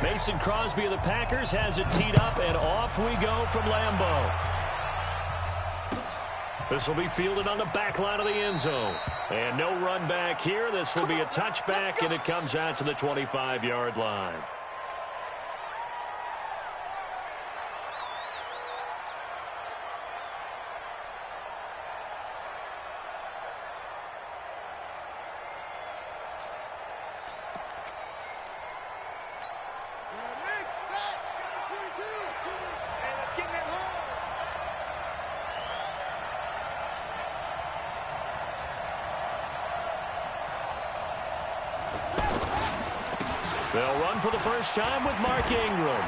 Mason Crosby of the Packers has it teed up, and off we go from Lambeau. This will be fielded on the back line of the end zone. And no run back here. This will be a touchback, and it comes out to the 25-yard line. They'll run for the first time with Mark Ingram.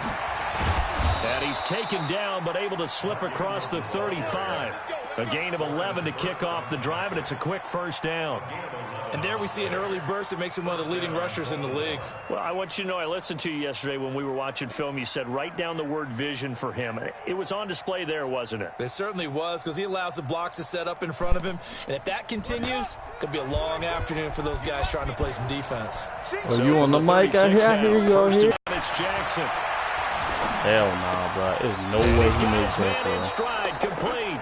And he's taken down, but able to slip across the 35. A gain of 11 to kick off the drive, and it's a quick first down. And there we see an early burst that makes him one of the leading rushers in the league. Well, I want you to know, I listened to you yesterday when we were watching film. You said write down the word vision for him. It was on display there, wasn't it? It certainly was, because he allows the blocks to set up in front of him. And if that continues, it could be a long afternoon for those guys trying to play some defense. Well, you on the mic out here? I hear you out here. It's Jackson. Hell nah, bro. There's no way he makes that throw. Stride complete.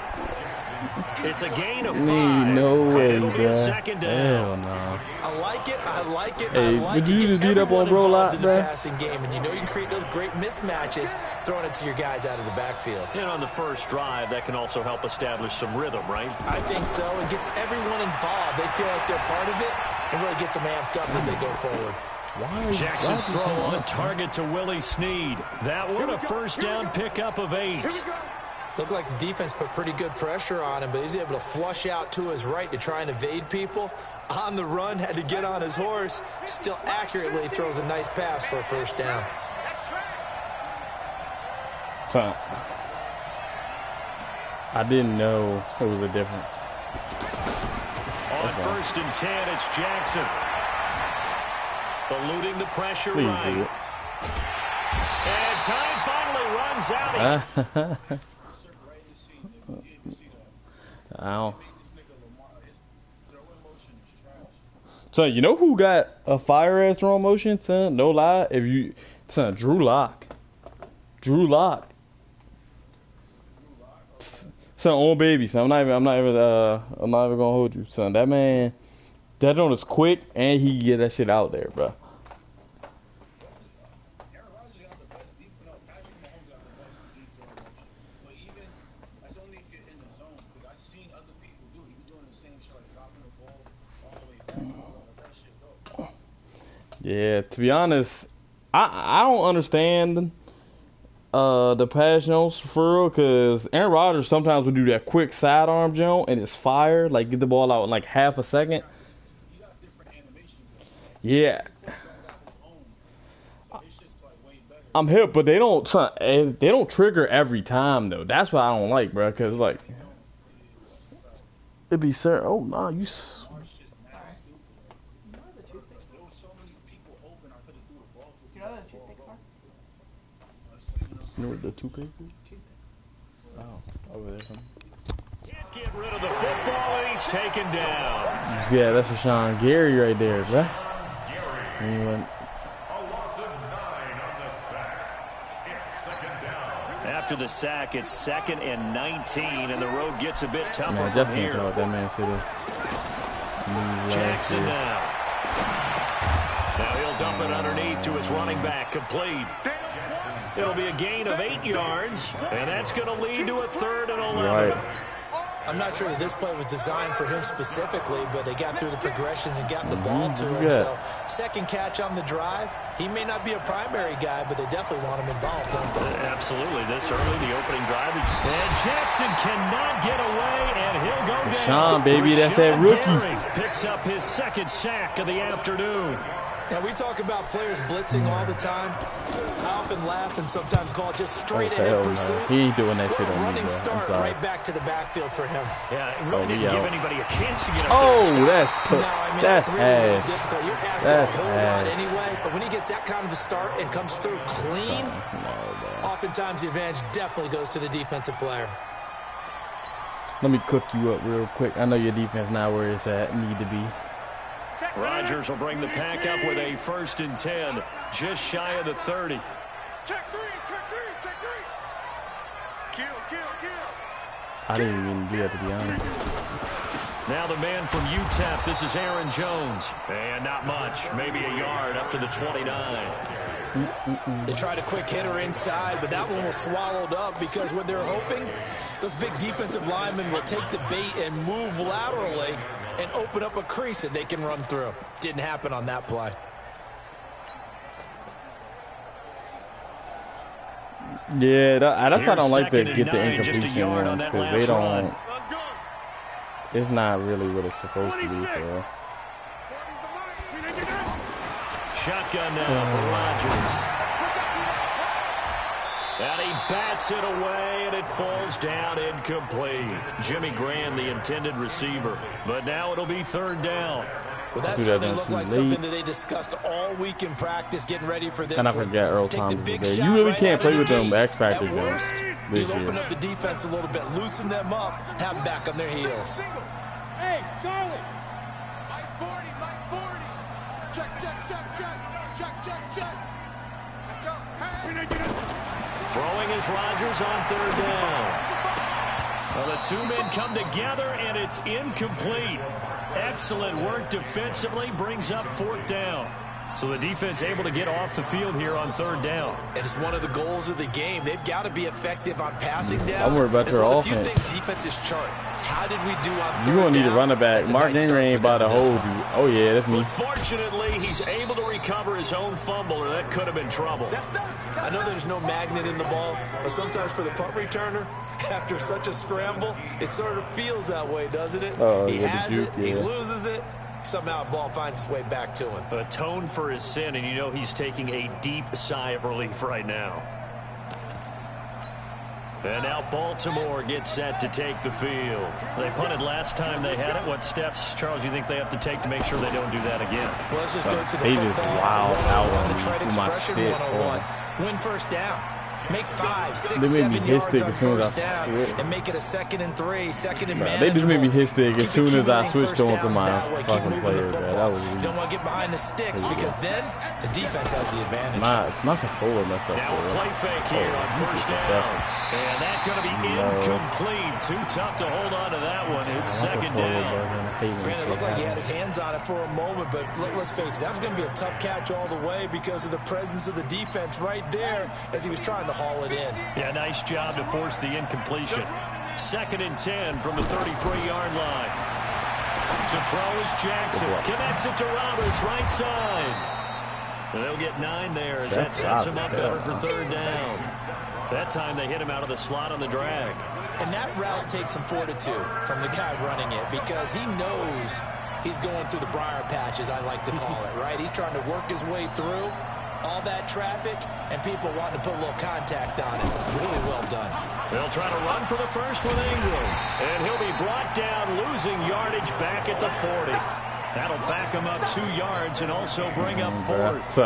It's a gain of 5. No way, bro. Hell no. I like it. I like it. Hey, I like would you just beat up on bro lot, bro? Passing game, and you know you can create those great mismatches throwing it to your guys out of the backfield. And on the first drive, that can also help establish some rhythm, right? I think so. It gets everyone involved. They feel like they're part of it, and really gets them amped up as they go forward. Jackson's throw on target to Willie Snead. That one a first down pickup of 8. Looked like the defense put pretty good pressure on him, but he's able to flush out to his right to try and evade people. On the run, had to get on his horse. Still accurately throws a nice pass for a first down. I didn't know there was a difference. On first and 10, it's Jackson. Eluding the pressure right. And time finally runs out. Ow. So you know who got a fire ass throwing motion, son? No lie. Drew Lock. Son, old baby, son. I'm not even gonna hold you, son. That man, that one is quick, and he can get that shit out there, bro. Yeah, to be honest, I don't understand the pass Jones for real, because Aaron Rodgers sometimes would do that quick sidearm jump and it's fire, like get the ball out in like half a second. Yeah. I'm hip, but they don't trigger every time though. That's what I don't like, bro, because like it'd be certain. Oh nah, you. You know what the toothpick is? Oh, over there. Can't get rid of the football, and he's taken down. Yeah, that's Rashawn Gary right there, bro. After the sack, it's 2nd and 19, and the road gets a bit tougher man, from here. That man Jackson now. Now he'll dump it underneath to his running back, complete. It'll be a gain of 8 yards, and that's going to lead to a 3rd and 11. Right. I'm not sure that this play was designed for him specifically, but they got through the progressions and got the ball to him. So, second catch on the drive. He may not be a primary guy, but they definitely want him involved, don't they? Absolutely. This early, the opening drive. And Jackson cannot get away, and he'll go down. Sean, baby, that's that rookie. Picks up his 2nd sack of the afternoon. Now, we talk about players blitzing all the time. I often laugh and sometimes call it just straight ahead pursuit. He ain't doing that shit on me, bro. Running start right back to the backfield for him. Yeah, it really didn't give anybody a chance to get up there. That's really difficult. You're asking a whole lot anyway, but when he gets that kind of a start and comes through clean, oftentimes the advantage definitely goes to the defensive player. Let me cook you up real quick. I know your defense not where it's at, need to be. Rodgers will bring the pack up with a 1st and 10, just shy of the 30. Check three. Kill. I didn't even do that, to be honest. Now the man from UTEP, this is Aaron Jones. And not much, maybe a yard up to the 29. They tried a quick hitter inside, but that one was swallowed up because what they're hoping, those big defensive linemen will take the bait and move laterally and open up a crease that they can run through. Didn't happen on that play. Yeah, that's why I don't like to get the incompletion ones, because they don't. It's not really what it's supposed to be for real. Shotgun now for Rodgers. And he bats it away, and it falls down incomplete. Jimmy Graham, the intended receiver. But now it'll be 3rd down. Well, that certainly looked like something that they discussed all week in practice, getting ready for this. And I forget Earl Thomas is there. You really can't play with them X Factor games this year. Open up the defense a little bit, loosen them up, have them back on their heels. Hey, Charlie. Mike 40. Check. Let's go. Hey. Throwing is Rodgers on 3rd down. Well, the two men come together, and it's incomplete. Excellent work defensively, brings up 4th down. So the defense able to get off the field here on 3rd down. And it's one of the goals of the game. They've got to be effective on passing down. I'm worried about their offense. One of the few things defenses chart. How did we do on 3rd down? You're going to need a running back. Mark Henry ain't about to hold you. Oh, yeah, that's me. Fortunately, he's able to recover his own fumble, or that could have been trouble. I know there's no magnet in the ball, but sometimes for the punt returner, after such a scramble, it sort of feels that way, doesn't it? He has it, he loses it. Somehow the ball finds its way back to him. Atone for his sin, and you know he's taking a deep sigh of relief right now. And now Baltimore gets set to take the field. They punted last time they had it. What steps, Charles, you think they have to take to make sure they don't do that again? Well, let's just go to the they football. Just wild out on the trade my expression spit. 101. Win 1st down. Make 5, 6, they made me 7 hit yards stick on as soon as 1st down and make it a 2nd and 3, 2nd and manageable. They just made me hit stick as soon as I switched on to my Keep fucking player. That was you don't want to get behind the sticks because then the defense has the advantage. My controller messed up. Now a play fake here on 1st down. And that's going to be incomplete. Too tough to hold on to that one. It's 2nd down. Brandon, it looked like he had his hands on it for a moment, but let's face it, that was going to be a tough catch all the way because of the presence of the defense right there as he was trying to haul it in. Yeah, nice job to force the incompletion. 2nd and 10 from the 33-yard line. To throw is Jackson. Connects it to Roberts, right side. And they'll get 9 there as that sets him up better for 3rd down. That time they hit him out of the slot on the drag. And that route takes some fortitude from the guy running it because he knows he's going through the briar patch, as I like to call it, right? He's trying to work his way through all that traffic and people wanting to put a little contact on it. Really well done. They'll try to run for the first with Ingram. And he'll be brought down, losing yardage back at the 40. That'll back him up 2 yards and also bring up 4th.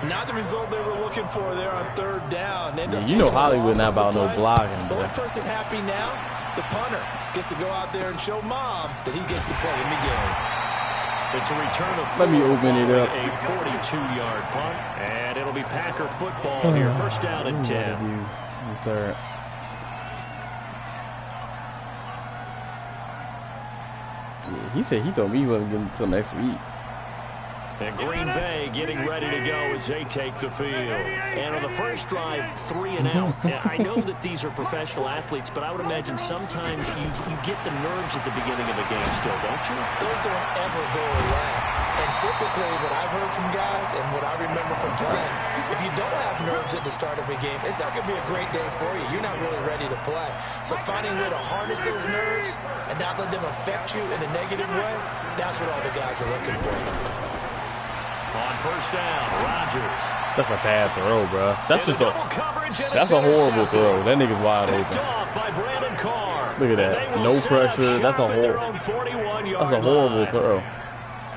Not the result they were looking for there on 3rd down. You know Hollywood not about no blocking. The only person happy now, the punter, gets to go out there and show mom that he gets to play in the game. It's a return of 4. Let me open it up. A 42-yard punt, and it'll be Packer football here. 1st down and 10. Sir. Yeah, he said he told me he wasn't getting until next week. And Green Bay getting ready to go as they take the field. And on the first drive, 3 and out. I know that these are professional athletes, but I would imagine sometimes you get the nerves at the beginning of a game still, don't you? Those don't ever go away. And typically what I've heard from guys and what I remember from playing, if you don't have nerves at the start of a game, it's not going to be a great day for you. You're not really ready to play. So finding a way to harness those nerves and not let them affect you in a negative way, that's what all the guys are looking for. On 1st down, Rodgers. That's a bad throw, bro. That's a horrible throw. That nigga's wide open. Look at that. No pressure. That's a horrible throw.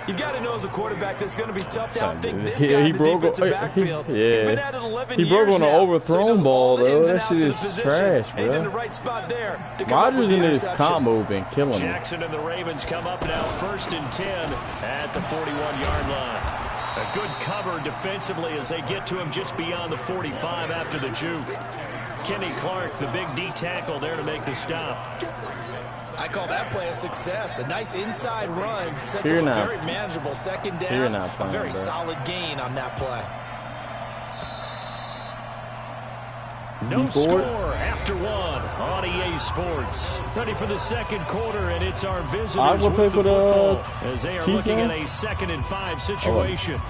You got to know as a quarterback that's going to be tough to outthink this Yeah, guy he in the broke defensive on- backfield. yeah. He's been at it 11 He years broke on an now, overthrown so he knows ball, all the though. ins That and outs shit of is the position, trash, and he's in the bro. right spot there to come up with Rodgers the in his interception. combo been killing me. Jackson and the Ravens come up now 1st and 10 at the 41-yard line. A good cover defensively as they get to him just beyond the 45 after the juke. Kenny Clark, the big D tackle there to make the stop. I call that play a success. A nice inside run sets You're up not- a very manageable second You're down. not A playing, very bro. solid gain on that play. No You bored? score after one on EA Sports. Ready for the second quarter, and it's our I visitors will play with for the the football as they are Chiefs looking now? at a 2nd and 5 situation.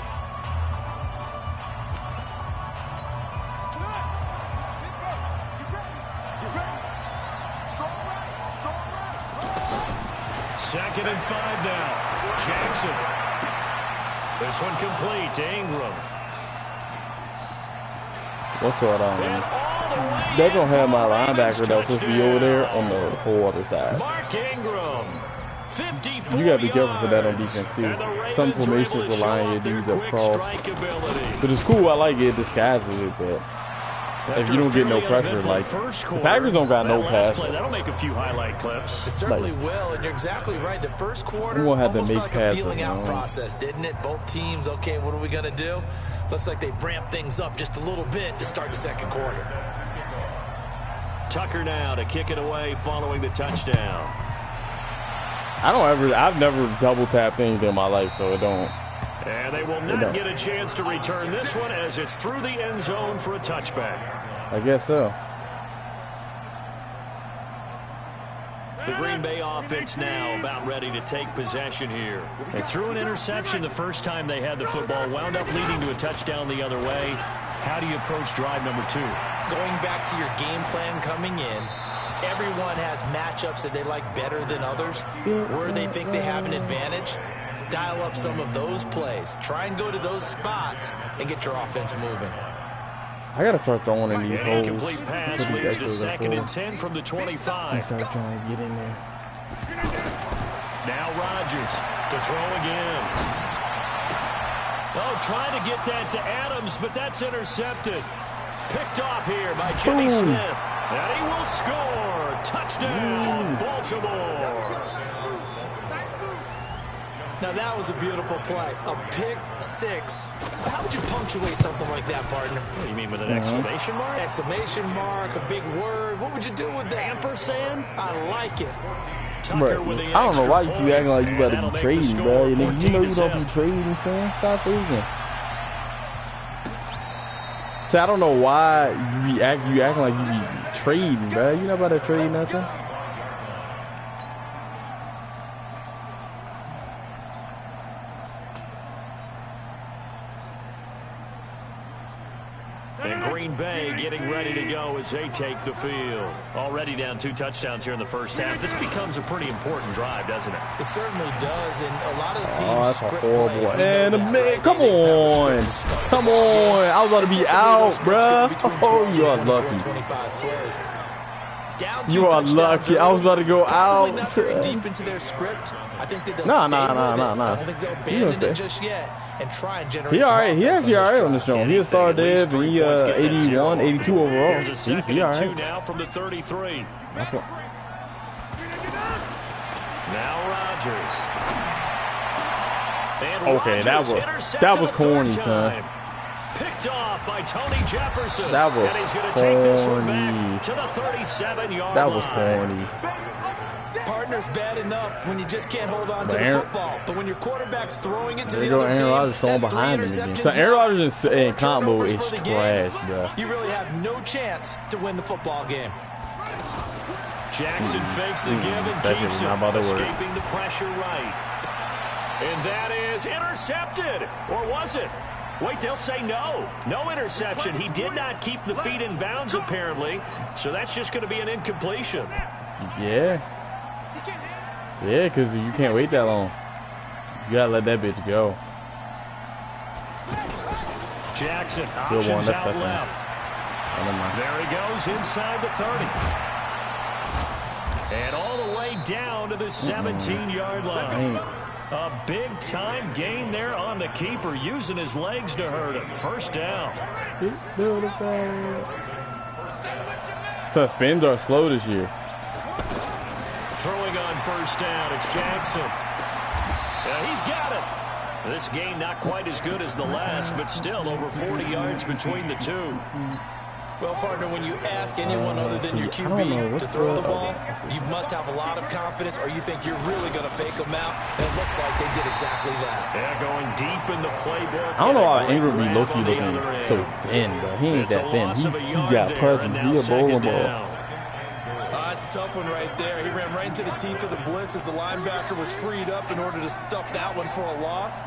Second and 5 now. Jackson. This one complete to Ingram. What's going on? And all the way They're gonna in have for my a Ravens linebacker though supposed to be over there touchdown. on the whole other side. Mark Ingram, 54 You gotta be careful for that on yards. defense too. And the Some Ravens were able formations to show rely on your off their dudes up quick cross. strike ability. But it's cool. I like it disguises it, but if you don't get no pressure, like the Packers don't got no pass. That'll make a few highlight clips. It certainly will, and you're exactly right. The first quarter We won't have to almost make like a passes, feeling out no. process, didn't it? Both teams, okay, what are we going to do? Looks like they ramped things up just a little bit to start the second quarter. Tucker now to kick it away following the touchdown. I've never double tapped anything in my life, so it don't. And they will not get a chance to return this one as it's through the end zone for a touchback. I guess so. The Green Bay offense now about ready to take possession here. They threw an interception the first time they had the football, wound up leading to a touchdown the other way. How do you approach drive number 2? Going back to your game plan coming in, everyone has matchups that they like better than others, where they think they have an advantage. Dial up some of those plays. Try and go to those spots and get your offense moving. I gotta start throwing in these An holes. incomplete pass Put these leads to extras in 2nd and for. 10 from the 25. Start trying to get in there. Now Rodgers to throw again. Oh, trying to get that to Adams, but that's intercepted. Picked off here by Jimmy Boom. Smith. And he will score. Touchdown, Baltimore. Now that was a beautiful play. A pick six. How would you punctuate something like that, partner? What do you mean with an exclamation mark? Exclamation mark, a big word. What would you do with that? Ampersand? I like it. Tucker Bro, with the I don't know why you extra keep acting like you point, about and to be that'll trading, make the bro. score You know you 14-7. don't be trading, son. Stop trading. See, I don't know why you acting like you be trading, bro. You know about to trade nothing. And Green Bay getting ready to go as they take the field. Already down 2 touchdowns here in the first half. This becomes a pretty important drive, doesn't it? It certainly does, and a lot of the teams Oh, that's a script horrible. plays. We know And a that, man, right? come They have a script on. to start Come the game. on. I was about to be Typically, out, those scripts bruh. go between Oh, 12 you are and 24 lucky. and 25 plays. Down 2 You are touchdowns lucky. I was about to go Probably out. not very deep into their script. I think that they'll Nah, stay nah, with nah, it. nah, nah. I don't think they'll He gonna abandon it stay. just yet and try and generate He some alright. He offense actually alright on this this show. drive. He a star Anything, at least dev, and 3 he points get that 81, zero. 82 overall. Here's a 2nd He and 2 alright. now from the 33. That's what- Now Rodgers. And Okay, Rodgers that was intercepted a third corny, son. time. Picked off by Tony Jefferson. That was and he's going to take this one corny. back to the 37-yard That was line. corny. Partner's bad enough when you just can't hold on to But the Aaron- football. But when your quarterback's throwing it to There you the go, other Aaron team, Rodgers throwing that's 3 behind him again. interceptions So Aaron now, Rodgers in 4 combo turnovers is for the game. trash, bro. You really have no chance to win the football game. Jackson fakes the give and That keeps is it, not about the word. escaping the pressure right. And that is intercepted. Or was it? Wait, they'll say no. No interception. He did not keep the feet in bounds, apparently. So that's just going to be an incompletion. Yeah. Yeah, because you can't wait that long. You gotta let that bitch go. Jackson Good one, options that's out second. left. Oh, never mind. There he goes inside the 30. And all the way down to the 17-yard line. Dang. A big-time gain there on the keeper, using his legs to hurt him. First down. So spins are slow this year. Throwing on first down, it's Jackson. Yeah, he's got it. This game not quite as good as the last, but still over 40 yards between the two. Well, partner, when you ask anyone other than your QB to throw the ball, you must have a lot of confidence, or you think you're really going to fake them out, and it looks like they did exactly that. Yeah, going deep in the playbook. I don't know why Ingram be low-key looking so thin, but he ain't that thin. He got punches. He a bowling ball. That's a tough one right there. He ran right into the teeth of the blitz as the linebacker was freed up in order to stuff that one for a loss.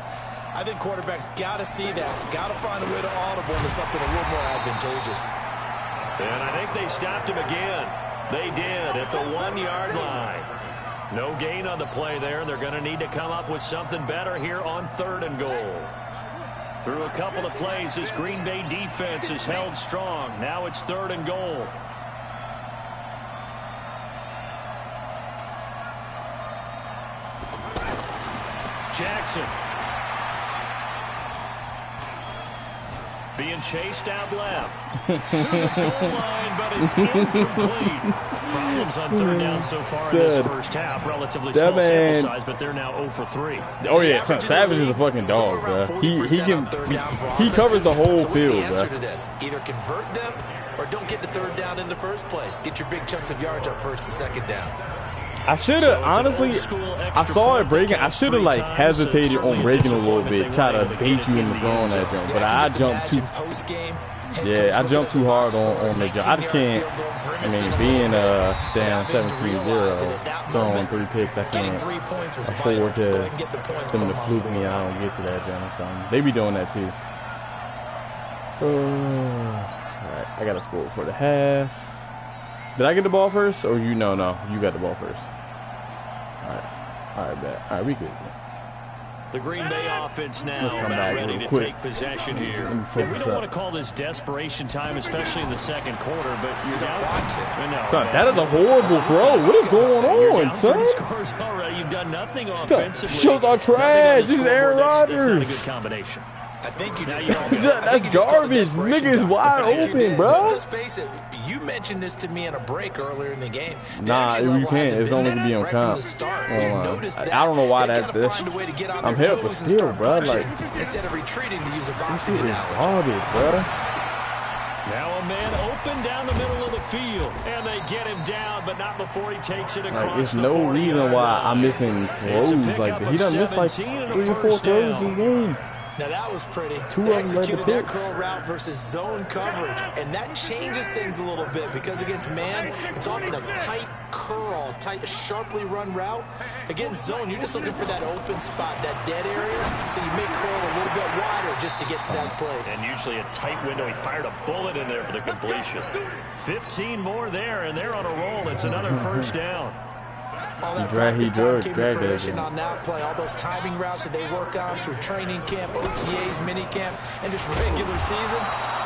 I think quarterbacks got to see that, got to find a way to audible into something a little more advantageous. And I think they stopped him again. They did at the 1-yard line. No gain on the play there. They're going to need to come up with something better here on 3rd and goal. Through a couple of plays, this Green Bay defense is held strong. Now it's 3rd and goal. Jackson. Being chased out left. To the goal line, but it's incomplete. Problems on 3rd down so far in this first half. Relatively small sample size, but they're now 0 for 3. Oh, yeah. Savage is a fucking dog, bro. He covers the whole field, bro. Either convert them or don't get the 3rd down in the first place. Get your big chunks of yards up 1st and 2nd down. I should have, honestly, I saw it breaking. I should have, like, hesitated on breaking a little bit, try to bait you in the throwing that jump. But I jumped too, I jumped too hard on the jump. I just can't, I mean, being down 17-0, throwing 3 picks, I can't afford to them to fluke me out and get to that jump or something. They be doing that, too. All right, I got to score for the half. Did I get the ball first, or you? No, you got the ball first. All right, bet. All right, we good. The Green Bay offense now about ready to take possession here. And we don't want to call this desperation time, especially in the 2nd quarter, but you're down. Son, that is a horrible throw. What is going on, son? Scores already. You've done nothing offensively. Shows are trash. This is Aaron Rodgers. That's not a good combination. I think you just that's garbage. Nigga is wide open, bro. Let's face it. You mentioned this to me in a break earlier in the game. Nah, you can't. It's only to be on count. I don't know why that. I'm here, but still, bro. Like, instead of retreating to use a boxing analogy. Garbage, bro. Now a man open down the middle of the field, and they get him down, but not before he takes it across. There's no reason why I'm missing throws like that. He done missed like 3 or 4 throws this game. Now that was pretty. 2 they executed that curl route versus zone coverage, and that changes things a little bit because against man, it's often a tight curl, tight, sharply run route. Against zone, you're just looking for that open spot, that dead area, so you may curl a little bit wider just to get to that place. And usually a tight window. He fired a bullet in there for the completion. 15 more there, and they're on a roll. It's another 1st down. All that practice time came to fruition on that play. All those timing routes that they work on through training camp, OTAs, mini camp, and just regular season,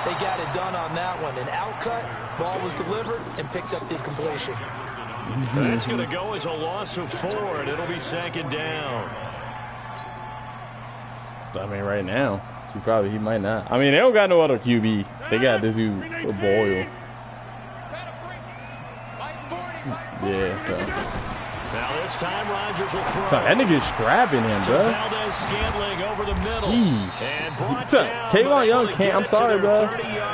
they got it done on that one. An outcut, ball was delivered, and picked up the completion. That's going to go as a loss of 4, and it'll be 2nd down. I mean, right now, he might not. I mean, they don't got no other QB. They got this dude, Boyle. Yeah, so. Now this time Rodgers will throw. Son, that nigga's scrapping him, bro. Scantling over the middle. Jeez. Tavon Young can't. I'm sorry, bro.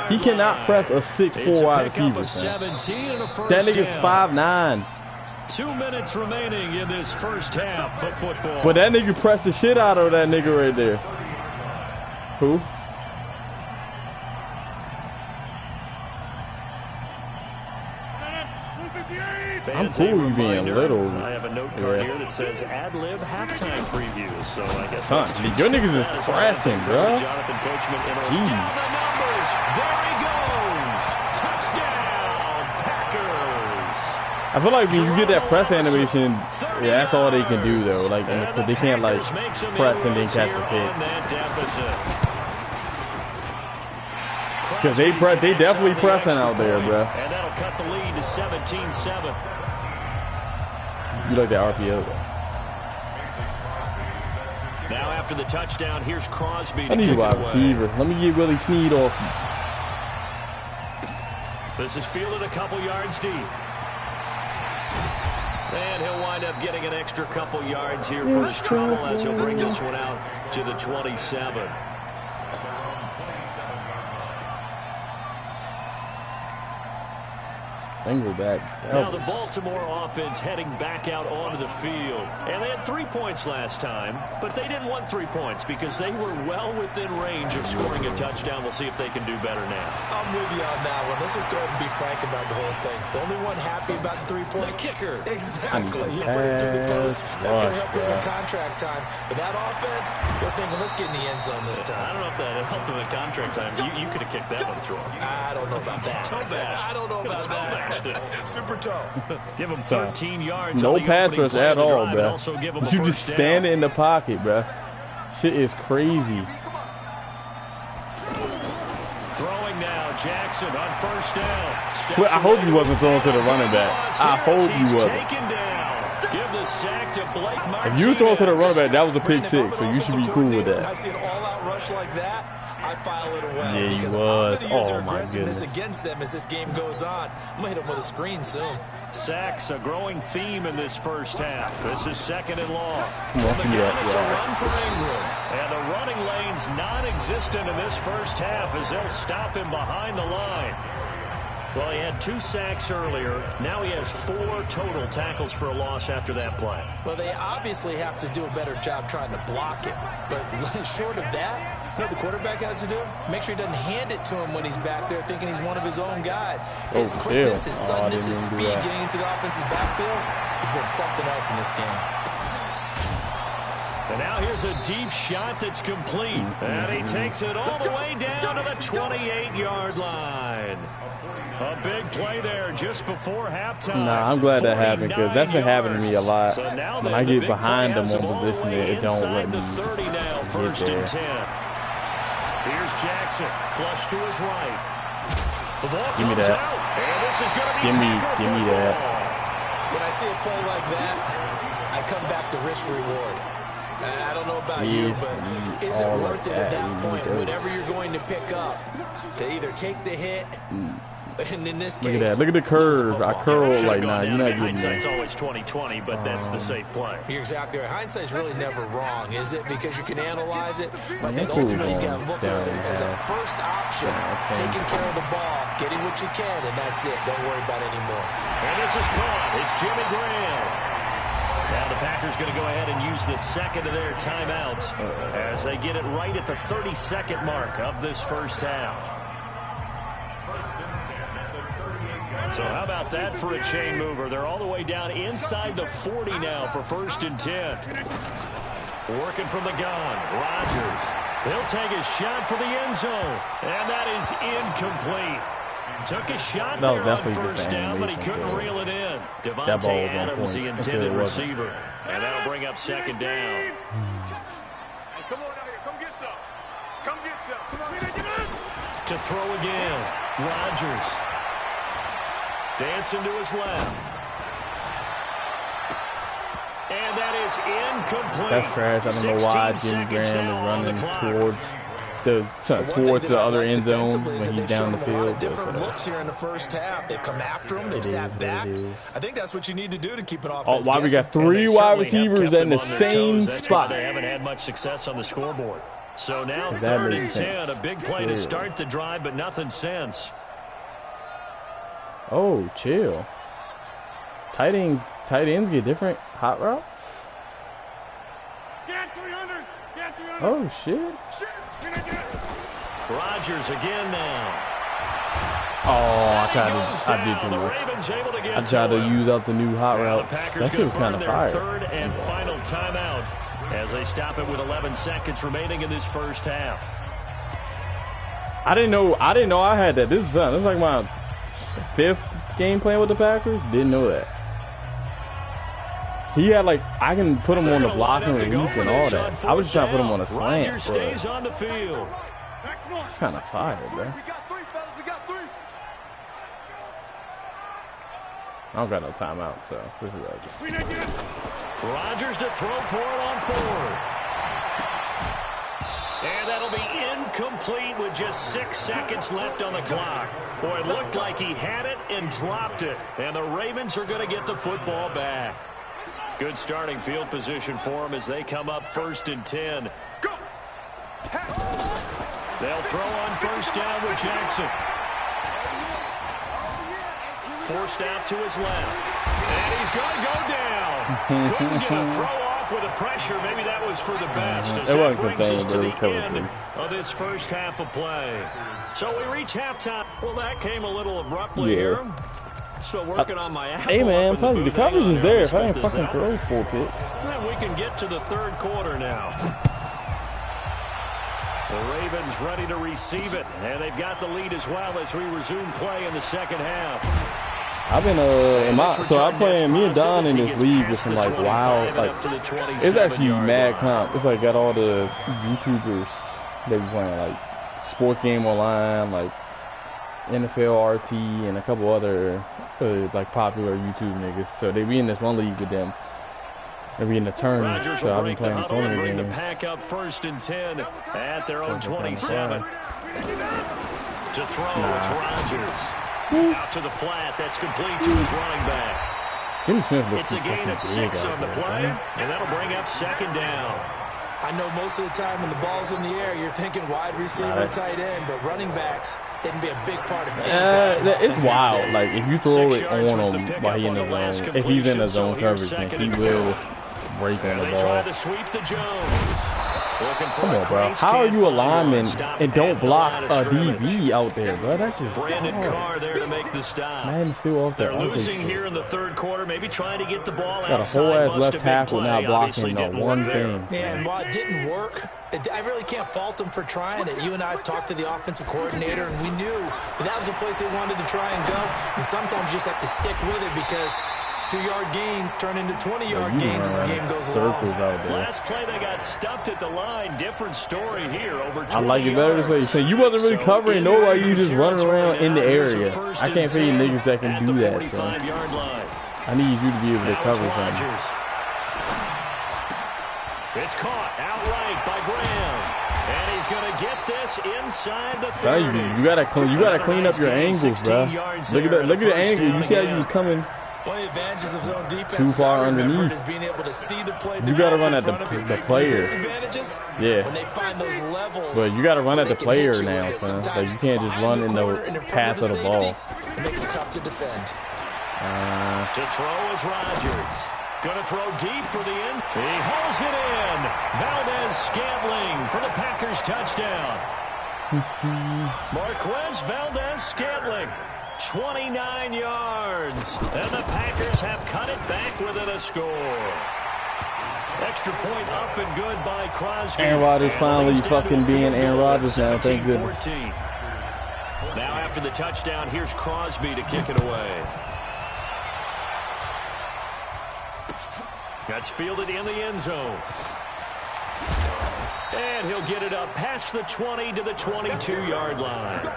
He cannot press a 6'4" wide receiver. That nigga's 5'9". 2 minutes remaining in this first half of football. But that nigga pressed the shit out of that nigga right there. Who? I'm cool you being little. I have a note card here that says ad-lib halftime previews. So I guess your niggas is pressing, bro. Jonathan Coachman in down the numbers. There he goes. Touchdown, Packers. I feel like when you get that press animation, yeah, that's all they can do though. Like they can't like press and then catch the pick. Because they definitely pressing out there, bro. And that'll cut the lead to 17-7. You like that RPO though. Now after the touchdown, here's Crosby to I need a kick it wide away. receiver. Let me get Willie Snead off. This is fielded a couple yards deep. And he'll wind up getting an extra couple yards here for his trouble as he'll bring this one out to the 27. Single back. Now the Baltimore offense heading back out onto the field. And they had 3 points last time, but they didn't want 3 points because they were well within range of scoring a touchdown. We'll see if they can do better now. I'm with you on that one. Let's just go ahead and be frank about the whole thing. The only one happy about the 3-point The kicker. Exactly. You put it through the post. That's going to help him in contract time. But that offense, they're thinking, let's get in the end zone this time. I don't know if that helped him in contract time. You could have kicked that one through. I don't know about that. Toe bash. I don't know about that. Super toe. Give him 13 yards. No on the pass opening rush play at of the all, drive, and bro. also give him a You first just down. stand in the pocket, bro. Shit is crazy. Throwing now, Jackson on first down. Well, I hope he wasn't throwing to the running back. I hope he wasn't. Taken down. Give the sack to Blake Martinez. If you were throwing to the running back, that was a pick Brandon, six, if I'm so an you should be offensive cool with coordinator and that. I see an all-out rush like that, I file it away. Yeah, he because was. I'm going to use Oh, their my aggressiveness goodness. against them as this game goes on. I'm going to hit them with a screen soon. Sacks, a growing theme in this first half. This is second and long. Come on, From the yeah, gun, it's a yeah. run for Ingram. And the running lane's non-existent in this first half as they'll stop him behind the line. Well, he had 2 sacks earlier. Now he has 4 total tackles for a loss after that play. Well, they obviously have to do a better job trying to block him. But short of that, you know what the quarterback has to do? Make sure he doesn't hand it to him when he's back there thinking he's one of his own guys. His quickness, his suddenness, his speed getting into the offensive backfield has been something else in this game. And now here's a deep shot that's complete. And he takes it all the way down to the 28-yard line. A big play there just before halftime. Nah, I'm glad that happened because that's been happening to me a lot. So now When the I get big behind play them has on all the position, way it don't let inside me the 30 now, get first there. and 10. Here's Jackson, flush to his right. The ball Give me comes that. out, and this is going to be Give me that. When I see a play like that, I come back to risk reward. I don't know about you, but is it worth it at that point, whatever you're going to pick up, to either take the hit, and in this case, Look at that. Look at the curve. I curl Should've like, gone nah, down. you're not I mean, getting hindsight's me. always 20/20, but that's the safe play. You're exactly right. Hindsight's really never wrong, is it? Because you can analyze it, but I think That's what ultimately you we're got to look going at it down as a now. first option, taking care of the ball, getting what you can, and that's it. Don't worry about it anymore. And this is caught. It's Jimmy Graham. Now the Packers going to go ahead and use the second of their timeouts as they get it right at the 32nd mark of this first half. So how about that for a chain mover? They're all the way down inside the 40 now for first and 10. Working from the gun, Rodgers. He'll take a shot for the end zone, and that is incomplete. Took a shot That was there on definitely just first an down, but he animation couldn't play. reel it in. That ball was Devontae on Adams, point the until intended it wasn't. receiver. And that'll bring up second down. Hey, come on out here. Come get some. Come get some. Come on, get in. To throw again, Rodgers. Dancing to his left. And that is incomplete. That's trash. I don't know why 16 Jimmy seconds Graham now is on the running clock. towards the other end zone when he's he's down the A lot of field. different looks here in the first half. They've come after him. They've It sat is, back. it is. I think that's what you need to do to keep an Oh, offense why we guessing. got 3 And they wide certainly have receivers kept in them the on their same toes. That's why spot? they haven't had much success on the scoreboard. So now That 3rd and makes 10, sense. a big play to Clearly. start the drive, but nothing since. Oh, chill. Tight ends get different hot routes. Get 300. Get 300. Oh shit. Shit. Get it. Rodgers again now. Oh, He goes I did down. too The much. Ravens able to get I tried to him. use out the new hot Now the route. Packers That shit gonna was kind burn of their fire. 3rd and final timeout as they stop it with 11 seconds remaining in this first half. I didn't know I had that. This is like my 5th game playing with the Packers. Didn't know that. He had like I can put him on the block and release and all that. I was just trying to put him on a slant, Rodgers bro. stays on the field. Back north. It's kind of fire, bro. We got 3, fellas. We got 3. I don't got no timeout, so this is ugly. We need to get it. Rodgers to throw for it on 4th. And that'll be incomplete with just 6 seconds left on the clock. Boy, it looked like he had it and dropped it. And the Ravens are going to get the football back. Good starting field position for them as they come up 1st and 10. Go. They'll throw on 1st down with Jackson. Forced out to his left. And he's going to go down. Couldn't get a throw off with the pressure. Maybe that was for the best. As that brings us to the end of this first half of play. So we reach halftime. Well, that came a little abruptly here. So working on my Apple. Hey, man, I'm telling you, the coverage is there. If I ain't Spit this fucking out. throw 4 picks. And we can get to the 3rd quarter now. The Ravens ready to receive it. And they've got the lead as well as we resume play in the 2nd half. I've been so I'm playing me and Don in this league with some like wild it's actually mad comp. It's like got all the YouTubers they be playing like Sports Game Online, like NFL RT, and a couple other like popular YouTube niggas. So they be in this one league with them. They be in the tournament. So I've been playing tournament games. The pack up 1st and 10 at their own 27. To throw, it's Rodgers. Out to the flat, that's complete to his running back. It's a gain of 6 on the play, and that'll bring up 2nd down. I know most of the time when the ball's in the air, you're thinking wide receiver, tight end, but running backs, they can be a big part of any it's wild. Like, if you throw it on him while he's in the zone, if he's in the zone coverage, then he will break on the They ball. try to sweep to Jones. Come on, bro. How are you a lineman and don't block a DB out there, bro? That's just Brandon Carr there to make the stop. Man, still off there. They're losing here in the 3rd quarter, maybe trying to get the ball got outside. a whole ass left tackle now blocking one thing. And while it didn't work, I really can't fault them for trying it. You and I have talked to the offensive coordinator, and we knew that was a place they wanted to try and go. And sometimes you just have to stick with it because 2-yard gains turn into 20-yard gains as the game goes along. Last play, they got stuffed at the line. Different story here. Over 20 I like it better this way. So you wasn't really covering nobody. You just running around in the area. I can't pay niggas that can do that. So I need you to be able to cover something. It's caught outright by Graham. And he's going to get this inside the 30. You gotta clean up your angles, bro. Look at the angle. You see how you was coming one of the advantages of zone defense too far underneath. is being able to see the play. You gotta run at the player. Yeah. When they find those levels, but you gotta run at the player now, son. Like you can't just run in the path of the ball. It makes it tough to defend. To throw is Rodgers. Gonna throw deep for the end. He hauls it in. Valdez-Scantling for the Packers touchdown. Marquez Valdez-Scantling. 29 yards. And the Packers have cut it back within a score. Extra point up and good by Crosby. Aaron Rodgers finally fucking being Aaron Rodgers now. Thank goodness. Now after the touchdown, here's Crosby to kick it away. That's fielded in the end zone. And he'll get it up past the 20 to the 22-yard line.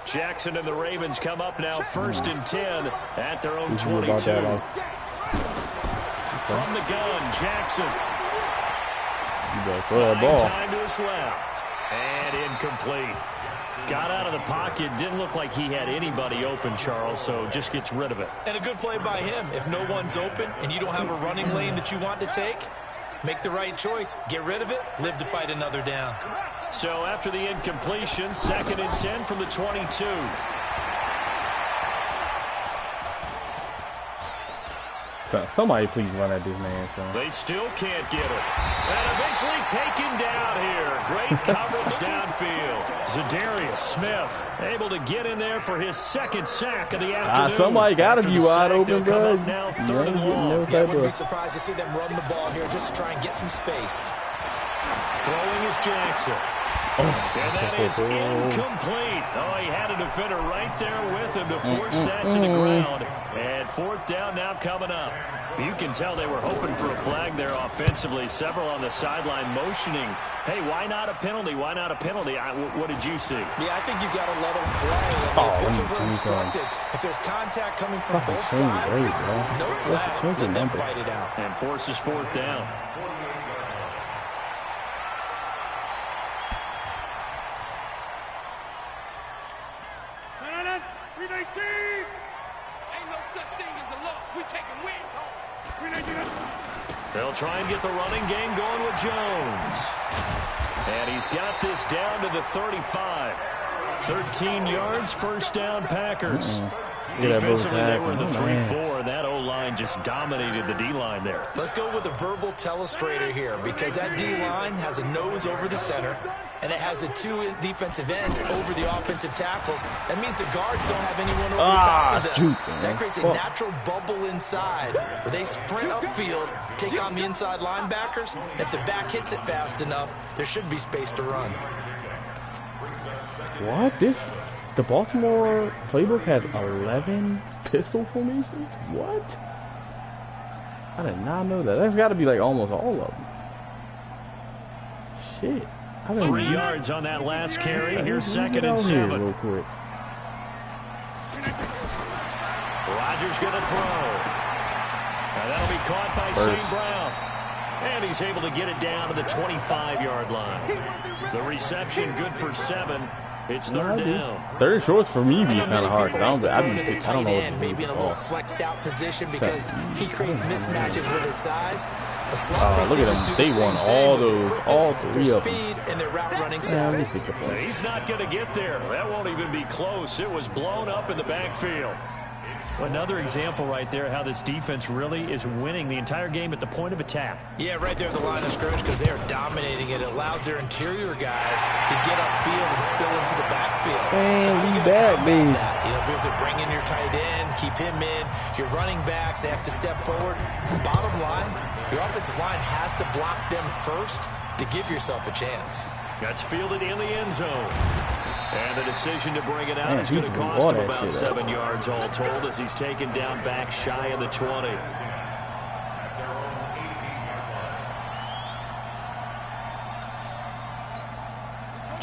Jackson and the Ravens come up now 1st and 10 at their own 22. From the gun, Jackson. Time to his left. And incomplete. Got out of the pocket. Didn't look like he had anybody open, Charles, so just gets rid of it. And a good play by him. If no one's open and you don't have a running lane that you want to take, make the right choice. Get rid of it. Live to fight another down. So after the incompletion, 2nd and 10 from the 22. Somebody please run at this man, son. They still can't get it. And eventually taken down here. Great coverage downfield. Zadarius Smith able to get in there for his 2nd sack of the afternoon. Somebody got to be wide open, bro. Now 3rd and long. I wouldn't be surprised to see them run the ball here just to try and get some space. Throwing is Jackson. And that is incomplete. Oh, he had a defender right there with him to force that to the ground. And fourth down now coming up. You can tell they were hoping for a flag there offensively. Several on the sideline motioning, hey, why not a penalty? Why not a penalty? What did you see? Yeah, I think you got to let them play. The officials are instructed. If there's contact coming from both sides, no flag. Let them fight it out. And forces fourth down. They'll try and get the running game going with Jones. And he's got this down to the 35. 13 yards, first down, Packers. Defensively, they were in the 3-4. That O-line just dominated the D-line there. Let's go with a verbal telestrator here because that D-line has a nose over the center, and it has a two defensive ends over the offensive tackles. That means the guards don't have anyone over the top of them. That creates a natural bubble inside where they sprint upfield, take on the inside linebackers. If the back hits it fast enough, there should be space to run. What? The Baltimore playbook has 11 pistol formations? What? I did not know that. That's got to be like almost all of them. Shit. 3 yards on that last carry. Here's 2nd and 7. Real quick. Rodgers going to throw. Now that'll be caught by St. Brown. And he's able to get it down to the 25-yard line. The reception good for 7. It's third down. Third shorts for me be kind of hard. I don't know. Maybe in a little flexed out position because he creates mismatches with his size. Look at them. They won all three of them. And their route running savvy. He's not going to get there. That won't even be close. It was blown up in the backfield. Another example right there how this defense really is winning the entire game at the point of attack. Yeah, right there at the line of scrimmage because they are dominating it. It allows their interior guys to get upfield and spill into the backfield. Man, we back, baby. Because they're bringing your tight end, keep him in. Your running backs, they have to step forward. Bottom line, your offensive line has to block them first to give yourself a chance. That's fielded in the end zone. And the decision to bring it out is going to cost him about 7 yards all told as he's taken down back shy of the 20.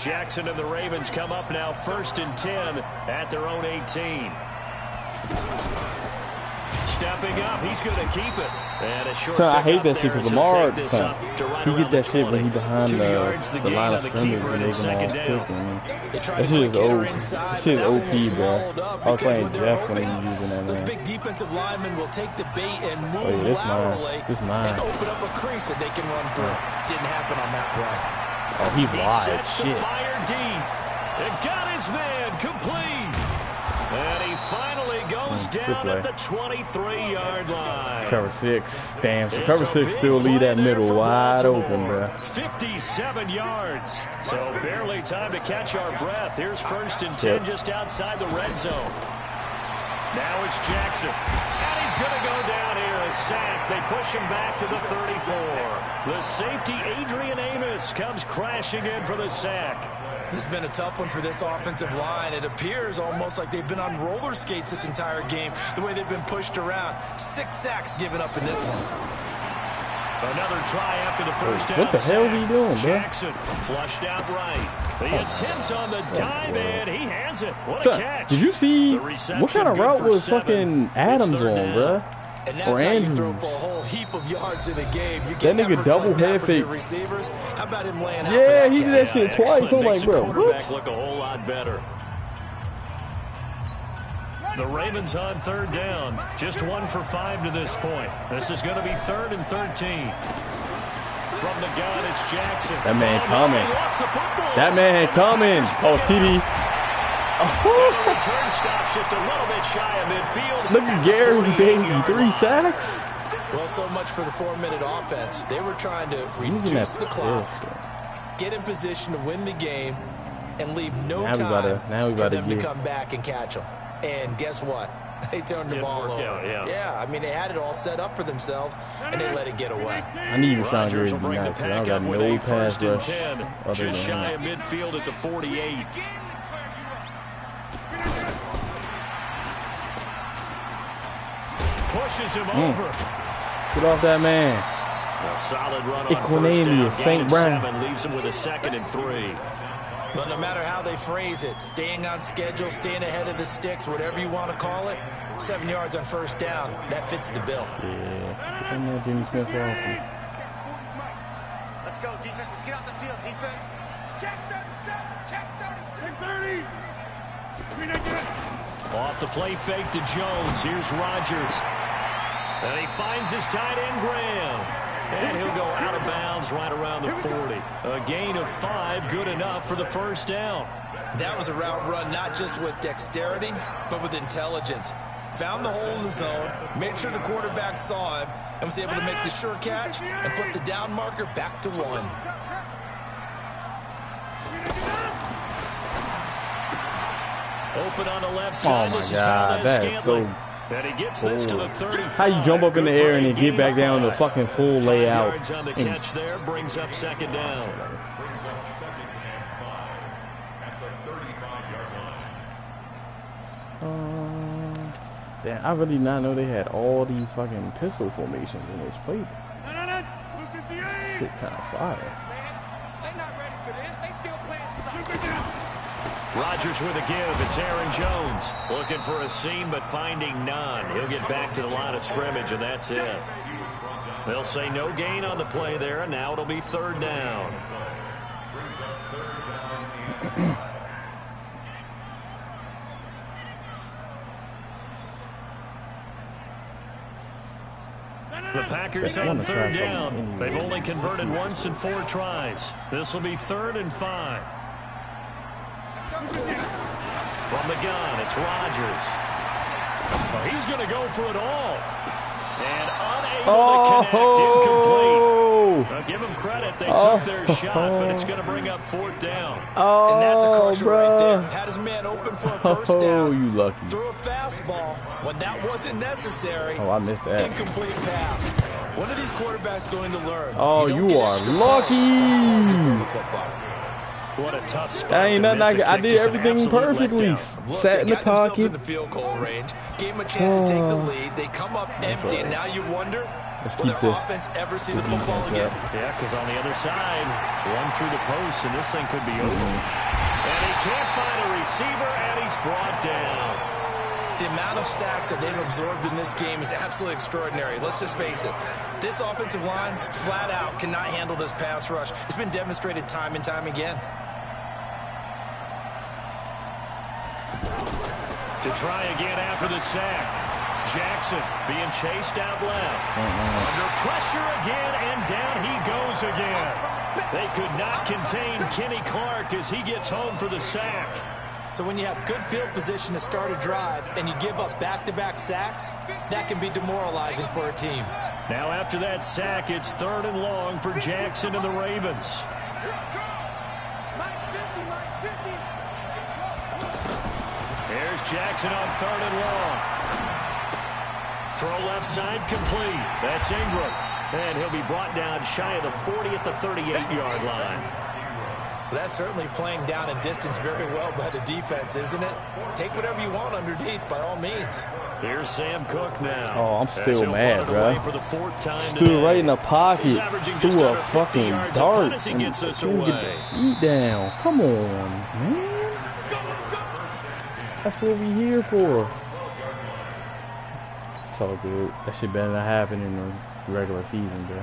Jackson and the Ravens come up now 1st and 10 at their own 18. Stepping up, he's going to keep it. And a short I hate that shit because Lamar, he he get that shit when he behind the line of scrimmage and they can all quick. That shit is OP, bro. I was playing Jeff when he was using that, Those man. big defensive linemen will take the bait and move laterally and open up a crease that they can run through. Didn't happen on that play. Oh, he's wide. Sets Shit. the fire deep. And got his man complete. And he finally goes down at the 23-yard line. Cover 6. Damn, so cover 6 still leave that middle wide open, bro. 57 yards. So barely time to catch our breath. Here's 1st and 10 just outside the red zone. Now it's Jackson. And he's going to go down here. A sack. They push him back to the 34. The safety, Adrian Amos, comes crashing in for the sack. This has been a tough one for this offensive line. It appears almost like they've been on roller skates this entire game, the way they've been pushed around. 6 sacks given up in this one. Another try after the first down. What the hell is he doing, bro? Jackson flushed out right. The attempt on the dive, and he has it. What a catch. Did you see what kind of route was fucking Adams on, bro? And that's how you throw for a whole heap of yards in a game. You get that nigga double like head fake. Receivers. How about him laying out? Yeah, he did that shit twice. I'm like, bro, what? Look a whole lot better. The Ravens on 3rd down. Just 1 for 5 to this point. This is going to be 3rd and 13. From the gun, it's Jackson. That man coming. That man coming. Oh, TD. The return stops just a little bit shy of midfield. Look at Gary, baby. 3 sacks. Well, so much for the 4-minute offense. They were trying to reduce the clock, get in position to win the game, and leave no time for them to come back and catch them. And guess what? They turned the ball over. Yeah, I mean, they had it all set up for themselves, and they let it get away. I need Rashawn Gary to be nice. I don't got no pass rush. Just shy of midfield at the 48. Pushes him over. Get off that man. A solid run on first down. St. Brown. 7 leaves him with a 2nd and 3. Well, no matter how they phrase it, staying on schedule, staying ahead of the sticks, whatever you want to call it, 7 yards on first down, that fits the bill. Yeah. I'm not Jimmy Smith off. Let's go, defense. Let's get out the field, defense. Check 37. Check 30. Check 30. Off the play fake to Jones. Here's Rodgers. And he finds his tight end, Graham. And he'll go out of bounds right around the 40. A gain of 5, good enough for the first down. That was a route run not just with dexterity, but with intelligence. Found the hole in the zone, made sure the quarterback saw him, and was able to make the sure catch and flip the down marker back to 1. Open on the left side. Oh, my this God. That is so... And he gets this to the 35. How you jump up in the air and then get back down the fucking full layout? 5 yards on the catch there, brings up 2nd down. Damn, I really did not know they had all these fucking pistol formations in this playbook. Shit kind of fire. They're not ready for this. They still playing soccer. Rodgers with a give. It's Aaron Jones. Looking for a seam, but finding none. He'll get back to the line of scrimmage, and that's it. They'll say no gain on the play there, and now it'll be 3rd down. The Packers on 3rd down. They've only converted once in 4 tries. This will be 3rd and 5. From the gun, it's Rodgers. Oh, he's going to go for it all. And unable to connect, incomplete. Now, give him credit. They took their shot, but it's going to bring up 4th down. And that's a crusher right there. Had his man open for a first down. You lucky. Threw a fastball when that wasn't necessary. Oh, I missed that. Incomplete pass. When are these quarterbacks going to learn? Oh, you are lucky. What a tough spot. That ain't nothing. I did everything perfectly. Sat in the pocket. In the field goal range. Gave them a chance to take the lead. They come up empty, and now you wonder will their offense ever see the football again? Yeah, because on the other side, run through the post, and this thing could be over. And he can't find a receiver, and he's brought down. The amount of sacks that they've absorbed in this game is absolutely extraordinary. Let's just face it. This offensive line, flat out, cannot handle this pass rush. It's been demonstrated time and time again. To try again after the sack. Jackson being chased out left. Under pressure again, and down he goes again. They could not contain Kenny Clark as he gets home for the sack. So when you have good field position to start a drive and you give up back-to-back sacks, that can be demoralizing for a team. Now after that sack, it's 3rd and long for Jackson and the Ravens. Here's Jackson on 3rd and long. Throw left side complete. That's Ingram. And he'll be brought down shy of the 40 at the 38-yard line. That's certainly playing down a distance very well by the defense, isn't it? Take whatever you want underneath, by all means. Here's Sam Cook now. Oh, I'm still mad, bro. For the 4th time Stood right in the pocket, threw a fucking dart, and couldn't get the feet down. Come on, man. That's what we here for. It's all good. That shit better not happen in the regular season, bro.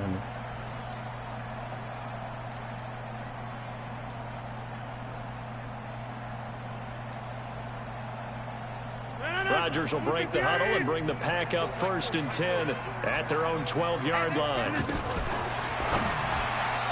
Rodgers will break the huddle and bring the Pack up 1st and 10 at their own 12-yard line.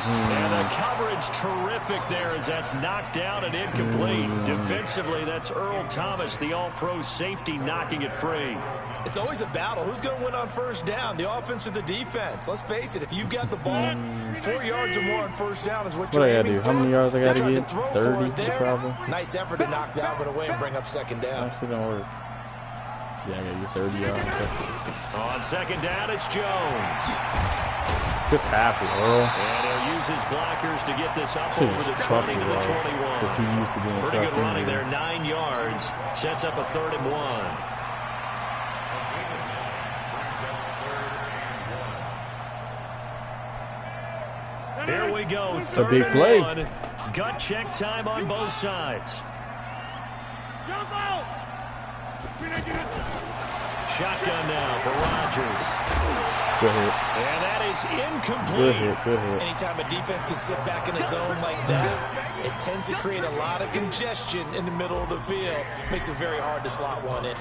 And the coverage terrific there as that's knocked down and incomplete. Defensively, that's Earl Thomas, the all-pro safety, knocking it free. It's always a battle. Who's going to win on first down, the offense or the defense? Let's face it, if you've got the ball, 4 yards or more on first down is what you're aiming for. How many yards I got to get? 30 there. probably. Nice effort to knock that one away and bring up 2nd down. Actually don't work. Yeah, I got you 30 yards. On second down, it's Jones. Good tackle, Earl. And he'll use his blockers to get this up Should've over the trucked 20 to the Ross, 21. 'cause he used to being Pretty good trucked running there, anyways. 9 yards. Sets up a 3rd and 1. Here we go, 3rd big and play. 1. Gut check time on both sides. Shotgun now for Rodgers. Good hit. And that is Good incomplete. hit. Good hit. Anytime a defense can sit back in a zone like that, it tends to create a lot of congestion in the middle of the field. Makes it very hard to slot one in.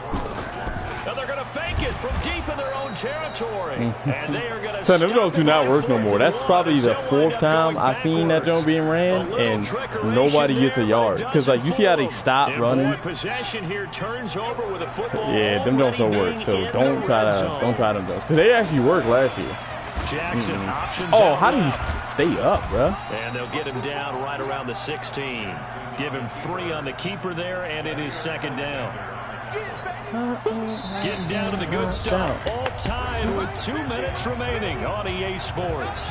Now they're going to fake it from deep in their own territory. And they are going to So them don't do not work no more. That's probably the 4th time I've seen that joint being ran, and nobody gets a yard. Because, like, you see how they stop running? Possession here turns over with a football. Yeah, them don't work. So don't try them though. Because they actually worked last year. Jackson options. Oh, how did he stay up, bro? And they'll get him down right around the 16. Give him 3 on the keeper there, and it is 2nd down. Getting down to the good stuff. All tied with 2 minutes remaining on EA Sports.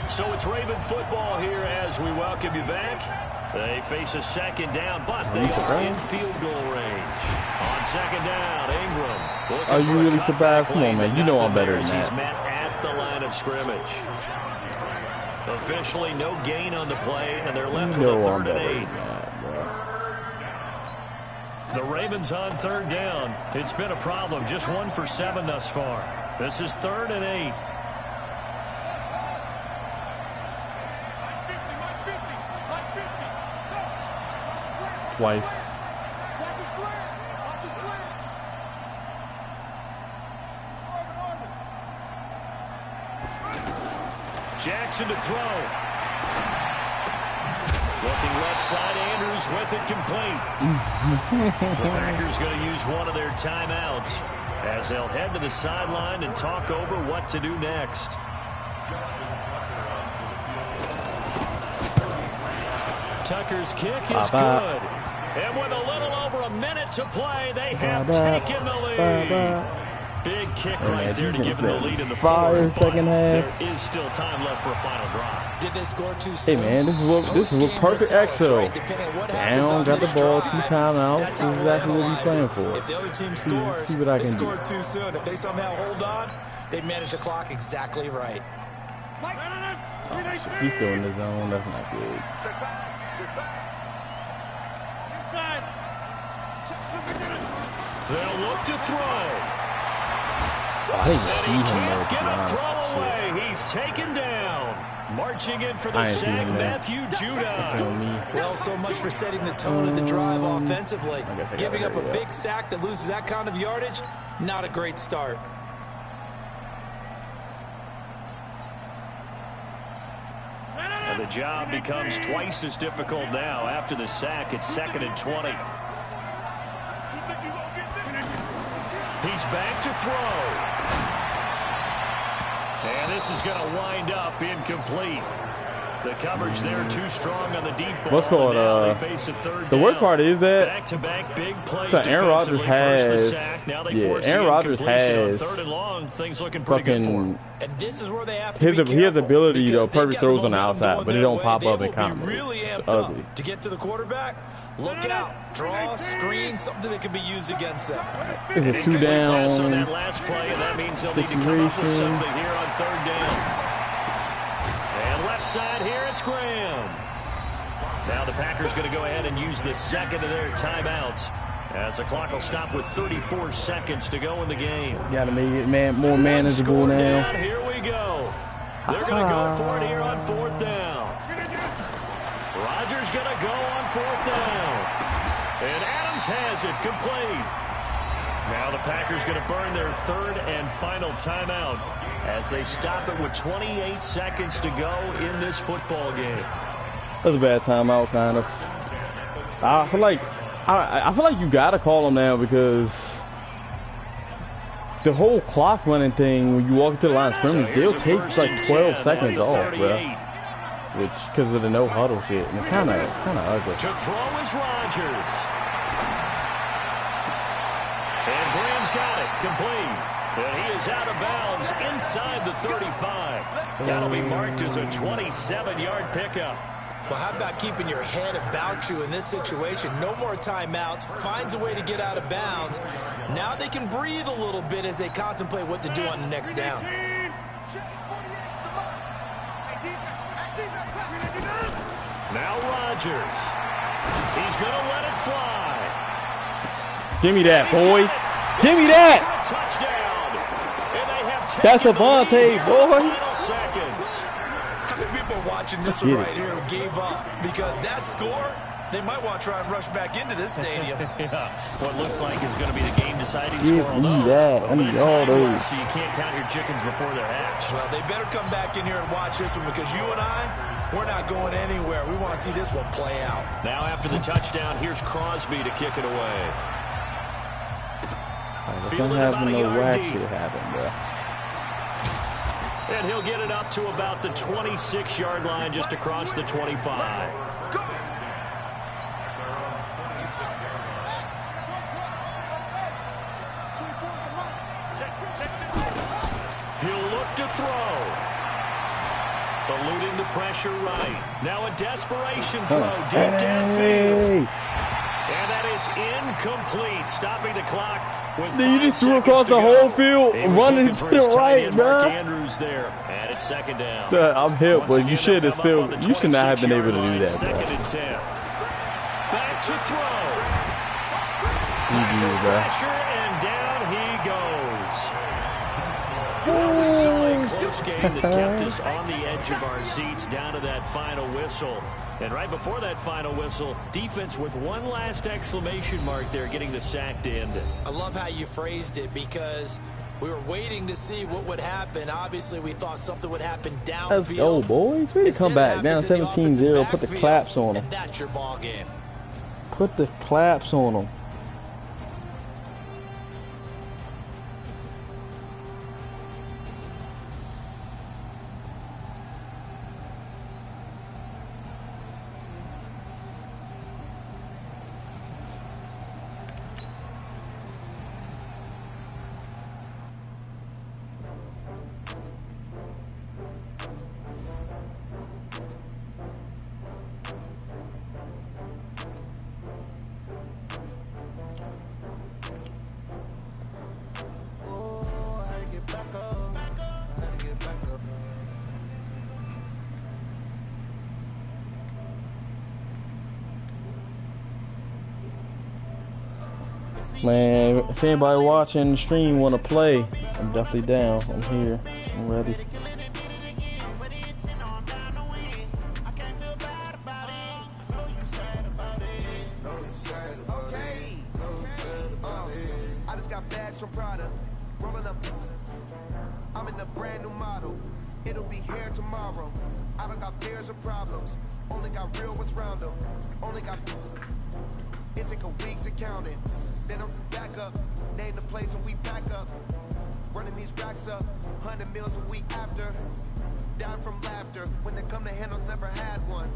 So it's Raven football here as we welcome you back. They face a 2nd down, but they are in field goal range. On 2nd down, Ingram. Are you really surprised? Come on, man. You know I'm better than He's that. met at the line of scrimmage. Officially no gain on the play, and they're left with a 3rd and 8. The Ravens on 3rd down. It's been a problem. Just 1 for 7 thus far. This is 3rd and 8. Twice. Jackson to throw. Looking left side, Andrews with it complete. The Packers going to use one of their timeouts as they'll head to the sideline and talk over what to do next. Tucker's kick is good. And with a little over a minute to play, they have taken the lead. Big kick right there to give them the lead in the 4th. Second half. There is still time left for a final drive. Did they score too soon? Hey man, this is what perfect Excel. Down, got the ball, 2 timeouts. This is exactly what he's playing for. If the other team scores, see what I they can do. scored too soon. If they somehow hold on, they manage the clock exactly right. Oh, shit. He's still in the zone. That's not good. They'll look to throw. I didn't see him there, to be Get a honest. throw away. Shit. He's taken down. Marching in for the I ain't seen sack, him there. Matthew Judah. That's on me. Well, so much for setting the tone of the drive offensively. I guess I Giving gotta up a hurry big sack that loses that kind of yardage, not a great start. And the job becomes twice as difficult now. After the sack, it's 2nd and 20. He's back to throw. And this is going to wind up incomplete. The coverage there too strong on the deep ball. What's called, they face a 3rd the worst down. part is that Back-to-back big plays so Aaron Rodgers defensively. First the has, sack, now they yeah, force Aaron the Rodgers incompletion on has 3rd and long. Things looking pretty good for him. And this is where they have to he has ability, though, because they've perfect got throws the on the momentum outside, going but it their don't way. pop They up will in comment. be really It's amped up ugly. to get to the quarterback. Look out, draw, screen, something that can be used against them. It's a 2 Pass on that down last play, and that means they'll need to come up with situation. something here on 3rd down. And left side here, it's Graham. Now the Packers going to go ahead and use the 2nd of their timeouts as the clock will stop with 34 seconds to go in the game. Got to make it more manageable Score now. down, here we go. They're going to go for it here on 4th down. Rodgers going to go on 4th down. And Adams has it complete. Now the Packers going to burn their 3rd and final timeout as they stop it with 28 seconds to go in this football game. That's a bad timeout, kind of. I feel like you gotta call them now because the whole clock running thing when you walk into the line of scrimmage, they'll take like 12 seconds off, bro. Which because of the no huddle shit, and it's kind of ugly. To throw is Rodgers. And he's And Graham's got it, complete. And he is out of bounds inside the 35. That'll be marked as a 27-yard pickup. Well, how about keeping your head about you in this situation? No more timeouts. Finds a way to get out of bounds. Now they can breathe a little bit as they contemplate what to do on the next down. Now Rodgers. He's going to let it fly. Give me that, boy. Give me that. Touchdown. And they have That's Devontae, boy. Final seconds. How many people are watching this one right here who gave up? Because that score, they might want to try and rush back into this stadium. Yeah, what looks like is going to be the game-deciding Give score. me that. I need all those. So you can't count your chickens before they're hatched. Well, they better come back in here and watch this one because you and I, we're not going anywhere. We want to see this one play out. Now after the touchdown, here's Crosby to kick it away. It's not having no whack shit happen, bro. And he'll get it up to about the 26-yard line just across the 25. He'll look to throw. Eluding the pressure right. Now a desperation throw deep downfield. And that is incomplete, stopping the clock. Then you just threw across the whole field, running to the right, Mark bro. Andrews there, and it's second down. I'm hip, Once but again, you should have they'll come still. up on the You should not have been able to 26-yard do line, that, bro. Second and 10. Back to throw. GG, bro. Pressure, and down he goes. Well, we saw a close game that kept us on the edge of our seats down to that final whistle. And right before that final whistle, defense with one last exclamation mark there, getting the sack to end it. I love how you phrased it because we were waiting to see what would happen. Obviously, we thought something would happen downfield. Let's go, boys. We need to come back. Down 17-0. Put the claps on them. And that's your ball game. Put the claps on them. Man, if anybody watching the stream want to play, I'm definitely down. I'm here. I'm ready. I just got bags from Prada, rolling up. I'm in a brand new model. It'll be here tomorrow. I don't got fears or problems. Only got real ones round them. Only got. It take a week to count it. Then I'm back up. Name the place and we back up. Running these racks up. 100 meals a week after. Down from laughter. When they come to handles, never had one.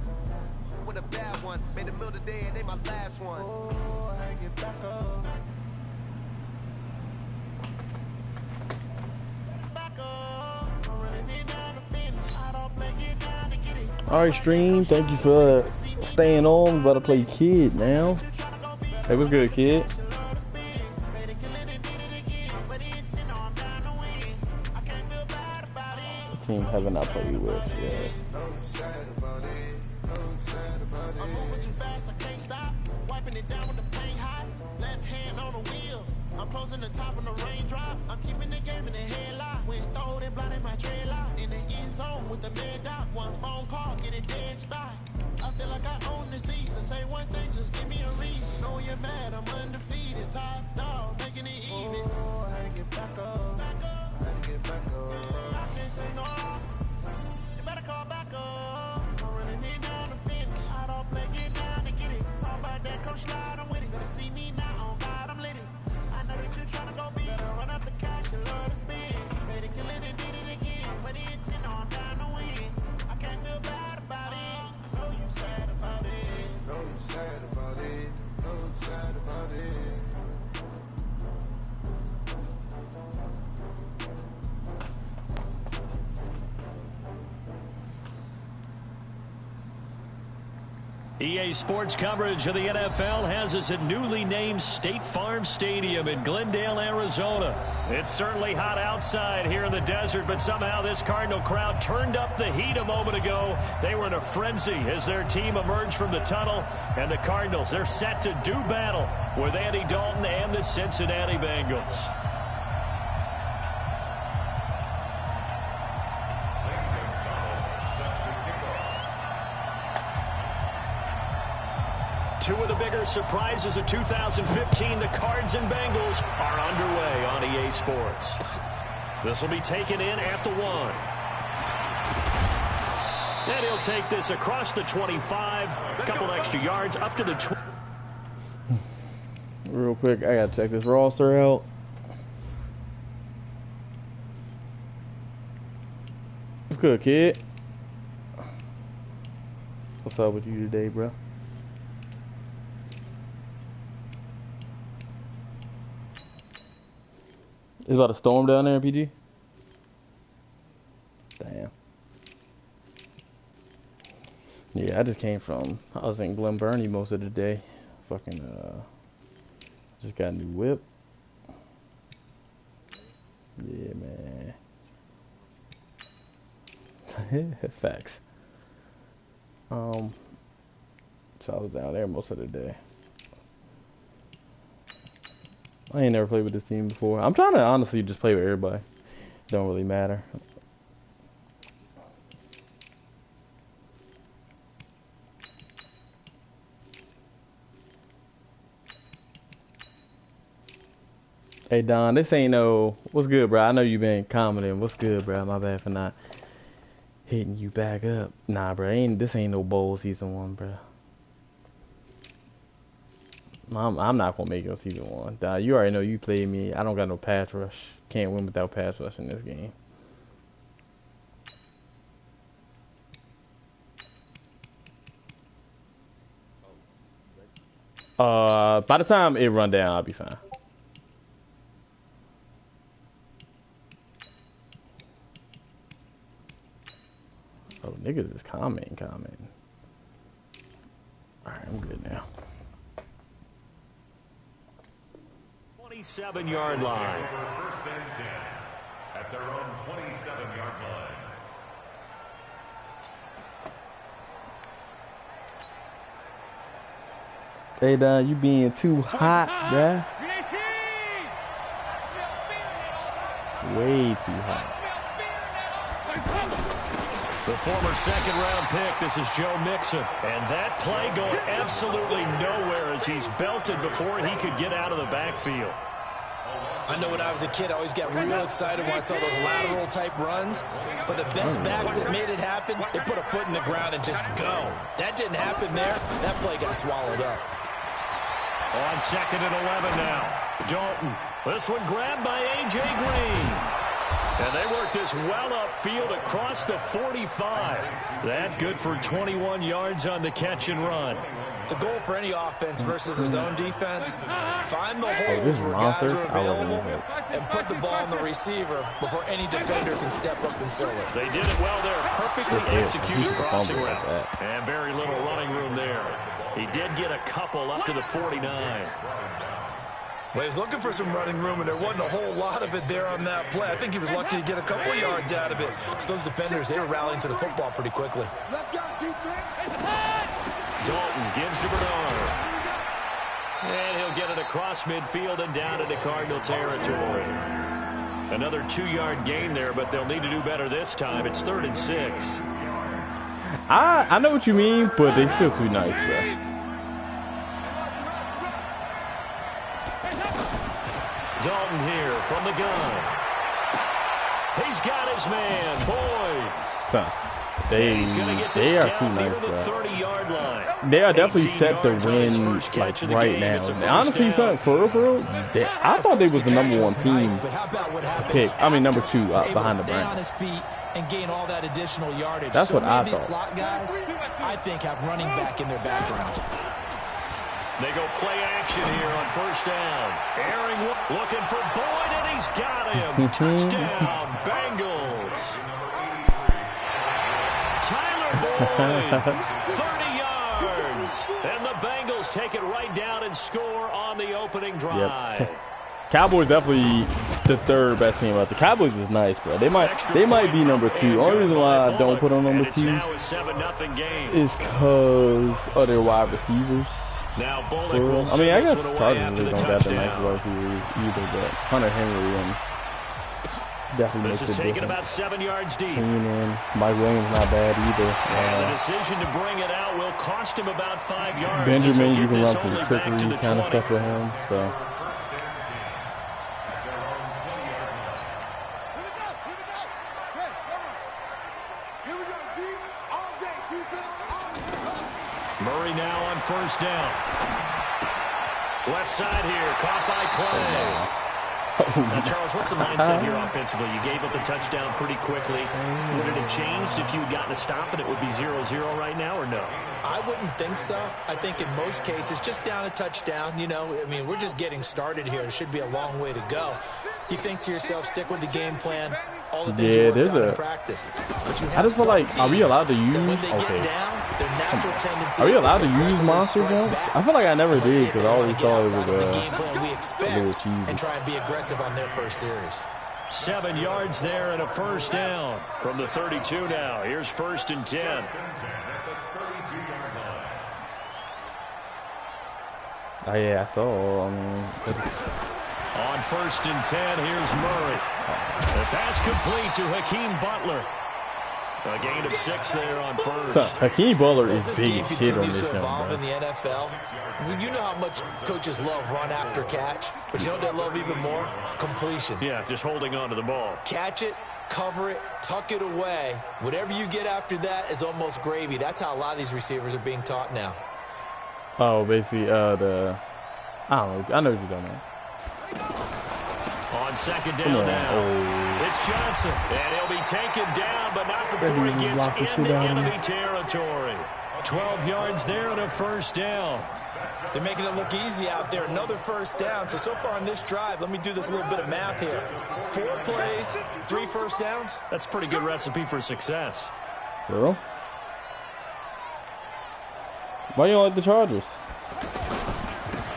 With a bad one. Made a meal today and they my last one. Oh, I get back up. Alright, stream. Thank you for staying on. We about to play Kid now. Hey, what's good, Kid? Team haven't I played with, yeah. I'm moving too fast, I can't stop. Wiping it down with the paint hot. Left hand on the wheel. I'm closing the top on the raindrop. I'm keeping the game in the headlock. Went throwed and blinded my dreadlock. In the end zone with the mid dot. One phone call, get it dead stop. I feel like I own the season. Say one thing, just give me a reason. Know you're mad, I'm undefeated. Top dog, making it even. Oh, I had to get back up. I had to get back up. I can't take no off. You better call back up. I'm running it down the finish. I don't play, get down to get it. Talk about that, come slide, I'm with it. Gonna see me now, on God, I'm lit it. I know that you're trying to go big. Better run up the cash, you love to spend. Made it, kill it, and did it again. But the intent, no, I'm down to win. I can't feel bad about it. I know you sad about it. Know you sad about it. Know you sad about it. EA Sports coverage of the NFL has us at newly named State Farm Stadium in Glendale, Arizona. It's certainly hot outside here in the desert, but somehow this Cardinal crowd turned up the heat a moment ago. They were in a frenzy as their team emerged from the tunnel, and the Cardinals, they're set to do battle with Andy Dalton and the Cincinnati Bengals. Two of the bigger surprises of 2015, the Cards and Bengals, are underway on EA Sports. This will be taken in at the 1. And he'll take this across the 25, a couple extra yards up to the 20. Real quick, I gotta check this roster out. What's good, kid? What's up with you today, bro? It's about a storm down there, PG? Damn. Yeah, I just came from, I was in Glen Burnie most of the day. Fucking, just got a new whip. Yeah, man. Facts. So I was down there most of the day. I ain't never played with this team before. I'm trying to honestly just play with everybody. Don't really matter. Hey Don, this ain't no. What's good, bro? I know you been commenting. What's good, bro? My bad for not hitting you back up. Nah, bro. This ain't no bowl season 1, bro. I'm not gonna make it on season 1. You already know you played me. I don't got no pass rush. Can't win without pass rush in this game. By the time it run down, I'll be fine. Oh, niggas is commenting. Alright, I'm good now. 27-yard line. First and 10 at their own 27-yard line. Hey, Don, you being too hot, bruh. Way too hot. The former second-round pick, this is Joe Mixon. And that play going absolutely nowhere as he's belted before he could get out of the backfield. I know when I was a kid, I always got real excited when I saw those lateral-type runs. But the best backs that made it happen, they put a foot in the ground and just go. That didn't happen there. That play got swallowed up. On 2nd and 11 now. Dalton. This one grabbed by A.J. Green. And they work this well upfield across the 45. That good for 21 yards on the catch and run. The goal for any offense versus his own defense, find the holes where guys are available and put the ball on the receiver before any defender can step up and fill it. They did it well there. Perfectly executed crossing route. And very little running room there. He did get a couple up to the 49. Well, he was looking for some running room, and there wasn't a whole lot of it there on that play. I think he was lucky to get a couple of yards out of it. So those defenders, they were rallying to the football pretty quickly. Let's go, defense. Dalton gives to Bernard. And he'll get it across midfield and down into Cardinal territory. Another 2-yard gain there, but they'll need to do better this time. It's 3rd and 6. I know what you mean, but they still too nice, bro. Dalton here from the gun. He's got his man, Boyd. They are too nice, bro. They are definitely set to win, like, right now. Honestly, son, for real, I thought they was the #1 team to pick. I mean, #2 behind the brand. And gain all that additional yardage. That's what I these thought. slot guys, I think, have running back in their background. They go play action here on 1st down. Airing, looking for Boyd, and he's got him. Touchdown, Bengals. Tyler Boyd, 30 yards. is. And the Bengals take it right down and score on the opening drive. Yep. Cowboys definitely the third best team out. The Cowboys was nice, bro. They might be number 2. Only reason why I don't put them number 2 is because of their wide receivers. Now I mean, I guess Chargers really don't got the nice wide receivers either, but Hunter Henry and definitely makes a difference. Taken about 7 yards deep. And Mike Williams not bad either. And the decision to bring it out will cost him about 5 yards. Benjamin, you can run some trickery kind of stuff with him. So. Murray now on first down. Left side here, caught by Clay. Now, Charles, what's the mindset here offensively? You gave up a touchdown pretty quickly. Would it have changed if you had gotten a stop and it would be 0-0 right now, or no? I wouldn't think so. I think in most cases, just down a touchdown, you know, I mean, we're just getting started here. It should be a long way to go. You think to yourself, stick with the game plan, all the things you worked on in practice. But you have I just feel like, are we allowed to use? When they get down, their natural tendency are we allowed to use monster jumps? I feel like I never did because I always thought it was a little cheesy. And try and be aggressive on their first series. 7 yards there and a first down from the 32 now. Here's 1st and 10. Oh, yeah, I saw. On 1st and 10, here's Murray. The pass complete to Hakeem Butler. A gain of 6 there on first. So, Hakeem Butler is big as shit on this to film, evolve bro. in the NFL. You know how much coaches love run after catch, but you know what they love even more? Completion. Yeah, just holding on to the ball. Catch it, cover it, tuck it away. Whatever you get after that is almost gravy. That's how a lot of these receivers are being taught now. Oh, basically, I don't know. I know what you're talking about. On second down now, it's Johnson, and he'll be taken down, but not before he gets into enemy territory. 12 yards there and a first down. They're making it look easy out there. Another first down. So far on this drive, let me do this little bit of math here. 4 plays, 3 first downs. That's a pretty good recipe for success. So, why you don't like the Chargers?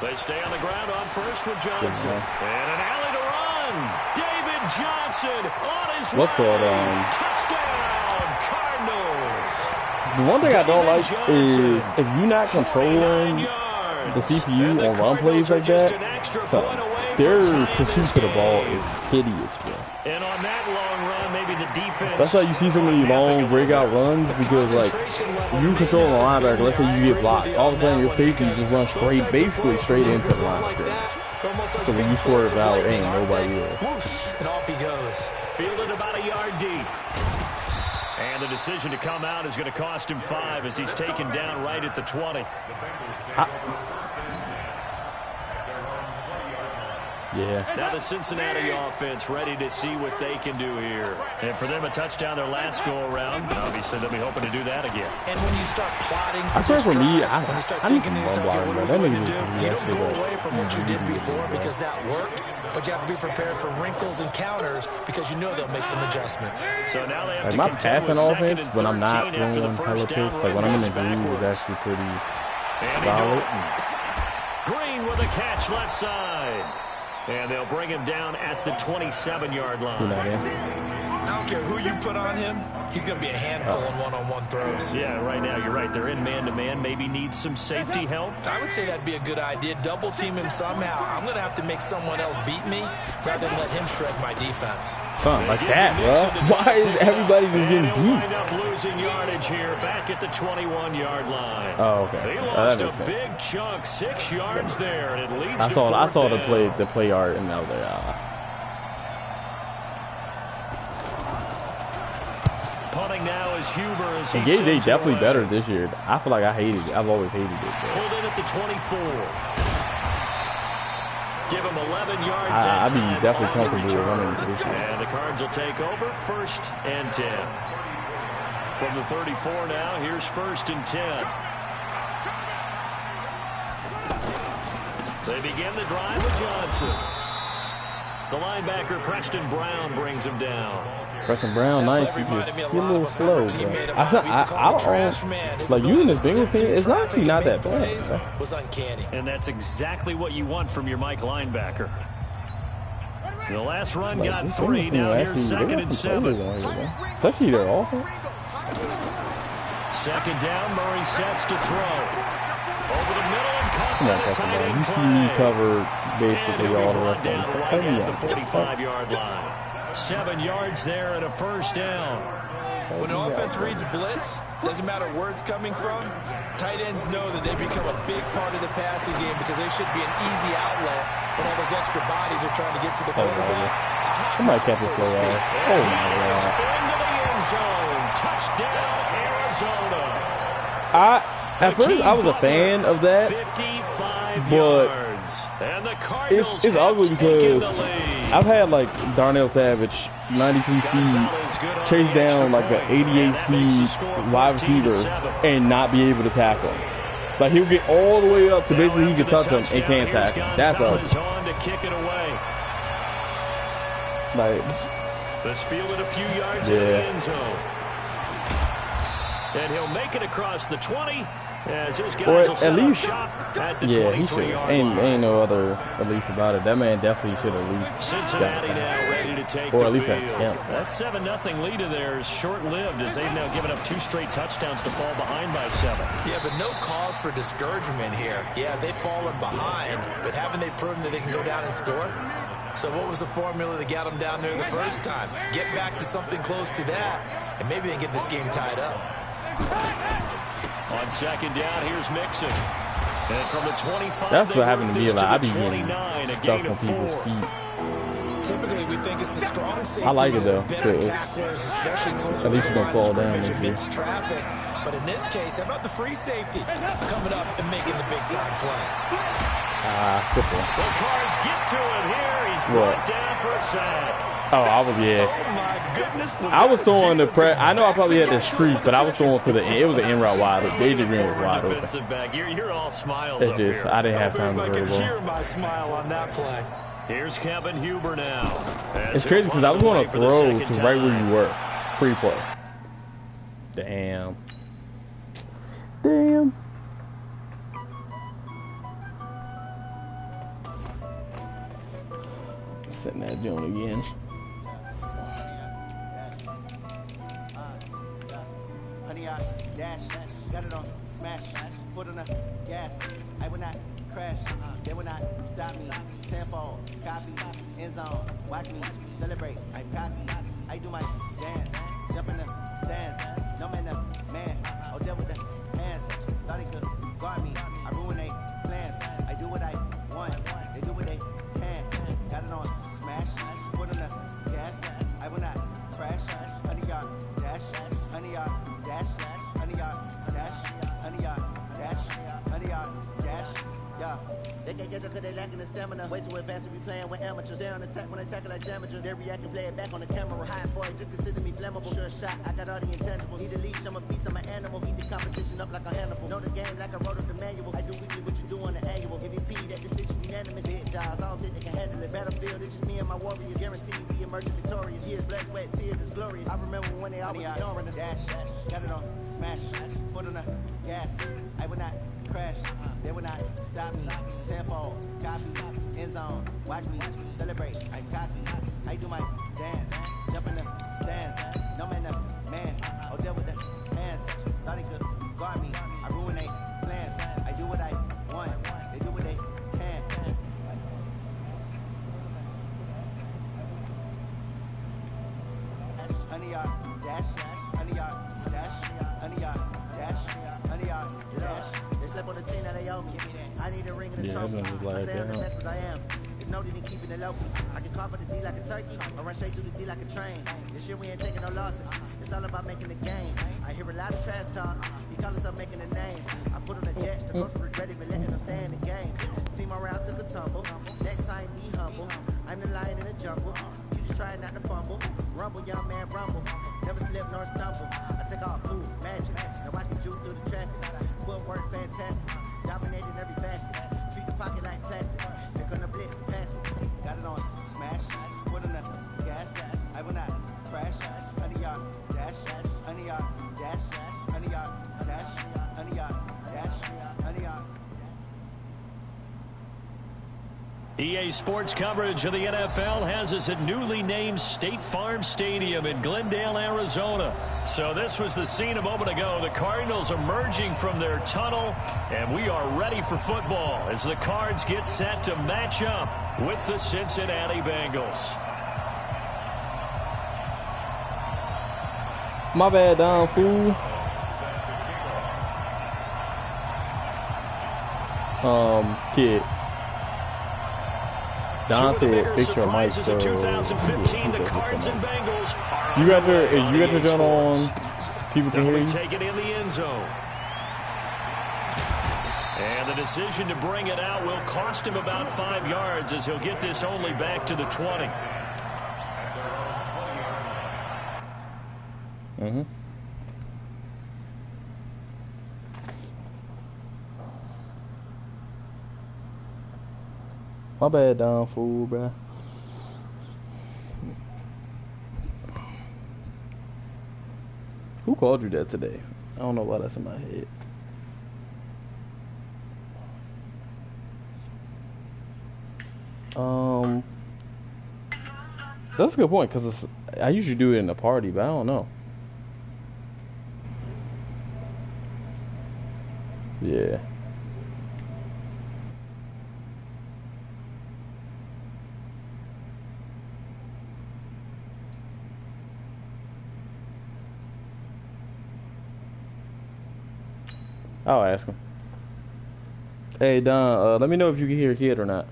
They stay on the ground on first with Johnson. And an alley to run. David Johnson on his way. What's going on? Touchdown, Cardinals. The one thing I don't like is if you're not controlling the CPU on run plays like that, so their pursuit to the ball is hideous, bro. And on that long run, maybe the defense. That's why you see so many long breakout runs, because like you control the linebacker, let's say you get blocked, all of a sudden your safety just runs basically straight into the linebacker. So when you score it out, ain't nobody there. And off he goes. Fielded about a yard deep. And the decision to come out is going to cost him 5 as he's taken down right at the 20. Yeah. Now the Cincinnati offense ready to see what they can do here. And for them, a touchdown their last go-around. Obviously, they'll be hoping to do that again. And when you start plotting I swear for me, I need thinking some to yourself, run what blocking, are we bro. going to do? You don't go away from what you did before because that worked, but you have to be prepared for wrinkles and counters because you know they'll make some adjustments. So now they have Like to my contend passing with offense, when I'm not after the throwing first hella down picks, like when I'm in the groove, backwards. is actually pretty Andy solid. Dalton. Green with a catch left side. And they'll bring him down at the 27-yard line. I don't care who you put on him. He's going to be a handful in one-on-one throws. Yeah, right now you're right. They're in man-to-man. Maybe needs some safety help. I would say that'd be a good idea. Double team him somehow. I'm going to have to make someone else beat me rather than let him shred my defense. Something like that, bro. Why is everybody just getting beat? Wind up losing yardage here back at the 21-yard line. Oh, okay. They lost a big chunk, 6 yards there, and it leads to I saw down. the play art, and I was like, Punting now is Huber as he And Gage sends definitely away. better this year. I feel like I hated it. I've always hated it. Pulled in at the 24. Give him 11 yards. I'd be definitely comfortable with running this year. And the Cards will take over 1st and 10. From the 34 now, here's 1st and 10. They begin the drive with Johnson. The linebacker, Preston Brown, brings him down. Preston Brown, That nice. play He reminded just me a he a lot little of a former slow, teammate bro. of mine. We used to call him the trash don't man. His like ability using to this Bengals sift team. through It's traffic actually and not make that plays bad. was uncanny. And that's exactly what you want from your Mike linebacker. The last run Like, got this 3. Bengals team Now here's actually, they second got and some 7. players on here, bro. Especially their offense. Second down, Murray sets to throw. Over the middle and caught Come on, by the Preston tight Brown. end You see me play. covered And basically he'll be all the brought rest down of them. right at the 45-yard line. 7 yards there and a first down. When an offense reads blitz, doesn't matter where it's coming from, tight ends know that they become a big part of the passing game because they should be an easy outlet when all those extra bodies are trying to get to the quarterback. Somebody catch this slow ass. Oh my god. Into the end zone. Touchdown, Arizona. At first I was a fan of that, 55 but yards. And the Cardinals it's ugly have taken because the lead. I've had like Darnell Savage, 93 speed, chase down like an 88 speed wide receiver and not be able to tackle him. Like he'll get all the way up to basically he can touch him and can't tackle him. That's ugly. on to kick it away. Like, This fielded a few yards in the end zone. And he'll make it across the 20 as his guys will set up shop at the 23-yard line. Ain't no other at least about it. That man definitely should have at least Cincinnati now ready to take or the at least field. that's him. That 7-0 lead of theirs short-lived as they've now given up 2 straight touchdowns to fall behind by 7. Yeah, but no cause for discouragement here. Yeah, they've fallen behind, but haven't they proven that they can go down and score? So what was the formula that got them down there the first time? Get back to something close to that, and maybe they can get this game tied up. On second down, here's Mixon. And from the 25, That's what happened to me. Like I be getting 29, a stuck gain on of people's 4. feet. Typically, we think it's the strong safety. I like it though. Better tacklers, especially closer At least to you the don't line of fall down scrimmage this amidst traffic. But in this case, how about the free safety coming up and making the big time play? Good for him. The Cards get to him here. He's brought down for a sack. Oh, I was Oh my goodness! I was throwing the press. I know I probably had the streak, but I was throwing to the end. It was an in route wide open. AJ Green was wide open. Defensive back. You're all smiles It's up just here. I didn't have time to I throw could the ball. hear my smile on that play. Here's Kevin Huber now. It's crazy because I was going to throw to right where you were pre-play. Damn. Setting that joint again. Honey, I dash, got it on smash, foot on the gas. I will not crash, they will not stop me. Tenfold, copy, end zone, watch me celebrate. I'm cocky, I do my dance, jump in the stands. No man, the man, oh, deal with the hands. Thought he could guard me, I ruin they plans. I do what I want, they do what they can. Got it on smash, foot on the gas. I will not crash, honey, y'all dash, honey, y'all dash, honey, y'all dash, honey, y'all dash, honey, y'all dash, yeah. They can't catch up cause they lacking the stamina. Way too advanced to be playing with amateurs. They on attack when I tackle like damager. They react and play it back on the camera. Hot boy, just consider me flammable. Sure shot, I got all the intangibles. Need a leash, I'm a beast, I'm an animal. Eat the competition up like a Hannibal. Know the game like I wrote up the manual. I do weekly what you do on the annual. MVP, that decision unanimous. Hit dials, I don't think they can handle it. Battlefield, it's just me and my warriors. Guaranteed we emerging victorious. Years, blood, sweat, tears, is glorious. I remember when they always ignoring us. Dash, got it on smash, foot on the gas. I will not crash, they will not stop me. Tenfold, copy, end zone, watch me celebrate. I'm cocky, I do my dance, jump in the stands. No man, the man, oh, deal with the hands. Thought he could guard me, I ruin they plans. I do what I want, they do what they can. Honey, y'all dash, honey, y'all dash, honey, y'all dash, honey, y'all dash. They slept on the team that they owe me. I need a ring and a trophy. I say I'm the best as I am. There's no need in keeping it low key. I can carve for the D like a turkey, or run straight through the D like a train. This year we ain't taking no losses. It's all about making the game. I hear a lot of trash talk. He call us up making a name. I put on a jet, the coach regretted me letting them stay in the game. Team around took a tumble. Next time be humble. I'm the lion in the jungle. You just trying not to fumble. Rumble, young man, rumble. Never slip nor stumble. I take off, poof, magic. Now watch me juke through the traffic. Footwork fantastic. Dominating every facet. Treat the pocket like plastic. Here come the blitz, pass it. Got it on smash. Foot on the gas. I will not crash. EA Sports coverage of the NFL has us at newly named State Farm Stadium in Glendale, Arizona. So this was the scene a moment ago. The Cardinals emerging from their tunnel, and we are ready for football as the Cards get set to match up with the Cincinnati Bengals. My bad, Don, fool. Kid. Dante, fix your mic, so 2015, the Cards and Bengals. You got your gun on. People can hear you. Take it in the end zone. And the decision to bring it out will cost him about 5 yards as he'll get this only back to the 20. Mm-hmm. My bad, Don, fool, bruh. Who called you that today? I don't know why that's in my head. That's a good point, because I usually do it in a party, but I don't know. Yeah. I'll ask him. Hey, Don, let me know if you can hear a kid or not.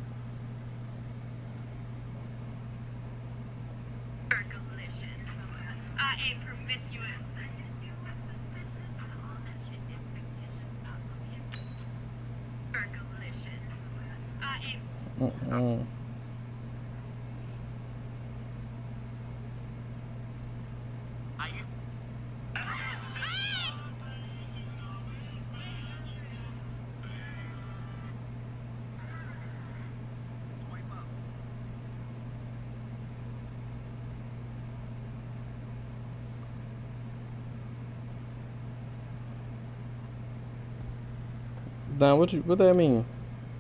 Don, what that mean?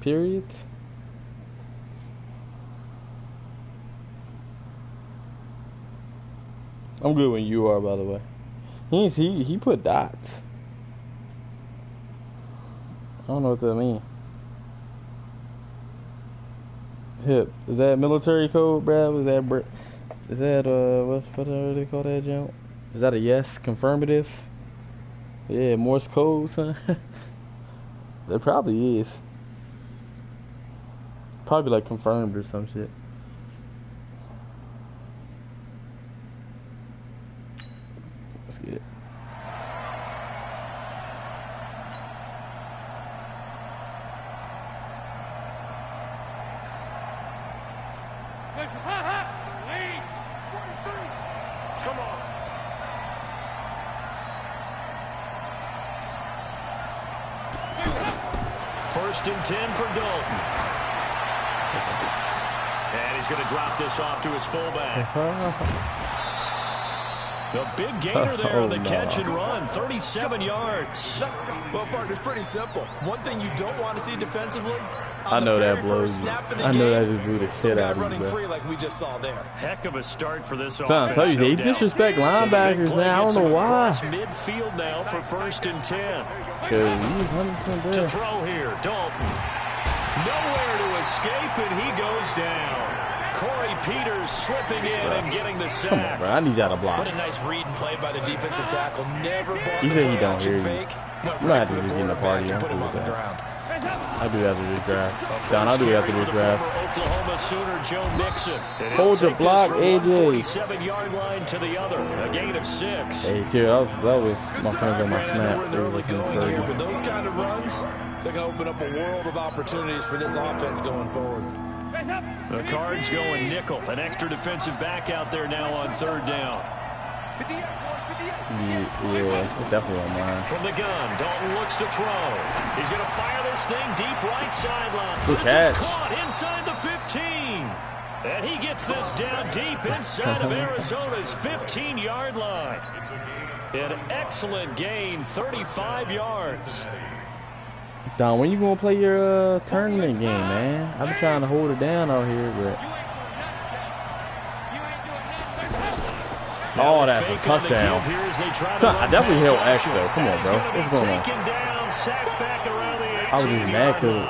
Periods? I'm good when you are, by the way. He put dots. I don't know what that mean. Hip. Is that military code, Brad? Is that what do they call that, jump? Is that a yes? Confirmative? Yeah, Morse code, son. There probably is. Probably like confirmed or some shit. Let's get it. Come on. First and 10 for Dalton. And he's going to drop this off to his fullback. The big gainer there on the catch and run, 37 yards. Well, partner, it's pretty simple. One thing you don't want to see defensively. I know that blows you. I know that just blew the shit out of you, running bro. free like we just saw there. Heck of a start for this Son, offense. tell you, they no disrespect doubt. linebackers, man. I don't know why. Midfield now for first and 10. To throw here, Dalton. Nowhere to escape, and he goes down. Corey Peters slipping in and getting the sack. Come on, bro. I need y'all to block. What a nice read and play by the defensive tackle. Never bought He the said he play don't action hear you. fake. Went You might right have for to the just get in the quarterback party. and put him on the I'm ground. I do after this draft. John, I'll do after this draft. Oklahoma Sooner Joe Mixon. Hold your block, AJ. 47-yard line to the other. A gain of 6. Hey, Jerry, that was my friends on my snap. We're in the early going here, but those kind of runs, they're going to open up a world of opportunities for this offense going forward. The Cards going nickel. An extra defensive back out there now on third down. Yeah, it's definitely on mine. From the gun, Dalton looks to throw. He's going to fire this thing deep right sideline. Good This catch. is caught inside the 15. And he gets this down deep inside of Arizona's 15-yard line. An excellent gain, 35 yards. Don, when you gonna play your tournament game, man? I've been trying to hold it down out here, but oh, that's a touchdown. I definitely held X though. Come on, bro. What's going on? I was just mad because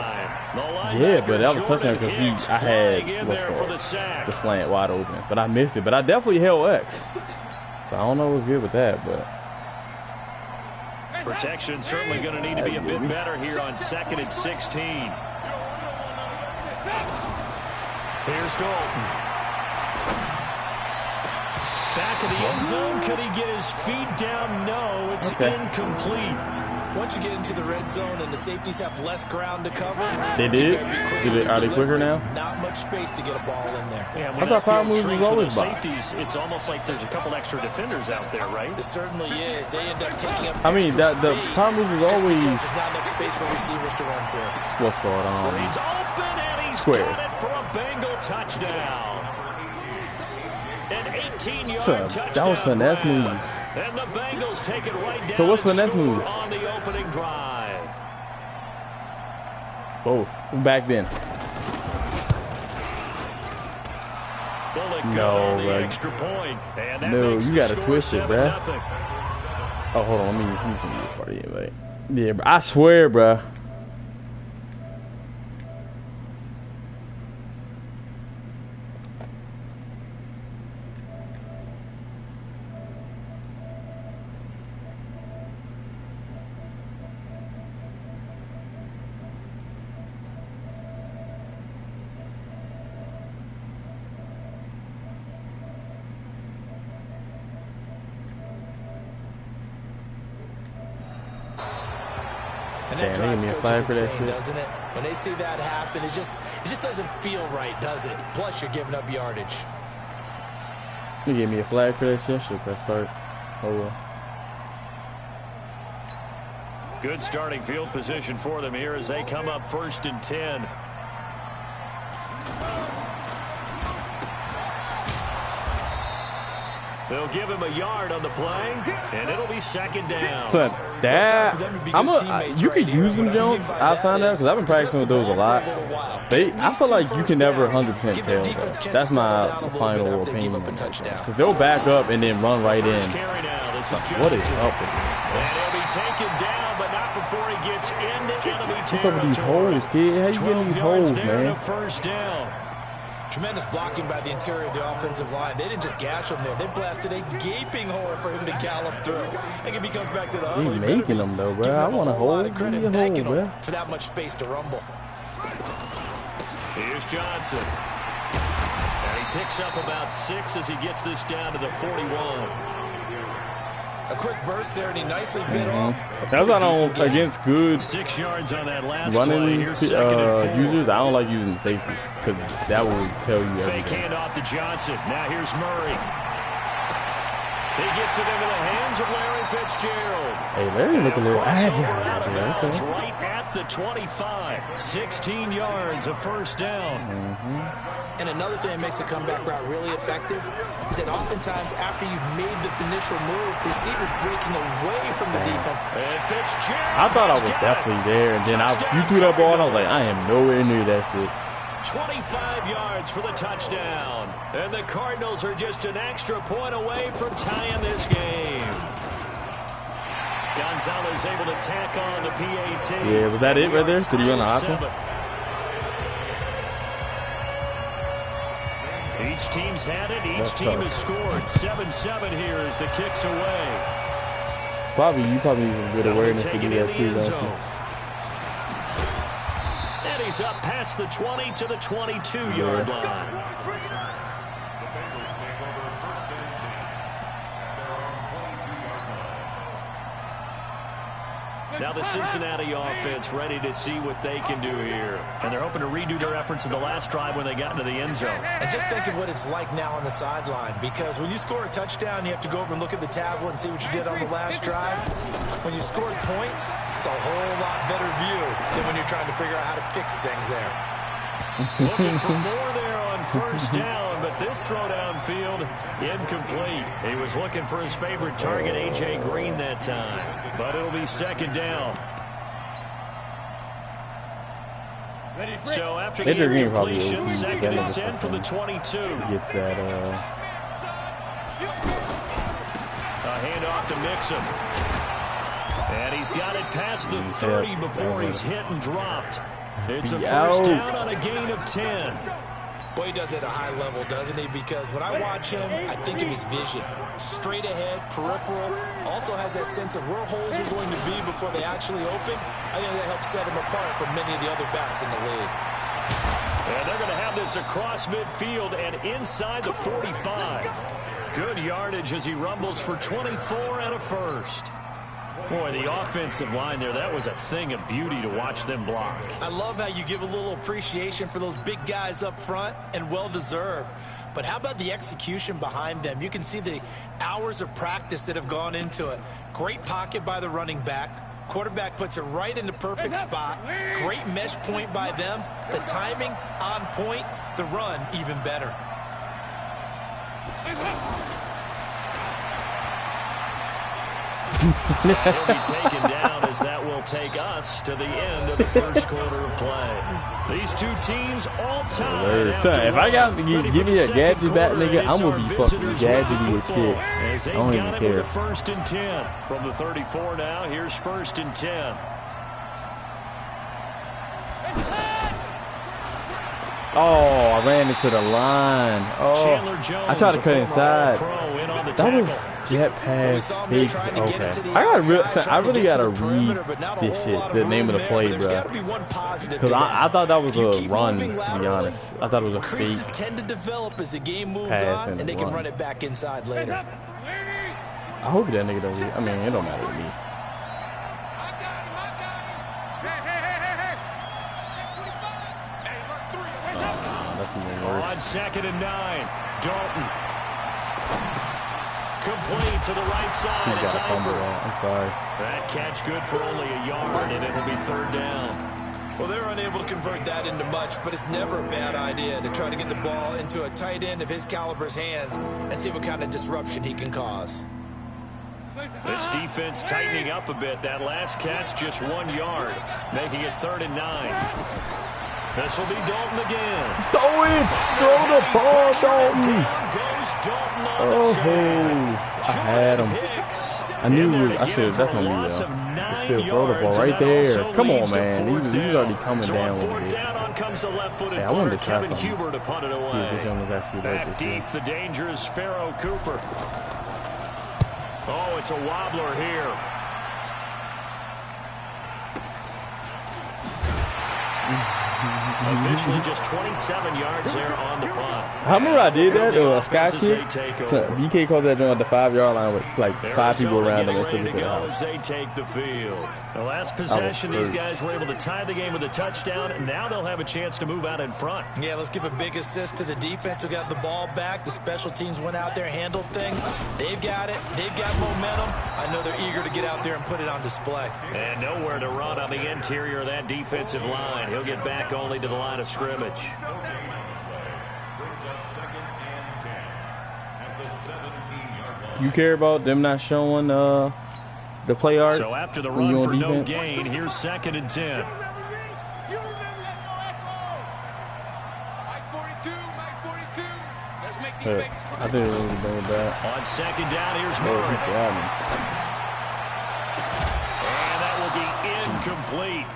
yeah, but that was a touchdown because I had what's called the slant wide open, but I missed it. But I definitely held X, so I don't know what's good with that, but. Protection certainly going to need to be a bit better here on 2nd and 16. Here's Dalton. Back of the end zone. Could he get his feet down? No, it's incomplete. Once you get into the red zone and the safeties have less ground to cover, they did. Are they quicker now? Not much space to get a ball in there. Yeah, when that field shrinks with those safeties, it's almost like there's a couple extra defenders out there, right? It certainly is. They end up taking up. I mean, the power move is always. There's not enough space for receivers to run through. What's going on? He's open and he's got it for a Bengal touchdown. An 18-yard touchdown. That was finesse moves. And the Bengals take it right down. So what's finesse moves? On the opening drive. Both. Back then. No, the extra point. And no, you gotta twist it, bruh. Oh, hold on. Let me see this part of it, yeah, bro. I swear, bruh. Damn, they give me a flag for that shit. Doesn't it? When they see that happen, it just doesn't feel right, does it? Plus, you're giving up yardage. You give me a flag for that shit. Should I start? Oh well. Good starting field position for them here as they come up 1st and 10. They'll give him a yard on the play, and it'll be 2nd down. So that you can use them, Jones. I found out because I've been practicing with those a lot. I feel like you can never 100% tell. Though. That's my final opinion. Because they'll back up and then run right in. What is up with this? And he'll be taken down, but not before he gets into enemy territory. What's up with these holes, kid? How you getting these holes, man? 1st down. Tremendous blocking by the interior of the offensive line. They didn't just gash him there. They blasted a gaping hole for him to gallop through. I think if he comes back to the huddle, he's making them, though, bro. I want to hold. Give me a hold, bro. For that much space to rumble. Here's Johnson. And he picks up about 6 as he gets this down to the 41. A quick burst there, and he nicely bit off. That's why I don't against good 6 yards on that last running play. Users. I don't like using the safety because that will tell you everything. Fake handoff to Johnson. Now here's Murray. He gets it into the hands of Larry Fitzgerald. Hey, Larry look a little agile out there. Okay. Right at the 25. 16 yards, a 1st down. And another thing that makes a comeback route really effective is that oftentimes after you've made the initial move, receivers breaking away from the defense. And Fitzgerald. I thought I was definitely there, and then you threw that ball, and I was like, I am nowhere near that shit. 25 yards for the touchdown. And the Cardinals are just an extra point away from tying this game. Gonzalez able to tack on the PAT. Yeah, was that it right there? Did he run an option? Each team's had it. Each team has scored. 7-7 here as the kick's away. You probably need some good awareness to do that too, don't you? And he's up past the 20 to the 22-yard line. Now the Cincinnati offense ready to see what they can do here. And they're hoping to redo their efforts in the last drive when they got into the end zone. And just think of what it's like now on the sideline, because when you score a touchdown, you have to go over and look at the tablet and see what you did on the last drive. When you scored points, it's a whole lot better view than when you're trying to figure out how to fix things there. Looking for more there on 1st down, but this throw downfield, incomplete. He was looking for his favorite target, A.J. Green, that time. But it'll be 2nd down. So after the Game incompletion, probably 2nd and 10 from the 22. Gets that, A handoff to Mixon. And he's got it past the 30 before he's hit and dropped. It's a first down on a gain of 10. Boy, he does it at a high level, doesn't he? Because when I watch him, I think of his vision. Straight ahead, peripheral. Also has that sense of where holes are going to be before they actually open. I think that helps set him apart from many of the other backs in the league. And they're going to have this across midfield and inside the 45. Good yardage as he rumbles for 24 and a first. Boy, the offensive line there, that was a thing of beauty to watch them block. I love how you give a little appreciation for those big guys up front, and well-deserved. But how about the execution behind them? You can see the hours of practice that have gone into it. Great pocket by the running back. Quarterback puts it right in the perfect spot. Great mesh point by them. The timing on point. The run even better. He'll be taken down as that will take us to the end of the first quarter of play. These two teams all tied. If I got to give me a gadget back, nigga, I'm going to be fucking gadgety as shit. I don't even care. First and 10 from the 34 now. Here's first and 10. Oh, I ran into the line. Oh, I tried to cut inside. That was jet pass. Big. Okay. I really gotta read this shit. The name of the play, bro. Because I thought that was a run. To be honest, I thought it was a fake tend to develop as the game moves pass on, and they can run it back inside later. I hope that nigga doesn't. I mean, it don't matter to me. On 2nd and 9, Dalton. Complete to the right side. It's over. I'm sorry. That catch good for only a yard, and it'll be 3rd down. Well, they're unable to convert that into much, but it's never a bad idea to try to get the ball into a tight end of his caliber's hands and see what kind of disruption he can cause. This defense tightening up a bit. That last catch just 1 yard, making it 3rd and 9. This will be Dalton again. Throw it! Throw the ball, Dalton! Oh, I had him. I knew I should. That's on me, though. Still throw the ball right there. Come on, man. He's already coming down with it. Hey, I wanted to try something. Back deep, the dangerous Pharaoh Cooper. Oh, it's a wobbler here. Officially just 27 yards there on the punt. I remember I did that, sky kick. BK called that doing the 5-yard line with like 5 people around him and took it to the house. They take the field. The last possession, these guys were able to tie the game with a touchdown, and now they'll have a chance to move out in front. Yeah, let's give a big assist to the defense who got the ball back. The special teams went out there, handled things. They've got it. They've got momentum. I know they're eager to get out there and put it on display. And nowhere to run on the interior of that defensive line. He'll get back only to the line of scrimmage. You care about them not showing the play art? So after the run for no gain, here's 2nd and 10. I think it was really bad. On 2nd down, here's Murray. And that will be incomplete.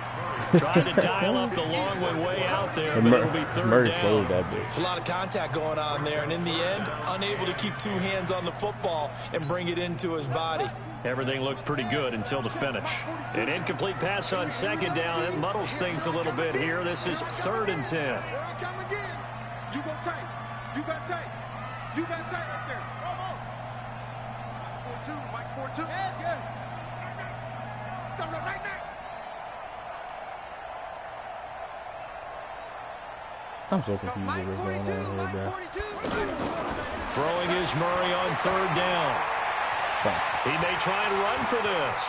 Tried to dial up the long way out there, but it'll be 3rd down. It's a lot of contact going on there, and in the end, unable to keep 2 hands on the football and bring it into his body. Everything looked pretty good until the finish. An incomplete pass on 2nd down. It muddles things a little bit here. This is 3rd and 10. Here I come again. You go tight. You got tight. You got tight right there. Come on. Mike's 4-2. Yeah. Something right next. I'm so confused with what's going on here, bro. Throwing is Murray on 3rd down. He may try and run for this.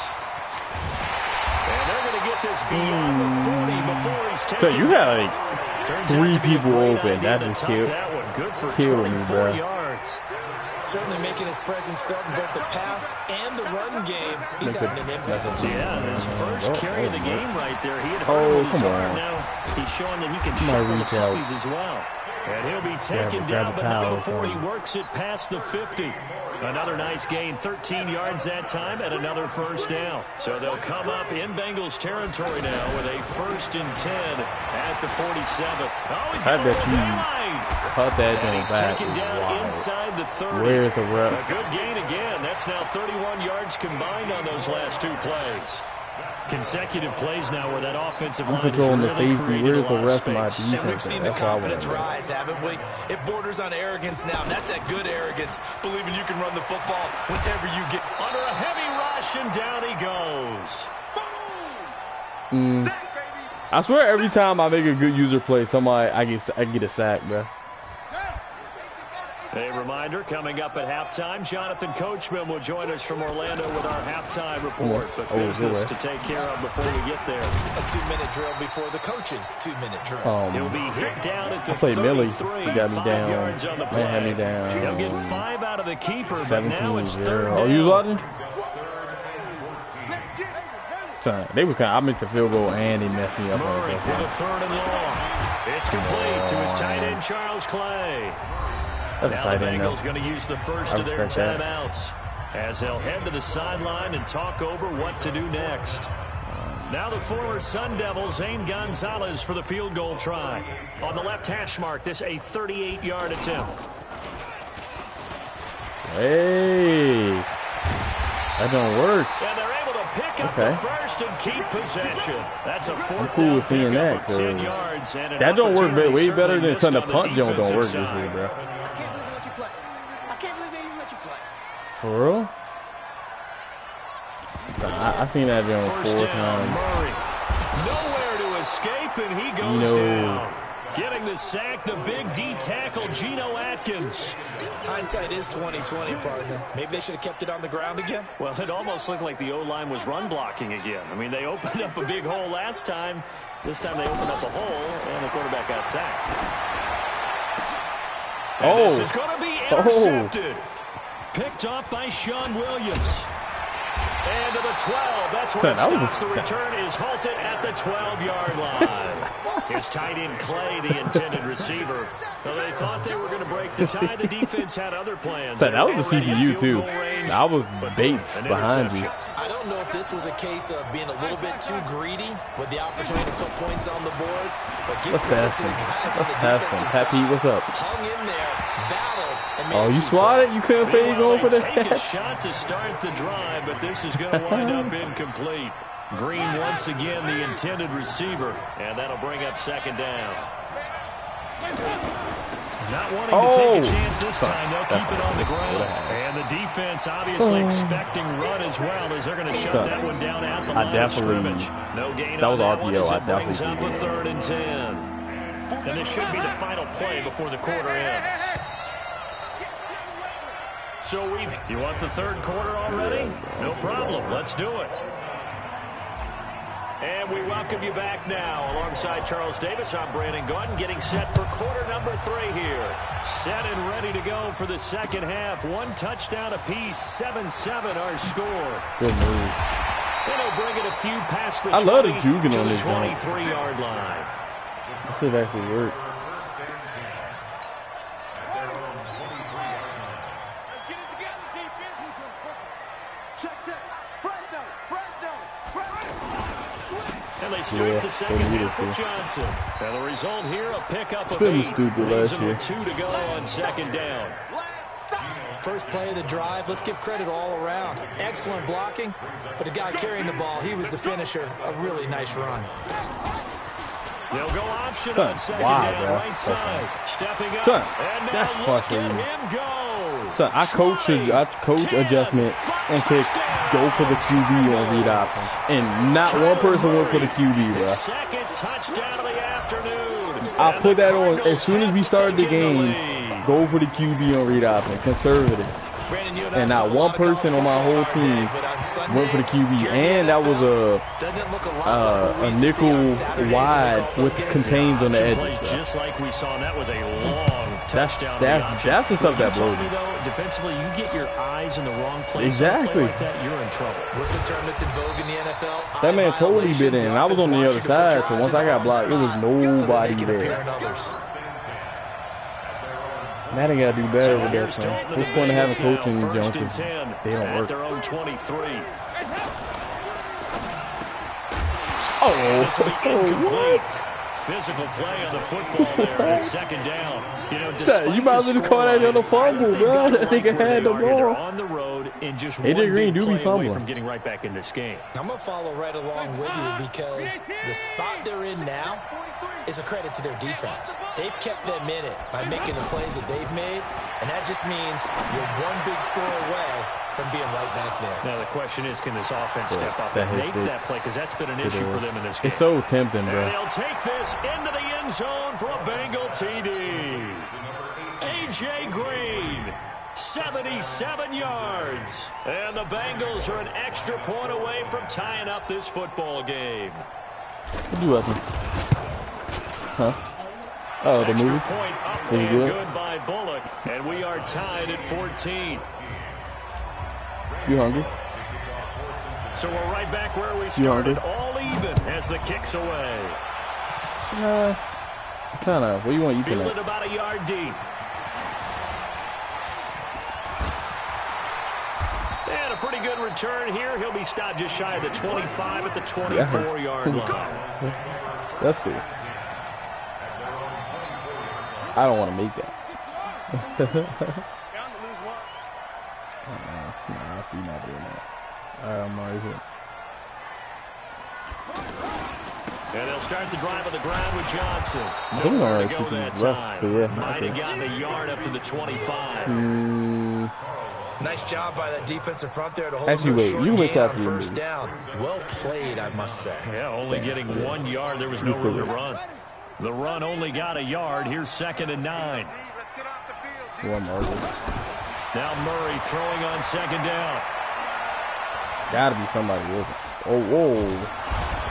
And they're going to get this beyond the 40 before he's taken. So you had like 3 people open. That just killed me, bro. Yards. Certainly making his presence felt in both the pass and the run game. He's having an impact. Yeah, his first carry of the game right there. He had hurt with his arm. Now he's showing that he can shuffle the puppies as well. And he'll be taken down, but not before he works it past the 50. Another nice gain, 13 yards that time, and another first down. So they'll come up in Bengals territory now with a 1st and 10 at the 47. Oh, he's got a daylight. Cut that thing back. Taken down inside the 30. Where's the rep? A good gain again. That's now 31 yards combined on those last 2 plays. Consecutive plays now where that offensive line is really the safety. Where's the rest of my defense? And we've seen the confidence rise, haven't we? It borders on arrogance now. And that's that good arrogance, believing you can run the football whenever you get under a heavy rush, and down he goes. I swear every time I make a good user play, I get a sack, bro. A reminder, coming up at halftime, Jonathan Coachman will join us from Orlando with our halftime report. But business to take care of before we get there. A 2-minute drill before the coach's 2-minute drill. He'll be hit down at the I played 33. Millie. He got me 5 down. yards on the play. Had me down. He'll get 5 out of the keeper, but now it's 3rd down. Oh, you watching? Son, they was I missed a field goal and he messed me up. Murray with a 3rd and long. It's complete to his tight end, Charles Clay. Now the Bengals going to use the first of their timeouts as they'll head to the sideline and talk over what to do next. Now the former Sun Devil, Zane Gonzalez, for the field goal try. On the left hash mark, this a 38-yard attempt. Hey, that don't work. And they're able to pick up the first and keep possession. That's a 4th cool down with seeing pickup that, of 10 yards. And that don't work way better than some the punt joint don't work this year, bro. For real? I seen that on 4 times. Murray. Nowhere to escape, and he goes down. Getting the sack, the big D tackle, Geno Atkins. Hindsight is 20/20, partner. Maybe they should have kept it on the ground again. Well, it almost looked like the O-line was run blocking again. I mean, they opened up a big hole last time. This time they opened up a hole, and the quarterback got sacked. And this is going to be intercepted. Picked off by Sean Williams. And to the 12. That's where it stops. The return is halted at the 12-yard line. His tight end Clay, the intended receiver. So they thought they were going to break the tie. The defense had other plans. That was the CPU, too. That was Bates behind you. I don't know if this was a case of being a little bit too greedy with the opportunity to put points on the board. But give credit to the guys on the defensive side. Happy, what's up? Hung in there, battled, and made Oh, you swatted? You couldn't fade going for the catch? A shot to start the drive, but this is going to wind up incomplete. Green once again the intended receiver, and that'll bring up 2nd down. Not wanting to take a chance this time. They'll keep it on the ground. And the defense obviously expecting run as well as they're going to shut that one down at the line of scrimmage. No gain on that one as it brings up a 3rd and 10. And this should be the final play before the quarter ends. So you want the 3rd quarter already? No problem. Let's do it. And we welcome you back now. Alongside Charles Davis, I'm Brandon Gordon, getting set for quarter number 3 here. Set and ready to go for the second half. 1 touchdown apiece, 7-7 our score. Good move. And he'll bring it a few past the 23-yard line. This should actually work. And they start the second half with Johnson. And the result here, a pickup of 8. Leaves them with 2 to go on 2nd down. First play of the drive, let's give credit all around. Excellent blocking, but the guy carrying the ball, he was the finisher. A really nice run. They'll go option on 2nd down, right side. Stepping up, and now look at him go. So I coach adjustment and said go for the QB on read option, and not one person went for the QB, bro. Second touchdown of the afternoon. I put that on as soon as we started the game. Go for the QB on read option, conservative. Brandon, you and not one person on my whole team went for the QB, and that was a nickel wide with contains on the edges. Just like we saw, and that was a long touchdown. That's the stuff that blows me. Defensively, you get your eyes in the wrong place. Exactly. Like that, you're in trouble. What's the term that's in vogue in the NFL? That man totally bit in. I was on the other side, so once I got blocked, it was nobody there. Madden got to do better with that, man. What's going to have a coaching Jones? They don't work. Their own 23. Oh, Physical play on the football there at second down. You know, you might as well just call that on the fumble, bro. That nigga had the ball. On the road and just AJ Green do be fumbling. From getting right back in this game. I'm going to follow right along with you because the spot they're in now is a credit to their defense. They've kept them in it by making the plays that they've made, and that just means you're one big score away from being right back there. Now the question is, can this offense step up and make that play? Because that's been an issue for them in this game. It's so tempting, bro. And they'll take this into the end zone for a Bengal TD. AJ Green, 77 yards. And the Bengals are an extra point away from tying up this football game. What you up? Huh? Oh, the movie? Point up and good by Bullock. And we are tied at 14. You hungry? So we're right back where we started, all even as the kick's away. Kind of. What do you want to eat tonight? Fielded about a yard deep. And a pretty good return here. He'll be stopped just shy of the 25 at the 24-yard line. That's cool. I don't want to make that. Nah, you're not doing that. All right, I'm already here. And they'll start the drive on the ground with Johnson. Nowhere to go that time. So Might have gotten a yard up to the 25. Nice job by that defensive front there to hold Actually, wait, you wait on first down. Well played, I must say. Yeah, only getting 1 yard. There was no room to run. The run only got a yard. Here's 2nd and 9. One more. Now Murray throwing on 2nd down. Gotta be somebody with it. Oh, whoa.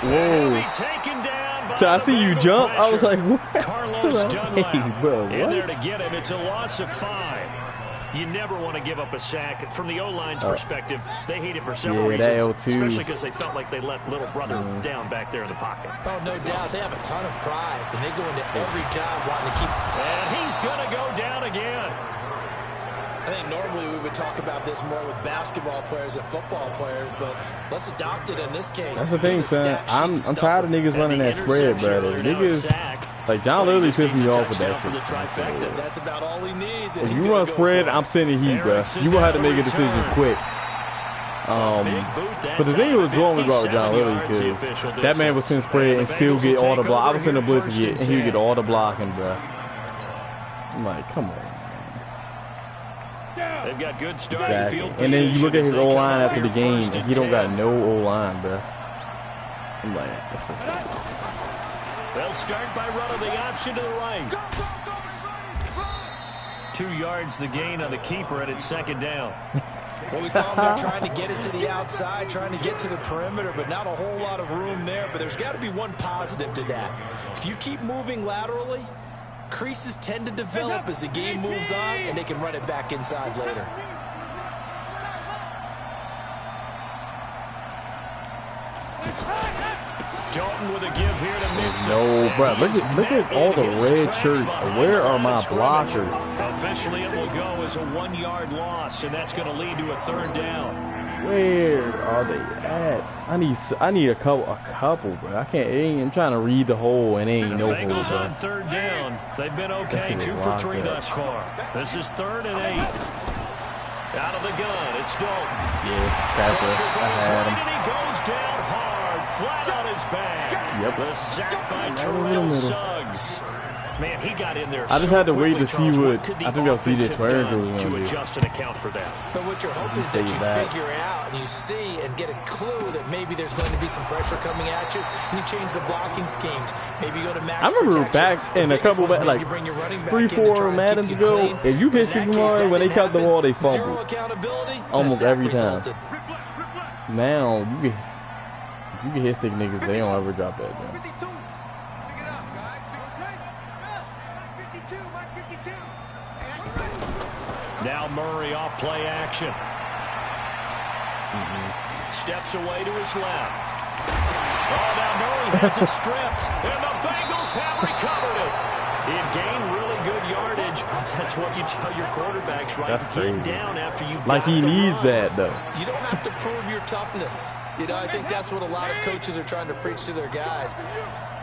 Whoa. Taken down So I see you jump. I was like, what? Carlos Dunlap hey, bro, in there to get him. It's a loss of 5. You never want to give up a sack. From the O-line's perspective, they hate it for several reasons, especially because they felt like they let little brother down back there in the pocket. Oh, no doubt. They have a ton of pride, and they go into every job wanting to keep. And he's going to go down again. I think normally we would talk about this more with basketball players and football players, but let's adopt it in this case. That's the thing, son. I'm tired of niggas running that spread, brother. Niggas, like John literally pissed me off with that shit. That's about all he needs. If you run spread, I'm sending heat, bro. You will have to make a decision quick. But the thing was blowing me about with John Lilly, because that man would send spread and still get all the block. I was sending the blitz and he would get all the blocking, bro. I'm like, come on. They've got good starting field and then you look at his O-line after the game, and he don't got no O-line, bro. I'm like, they'll start by running the option to the right. 2 yards the gain on the keeper, and it's 2nd down. Well, we saw him there trying to get it to the outside, trying to get to the perimeter, but not a whole lot of room there. But there's got to be one positive to that. If you keep moving laterally, creases tend to develop as the game moves on, and they can run it back inside later. Dalton with a give here to Mixon. No, bro. Look at all the red shirts. Where are my blockers? Officially, it will go as a 1 yard loss, and that's going to lead to a 3rd down. Where are they at? I need a couple, bro. I can't. I'm trying to read the hole and ain't no hole. Bengals on 3rd down. They've been okay, 2 for 3 thus far. This is 3rd and 8. Out of the gun, it's Dalton. Yeah, I had him. And he goes down hard, flat on his back. Yep. The sack by Terrell Suggs. Man, he got in there. I just had to wait to see Charles. what Could the I think I'll see this offense have player done was to gonna do. adjust and account for that. But what you're hoping is that you figure out and you see and get a clue that maybe there's going to be some pressure coming at you, and you change the blocking schemes. Maybe you go to max I remember protection. back in a couple like 3-4 Maddens ago, if you hit Super Mario when they cut the ball, they Zero fumbled accountability. almost every time. Resulted. Now you can hit stick niggas, they don't ever drop that down. 52. Pick it up, guys. Pick it up. 52. Now Murray off play action. Steps away to his left. Oh, now Murray has it stripped. And the Bengals have recovered it. It gained really good yardage. That's what you tell your quarterbacks, right? That's crazy. Get down after you Like he needs that though. You don't have to prove your toughness. You know, I think that's what a lot of coaches are trying to preach to their guys.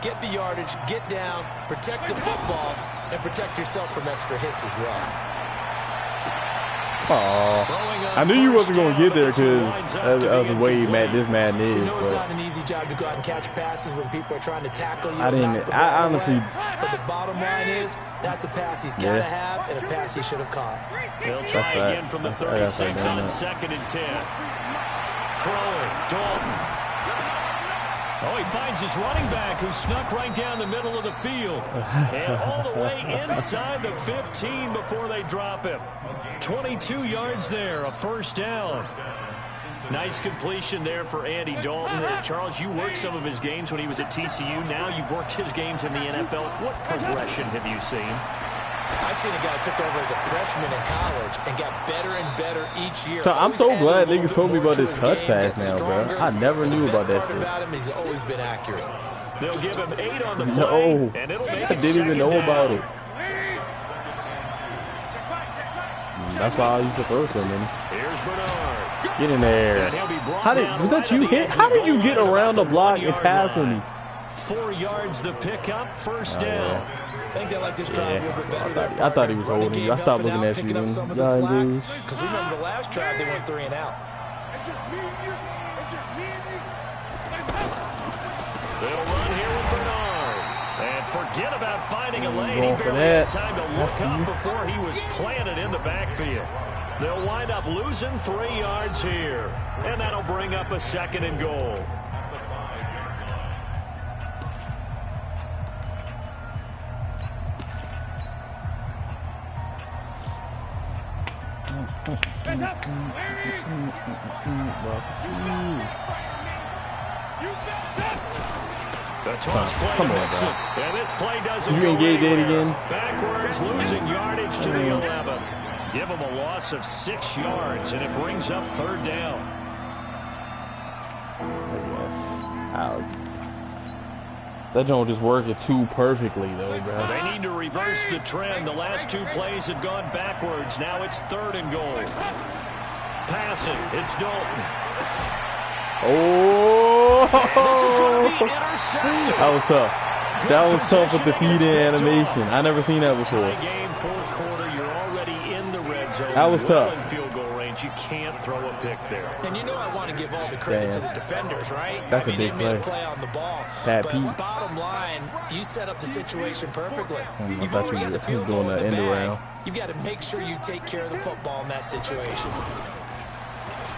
Get the yardage, get down, protect the football, and protect yourself from extra hits as well. Oh, I knew you wasn't gonna get there because of the way this man You is. know it's But not an easy job to go out and catch passes when people are trying to tackle you. I and didn't. knock the I ball honestly. away. But the bottom line is, that's a pass he's got to have and a pass he should have caught. He'll try That's right. again from the I gotta 36 say on that. 2nd and 10. Throwing, Dalton. Oh, he finds his running back who snuck right down the middle of the field. And all the way inside the 15 before they drop him. 22 yards there, a first down. Nice completion there for Andy Dalton. Charles, you worked some of his games when he was at TCU. Now you've worked his games in the NFL. What progression have you seen? I've seen a guy who took over as a freshman in college and got better and better each year. So I'm so Always glad added a niggas little told me bit more about to this his touch game, pass gets now, bro. stronger. I never knew The best about that part shit. about him is he's always been accurate. They'll give him 8 on the play. No, And it'll make I it didn't even second know down. about it. That's why I used to throw so many. Here's Bernard. Get in there. And he'll be brought How did down was that right you at the hit? edge How of did you goal get line at around the about the block and 1-yard tackle line. me? 4 yards the pickup, first Oh, down. I think they like this drive a little bit better. I thought he was holding you. I stopped looking at you. Y'all Because remember the last drive they went 3 and out. It's just me and you. It's just me and you. They'll run here with Bernard. And forget about finding a lane. Going He for barely had that. time to look up before he was planted in the backfield. They'll wind up losing 3 yards here. And that'll bring up a 2nd and goal. The toss play Come to on, Mixon. bro. And this play doesn't You go engage that anywhere. again? Backwards, losing yardage to the 11. Give them a loss of 6 yards, and it brings up 3rd down. That don't just work it too perfectly though, bro. They need to reverse the trend. The last 2 plays have gone backwards. Now it's 3rd and goal. Passing, it's Dalton. Oh, This is going to be intercepted. that was tough. That was tough with the feed in animation. I never seen that before. Tie game, 4th quarter. You're already in the red zone. That was Well tough. in field goal range. You can't throw a pick there. And you know I want to give all the credit to Damn. the defenders, right? That's I a mean, big they made a play. play on the ball. Pat but Pete. bottom line, you set up the situation perfectly. I You've thought already you got the were field doing goal in the the end bag. around. You've got to make sure you take care of the football in that situation.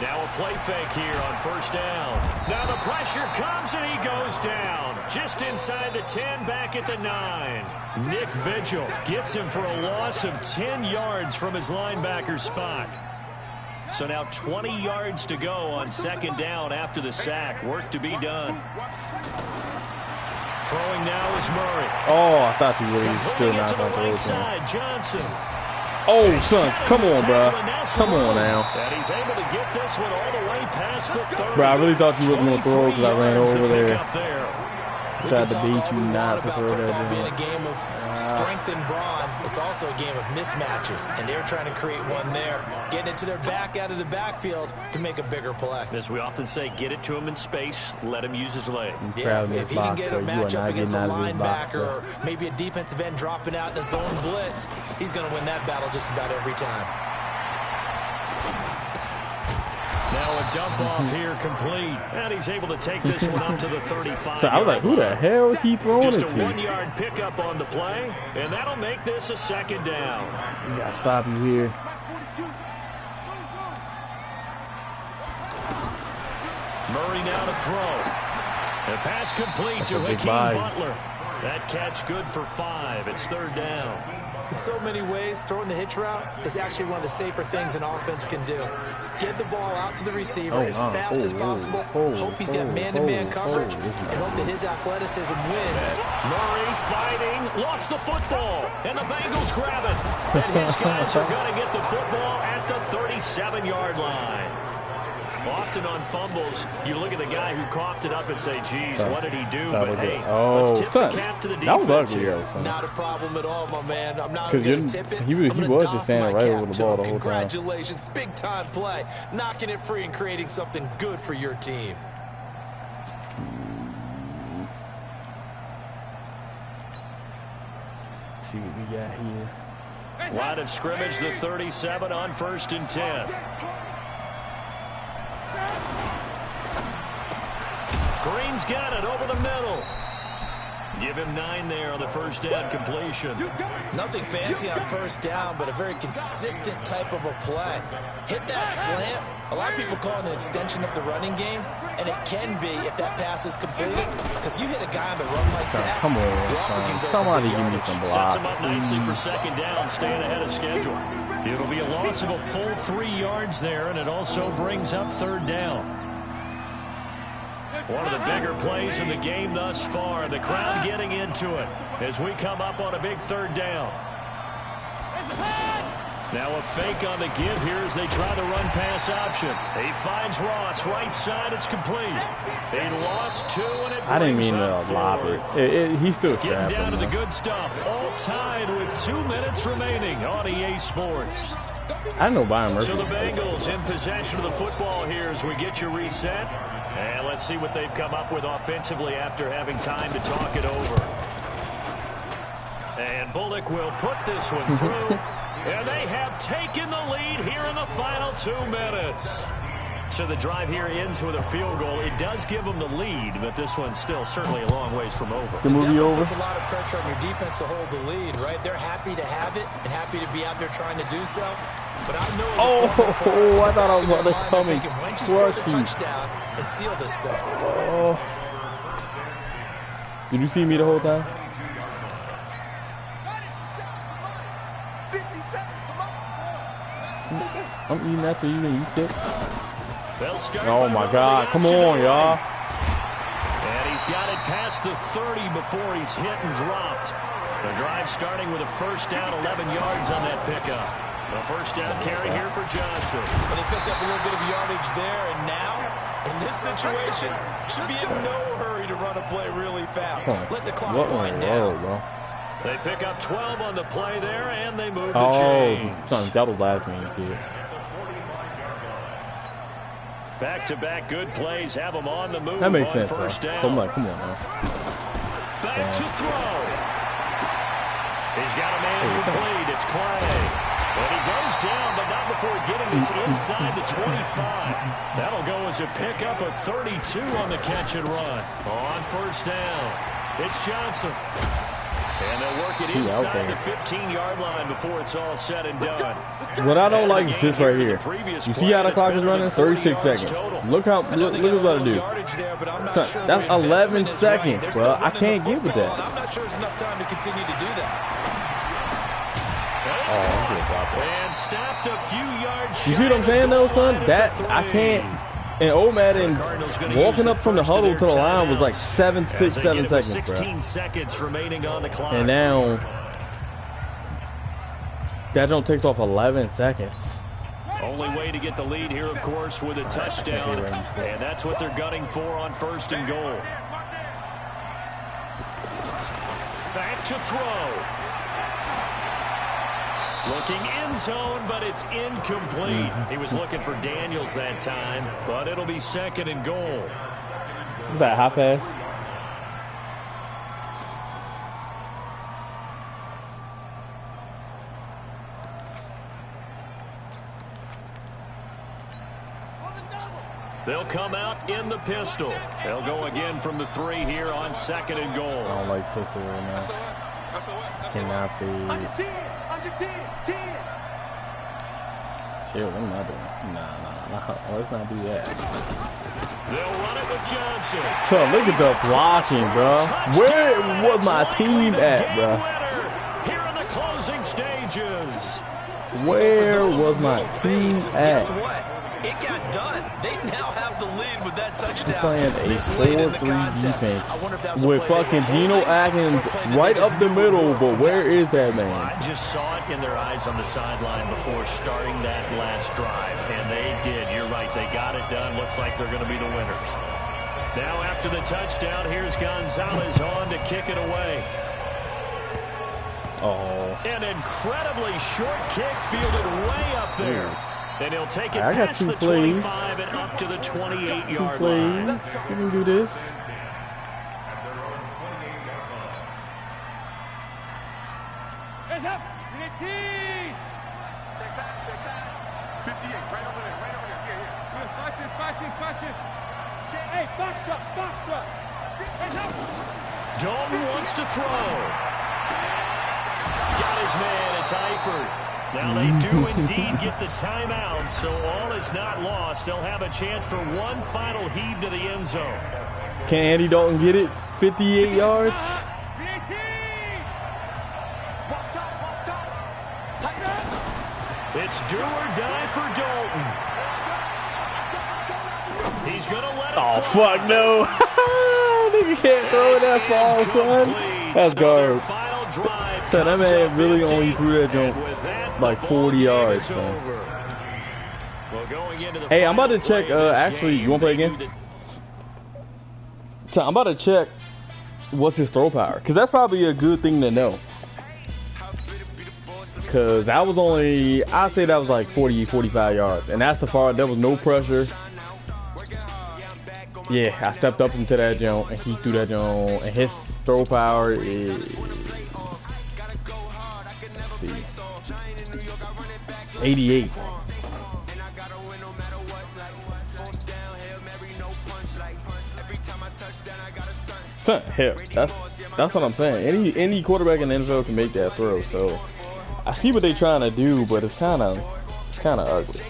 Now a play fake here on 1st down. Now the pressure comes and he goes down. Just inside the 10, back at the 9. Nick Vigil gets him for a loss of 10 yards from his linebacker spot. So now 20 yards to go on 2nd down after the sack. Work to be done. Throwing now is Murray. Oh, I thought you were still Moving it not to the going to throw right it to him. side, Johnson. Oh, son, come on, bro. Come on now. And he's able to get this one all the way past the 30. Bro, I really thought you wasn't going to throw it because I ran 23 over yards to there. pick up there. We Tried can to talk beat all you we not want to about throw that football being in. a game of strength and brawn. It's also a game of mismatches, and they're trying to create one there, getting it to their back out of the backfield to make a bigger play. As we often say, get it to him in space, let him use his leg. Yeah, Proud of if this he can box, get though. a You are matchup not against a getting out of this box, linebacker bro. or maybe a defensive end dropping out in a zone blitz, he's going to win that battle just about every time. Now a dump off here complete. And he's able to take this one up to the 35. So I was like, who the hell is he throwing Just it a to? 1-yard pickup on the play, and that'll make this a second down. We gotta stop you here. Murray now to throw. The pass complete to Hakeem Butler. That catch good for 5. It's 3rd down. In so many ways, throwing the hitch route is actually one of the safer things an offense can do. Get the ball out to the receiver as fast as possible. Hope he's got man-to-man coverage, and hope that his athleticism wins. Murray fighting, lost the football, and the Bengals grab it. And his guys are going to get the football at the 37-yard line. Often on fumbles, you look at the guy who coughed it up and say, geez, what did he do? But hey, let's tip the cap to the defense. That was ugly, not a problem at all, my man. I'm not going going to tip it. He was just standing right over the ball the whole time. Congratulations, big-time play. Knocking it free and creating something good for your team. Let's see what we got here. Line of scrimmage, the 37 on 1st and 10. Green's got it over the middle. Give him 9 there on the 1st down completion. Nothing fancy on 1st down, but a very consistent type of a play. Hit that slant. A lot of people call it an extension of the running game, and it can be if that pass is completed, because you hit a guy on the run like that. Come on, somebody give me some block. Sets him up nicely for 2nd down, staying ahead of schedule. It'll be a loss of a full 3 yards there, and it also brings up 3rd down. One of the bigger plays in the game thus far. The crowd getting into it as we come up on a big 3rd down. Now a fake on the give here as they try the run pass option. He finds Ross right side. It's complete. They lost 2 and it I didn't brings mean to up lob 4th. it. He's still Getting down to the trapping. good stuff. All tied with 2 minutes remaining on EA Sports. I know Byron Murphy. So the Bengals in possession of the football here as we get you reset. And let's see what they've come up with offensively after having time to talk it over. And Bullock will put this one through. And they have taken the lead here in the final 2 minutes. So the drive here ends with a field goal. It does give them the lead, but this one's still certainly a long ways from over. The movie over. Puts a lot of pressure on your defense to hold the lead, right? They're happy to have it and happy to be out there trying to do so. But I know I thought I was about to come in when you score the crusty. touchdown and seal this thing. Oh. Did you see me the whole time? I'm eating after you and you sick. Oh my God. Come on, y'all. And he's got it past the 30 before he's hit and dropped. The drive starting with a 1st down, 11 yards on that pickup. The 1st down carry here for Johnson. But he picked up a little bit of yardage there, and now, in this situation, should be in no hurry to run a play really fast. Let the clock wind down. Bro. They pick up 12 on the play there, and they move the chains. Son, that was last game, kid. Back-to-back good plays have them on the move. That makes on sense. 1st down. Come on now. Back to throw. He's got a man complete. It's Clay. And he goes down, but not before getting this inside the 25. That'll go as a pickup of 32 on the catch and run. On 1st down, it's Johnson. And they'll work it inside the 15-yard line before it's all said and done. What I don't like is this right here. You see how the clock is running? 36 seconds. Look what I do. Son, that's 11 seconds, bro. I can't get with that. I'm not sure it's enough time to continue to do that. And stopped a few yards. You see what I'm saying, though, son? That I can't. And O'Madden walking up from the huddle to the line was like 7 seconds, 16 bro. seconds remaining on the clock. And now that don't take off 11 seconds. Only way to get the lead here, of course, with a touchdown. And that's what they're gunning for on 1st and goal. Back to throw. Looking end zone, but it's incomplete. He was looking for Daniels that time, but it'll be 2nd and goal. Is that high pass? They'll come out in the pistol. They'll go again from the 3 here on 2nd and goal. I don't like pistol right now. Cannot be. Under 10, under 10, 10. Chill, what am I doing? Nah. Let's not do that. They'll run it with Johnson. So look at the blocking, bro. Where was my team at, bro? Here in the closing stages. Where was my team at? Guess what? It got done. They now have the lead with that touchdown. Playing a This late in the 4-3 contest. defense I wonder if that was a with play they fucking were Geno hoping, Atkins or a play that right they just up the knew middle, would but go where past is his that pass. man? I just saw it in their eyes on the sideline before starting that last drive, and they did. You're right. They got it done. Looks like they're going to be the winners. Now after the touchdown, here's Gonzalez on to kick it away. Oh, An incredibly short kick fielded way up there. And he'll take it I got past 2 the plays. 25 and up to the 2 28-yard line. plays. We can do this. Hands up. Check back. 58, right over there, right over there. Yeah. Watch this. Hey, box truck. Hands up. Dalton wants to throw. Got his man. It's Eifert. Now they do indeed get the timeout, so all is not lost. They'll have a chance for one final heave to the end zone. Can Andy Dalton get it? 58 yards? It's do or die for Dalton. He's going to let it Oh, fly. fuck no. Nigga can't throw it that far, son. That's garbage. Final drive So that comes man up really empty. only threw that jump And with that, like the 40 ball game yards, is man. over. Well, going into the Hey, I'm about to final check, play of this actually, game, you want to play they again? knew that- So I'm about to check what's his throw power, because that's probably a good thing to know. Because that was only, I'd say that was like 40, 45 yards. And that's the far, there was no pressure. Yeah, I stepped up into that jump, and he threw that jump, and his throw power is, let's see, 88. Hell, that's what I'm saying. Any quarterback in the NFL can make that throw. So I see what they're trying to do, but it's kind of ugly.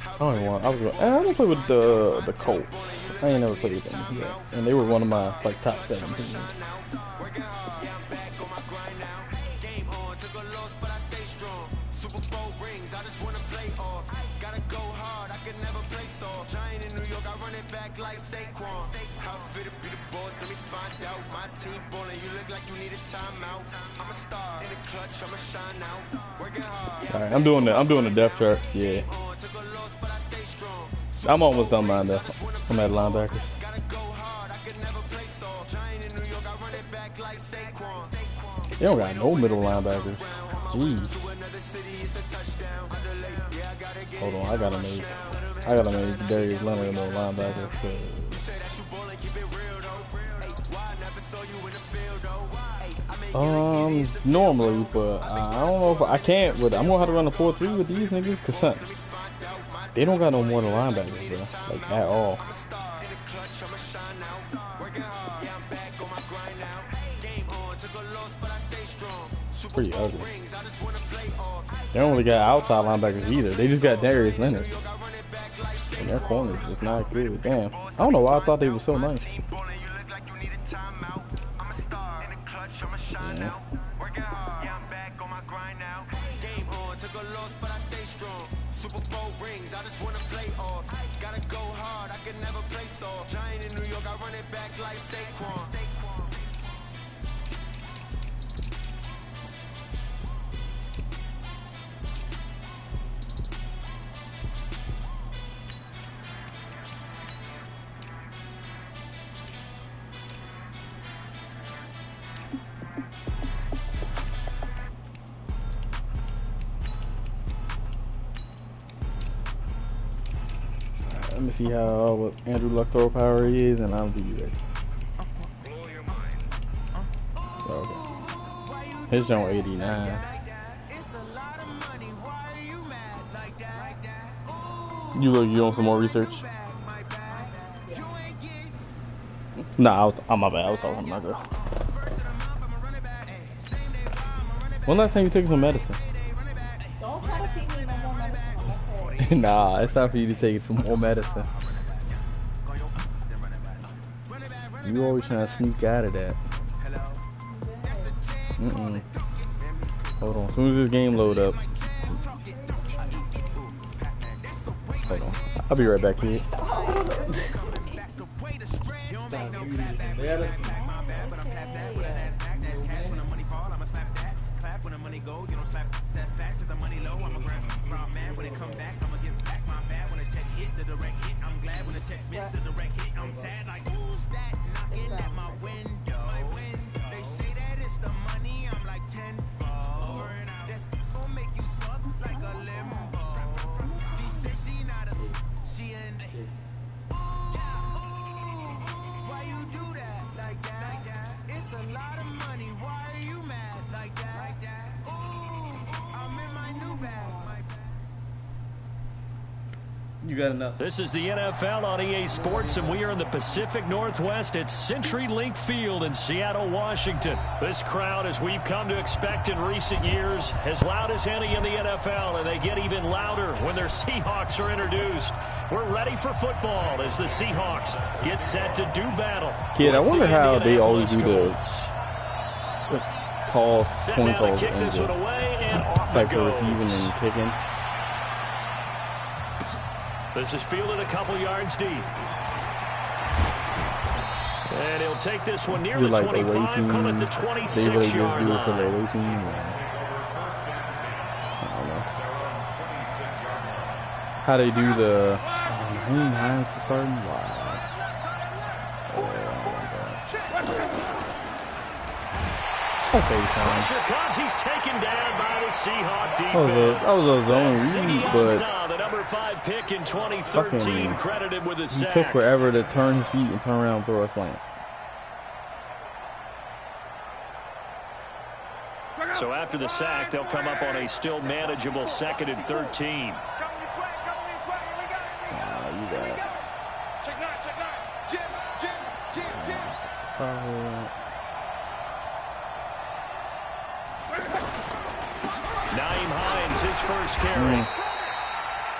I don't even want. I'm gonna play with the Colts. I ain't never played with them yet, and they were one of my like top 7 teams. All right, I'm doing the depth chart. Yeah, I'm almost done linebacker. I'm at linebackers. They don't got no middle linebackers. Jeez. Hold on, I gotta make Darius Leonard a middle linebacker. 'Cause normally, but I don't know if I can't. But I'm gonna have to run a 4-3 with these niggas, cause they don't got no more than linebackers, bro. Like at all. Pretty ugly. They don't really got outside linebackers either. They just got Darius Leonard, and their corners is not good. Damn, I don't know why I thought they were so nice. Yeah. Let me see how what Andrew Luck throw power is, and I'll give you that. Okay. His on 89. You doing some more research? Nah, I'm my bad. I was talking to my girl. When last time you took some medicine? Don't try to feed me no more medicine. Nah, it's time for you to take some more medicine. You always trying to sneak out of that. Hold on. As soon as this game load up. Hold on. I'll be right back here. You got enough. This is the NFL on EA Sports, and we are in the Pacific Northwest at CenturyLink Field in Seattle, Washington. This crowd, as we've come to expect in recent years, as loud as any in the NFL, and they get even louder when their Seahawks are introduced. We're ready for football as the Seahawks get set to do battle. Kid, I wonder how they always do the toss, point calls, kick this one away, and off like it for goes. receiving and kicking. This is fielded a couple yards deep. And he'll take this one near the Like 25, call it the 26-yard line. I don't know. How they do the Hines starting? Wow. Okay, fine. Pressure comes. He's taken down by the Seahawk defense. That was a zone read, but the number 5 pick in 2013, credited with a he sack. took forever to turn his feet and turn around and throw a slant. So after the sack, they'll come up on a still manageable 2nd and 13. You got Naeem Hines, his first carry.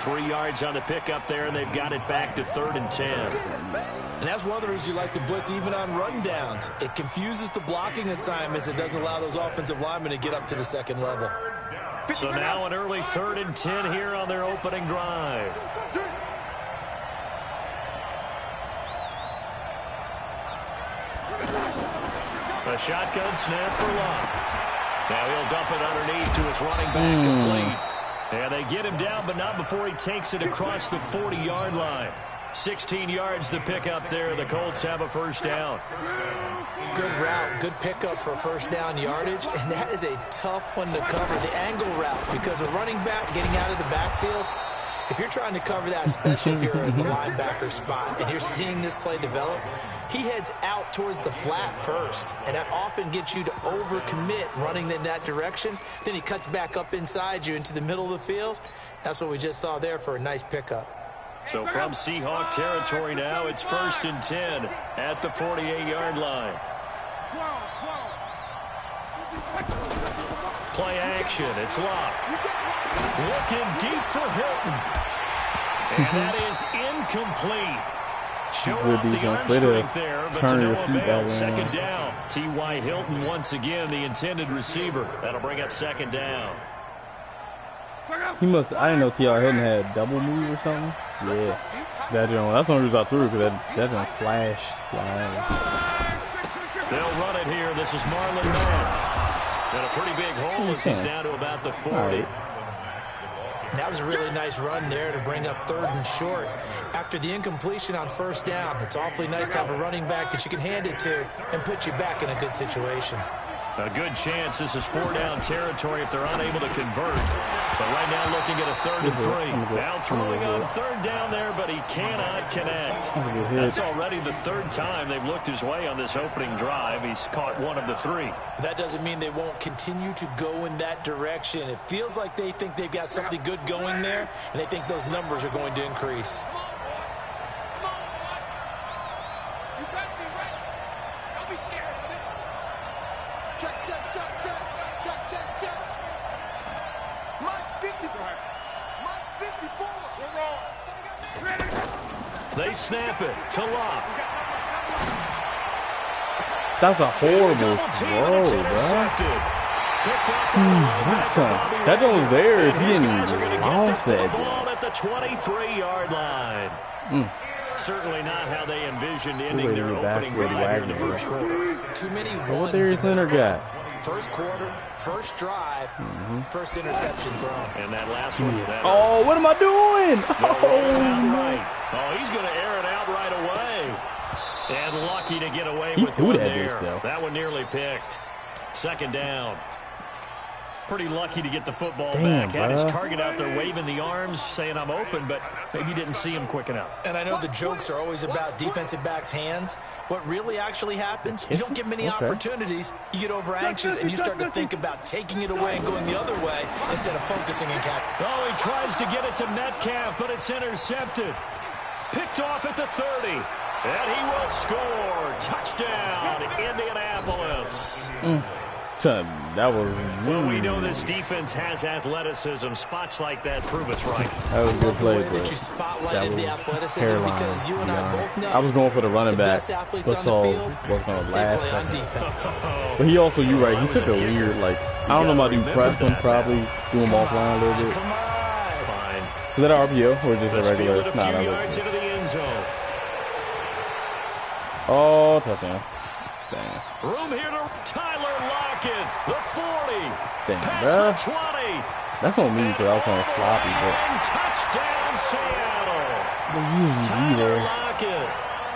3 yards on the pickup there, and they've got it back to 3rd and 10. And that's one of the reasons you like to blitz even on run downs. It confuses the blocking assignments. It doesn't allow those offensive linemen to get up to the second level. So now an early 3rd and 10 here on their opening drive. A shotgun snap for Locke. Now he'll dump it underneath to his running back complete. And they get him down, but not before he takes it across the 40-yard line. 16 yards the pickup there. The Colts have a first down. Good route, good pickup for first down yardage, and that is a tough one to cover, the angle route, because a running back getting out of the backfield, if you're trying to cover that, especially if you're in the linebacker spot and you're seeing this play develop, he heads out towards the flat first, and that often gets you to overcommit running in that direction. Then he cuts back up inside you into the middle of the field. That's what we just saw there for a nice pickup. So from Seahawk territory now, it's 1st and 10 at the 48-yard line. Play action. It's Locke. Looking deep for Hilton. And that is incomplete. Show off the arm strength there, but to no avail. 2nd down. T.Y. Hilton once again, the intended receiver. That'll bring up 2nd down. He must. I didn't know T.R. Hilton had double move or something. Yeah, that's the only reason I threw because that one flashed. They'll run it here. This is Marlon Mack. And a pretty big hole as he's down to about the 40. Right. That was a really nice run there to bring up 3rd and short. After the incompletion on 1st down, it's awfully nice to have a running back that you can hand it to and put you back in a good situation. A good chance this is 4-down territory if they're unable to convert. But right now looking at a 3rd and 3. Now throwing on 3rd down there, but he cannot connect. That's already the 3rd time they've looked his way on this opening drive. He's caught 1 of the 3. That doesn't mean they won't continue to go in that direction. It feels like they think they've got something good going there, and they think those numbers are going to increase. They snap it to Locke. That's a horrible throw, bro. That one was there if he didn't launch that. Ball at the 23-yard line. Certainly not how they envisioned ending their opening drive here in the first quarter. Too many What ones Darius in this Leonard got? First quarter, first drive, first interception thrown. And that last one. Oh, what am I doing? Oh, he's going to air it out right away. And lucky to get away He with threw one that there. bitch, though. That one nearly picked. 2nd down. Pretty lucky to get the football Damn, back. Had his bro. target out there waving the arms, saying I'm open, but maybe didn't see him quick enough. And I know the jokes are always about defensive backs' hands. What really actually happens, you don't get many opportunities. You get over anxious, and you start to think about taking it away and going the other way instead of focusing and catching. Oh, he tries to get it to Metcalf, but it's intercepted. Picked off at the 30. And he will score. Touchdown, Indianapolis. That was Well, we know this defense has athleticism. Spots like that prove us right. That was a good play, That but you spotlighted that was the athleticism hairline, because you and I both know I was going for the running the back. best athletes But on so the field, was on the they last play on second. defense. But he also, you're right, he took a weird, like, I don't know about you press him, probably do him offline a little bit. Come on. Fine. Is that an RPO or just Let's a regular? field it a Nah, few that yards was. into the end zone. Oh, touchdown. Damn. Room here to Tyler Lockett, the 40. Damn, Past bro. the 20. That's on me because I was playing sloppy, but And touchdown, Seattle. they usually be Tyler there. Lockett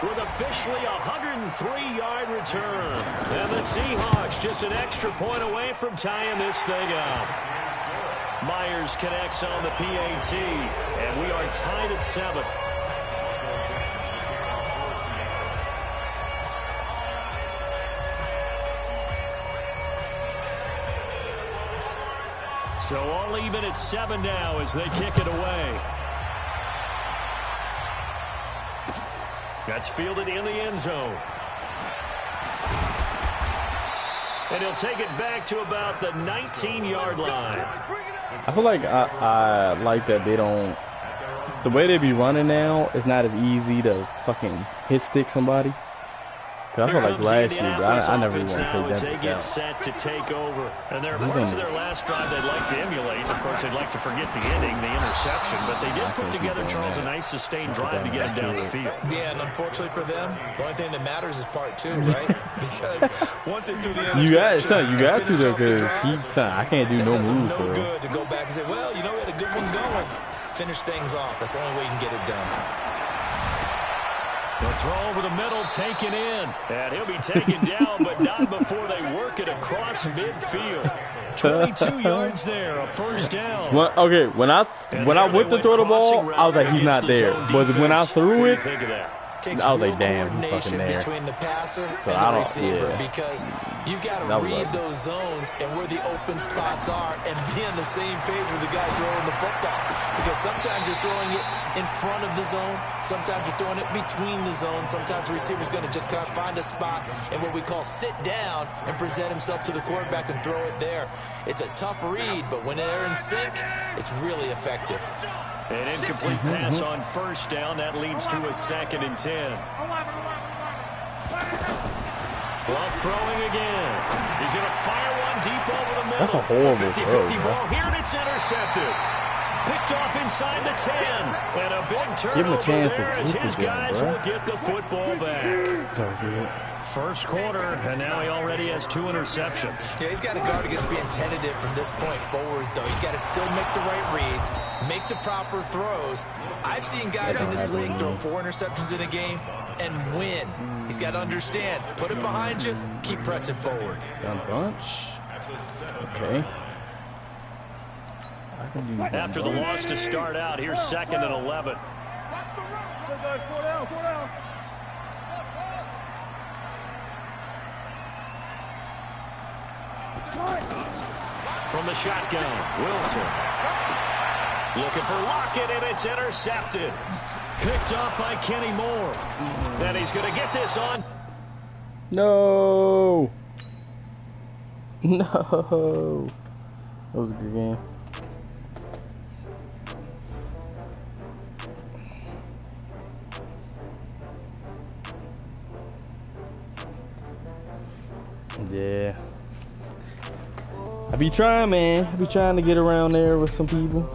with officially a 103-yard return. And the Seahawks just an extra point away from tying this thing up. Myers connects on the PAT, and we are tied at 7. So all even at 7 now as they kick it away. That's fielded in the end zone. And he'll take it back to about the 19-yard line. I feel like I like that they don't. The way they be running now, it's not as easy to fucking hit stick somebody. Cause I feel like last year, I never even played that. They get set to take over. And there are parts of their last drive they'd like to emulate. Of course, they'd like to forget the inning, the interception. But they did put together, Charles, a nice sustained drive to get him down the field. Yeah, and unfortunately for them, the only thing that matters is part 2, right? Because once they do the interception, you got to though, because I can't do no moves for no him. good to go back and say, well, you know, we had a good one going. Finish things off. That's the only way you can get it done. The throw over the middle, taken in. And he'll be taken down, but not before they work it across midfield. 22 yards there, a first down. When I went to throw the ball, I was like, he's not there. But when I threw it, Think of that. Takes I was like, real damn, he's coordination fucking there. between the passer So and I the don't- receiver yeah. because you've got to That was read ugly. those zones and where the open spots are and be on the same page with the guy throwing the football. Because sometimes you're throwing it in front of the zone, sometimes you're throwing it between the zones, sometimes the receiver's going to just kind of find a spot and what we call sit down and present himself to the quarterback and throw it there. It's a tough read, but when they're in sync, it's really effective. An incomplete pass on first down. That leads to a 2nd and 10. Clock throwing again. He's going to fire one deep over the middle. That's a horrible 50-50 throw, ball here, and it's intercepted. Picked off inside the 10. And a big turnover Give him a chance to there as hit his the game, guys bro. will get the football back. so good. First quarter, and now he already has 2 interceptions. Yeah, he's got to guard against being tentative from this point forward, though. He's got to still make the right reads, make the proper throws. I've seen guys in this league throw 4 interceptions in a game. and win. He's got to understand, put it behind you, keep pressing forward. Down bunch. Okay. After the loss to start out, here's 2nd and 11. From the shotgun, Wilson. Looking for Lockett, and it's intercepted. Picked off by Kenny Moore. And he's going to get this on. No. No. That was a good game. Yeah. I be trying, man. I be trying to get around there with some people.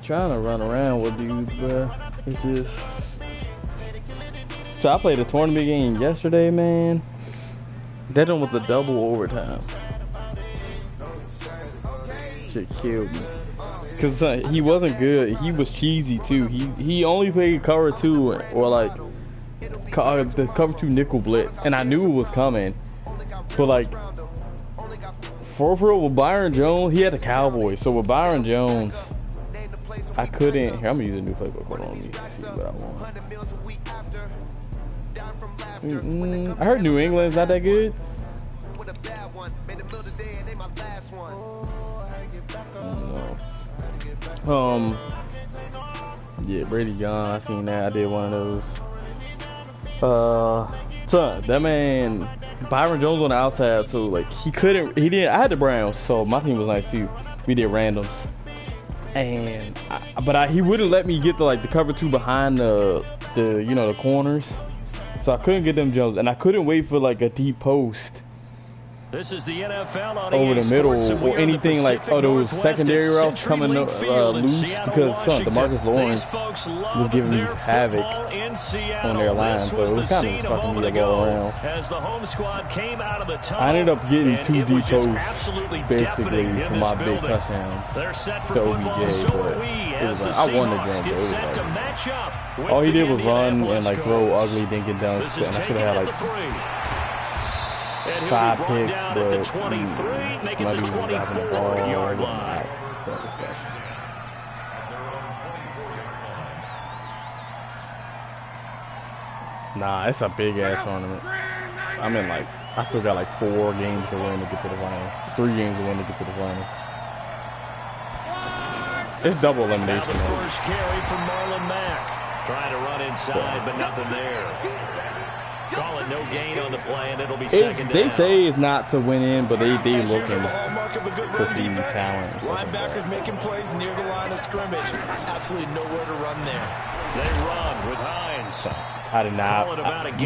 Trying to run around with dudes, bro. It's just. So I played a tournament game yesterday, man. That one was a double overtime. Shit killed me. Cause he wasn't good. He was cheesy too. He only played cover 2 or like the cover 2 nickel blitz, and I knew it was coming. But like for real with Byron Jones, he had the Cowboys. So with Byron Jones, I couldn't. Here, I'm gonna use a new playbook. Hold on, let me see what I want. I heard New England's not that good. Yeah, Brady gone. I seen that. I did one of those. Son, that man, Byron Jones on the outside, so like he didn't. I had the Browns, so my team was nice too. We did randoms. And he wouldn't let me get the cover 2 behind the the corners, so I couldn't get them jumps, and I couldn't wait for like a deep post This is the NFL on over the middle or anything like those secondary routes coming loose, because DeMarcus Lawrence was giving me havoc on their line, so it was kind of fucking me the ball around. I ended up getting 2 deep posts basically for my big touchdown to OBJ, but it was like, I won the game, but it was like, all he did was run and like throw ugly dinking dunks, and I should have had like 5 picks, but my dude was dropping the ball yard line. Nah, it's a big ass tournament. I'm in like, I still got like 4 games to win to get to the finals. 3 games to win to get to the finals. It's double elimination. The first carry from Marlon Mack. Trying to run inside, but nothing there. Call it no gain on the play, and it'll be second down. They say it's not to win in, but they looking to see talent. Linebackers making plays near the line of scrimmage. Absolutely nowhere to run there. They run with Hines. I did not.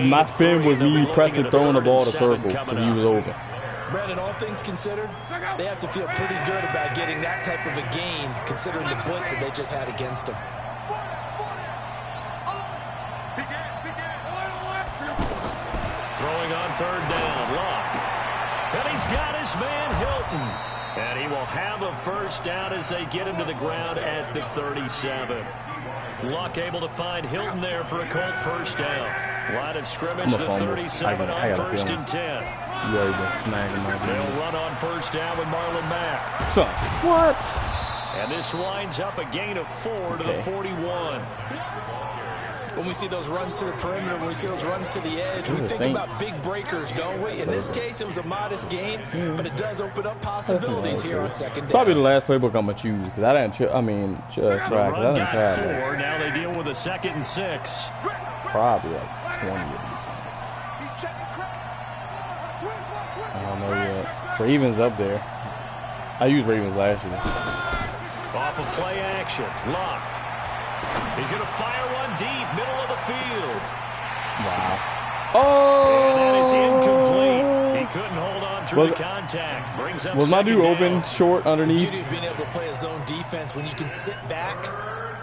My spin was me pressing, throwing the ball to circle because he was over. Brandon, all things considered, they have to feel pretty good about getting that type of a gain, considering the blitz that they just had against them. Throwing on third down, Locke. And he's got his man Hilton. And he will have a first down as they get him to the ground at the 37. Luck able to find Hilton there for a Colt first down. Line of scrimmage, the 37 on first and 10. They'll run on first down with Marlon Mack. So, what? And this winds up a gain of 4 to the 41. When we see those runs to the perimeter, when we see those runs to the edge, we think about big breakers, don't we? In this case, it was a modest gain, but it does open up possibilities here on second down. Probably the last playbook I'm going to choose, because I didn't try. I didn't try 4. Now they deal with a 2nd and 6. Probably like 20 of these. I don't know yet. Ravens up there. I used Ravens last year. Off of play action, Locke. He's going to fire one deep, middle of the field. Wow. Oh! And that is incomplete. He couldn't hold on through the contact. Brings up was my dude down. open, short, underneath? The beauty of being able to play a zone defense when you can sit back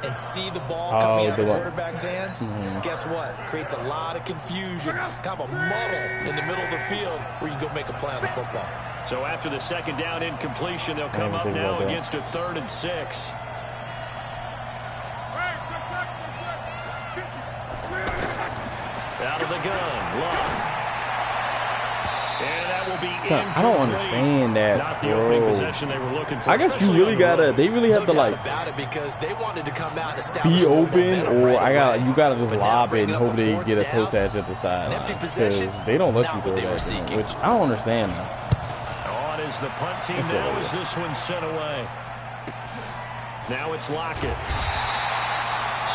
and see the ball coming out of the quarterback's hands. Guess what? Creates a lot of confusion, kind of a muddle in the middle of the field where you can go make a play on the football. So after the second down incompletion, they'll come up now against a 3rd and 6. Out of the gun, Love. And that will be incomplete. I don't understand that, Not the opening possession they were looking for. I guess you really gotta. They really have to like about it because they wanted to come out and be open, or you gotta just but lob it and now hope they bring up get a a toe fourth down, touch at the sideline empty because possession, they don't let not you what throw they were that, seeking. which I don't understand that. On is the punt team now as this one's sent away. Now it's Lockett.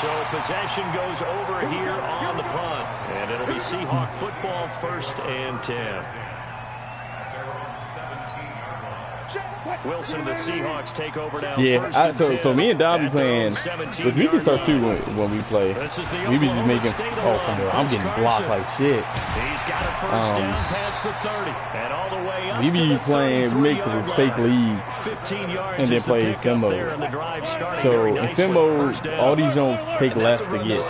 So possession goes over here on the punt. And it'll be Seahawk football, 1st and 10. Wilson, the Seahawks take over now. Yeah, so me and Don be playing, which we can start too when we play. We be just making, oh, come on, I'm getting blocked like shit. He's got a first down past the 30, and all the way up We to be the playing, we make the fake leagues, 15 yards and then play sim mode. So in sim mode, all these don't take less to get.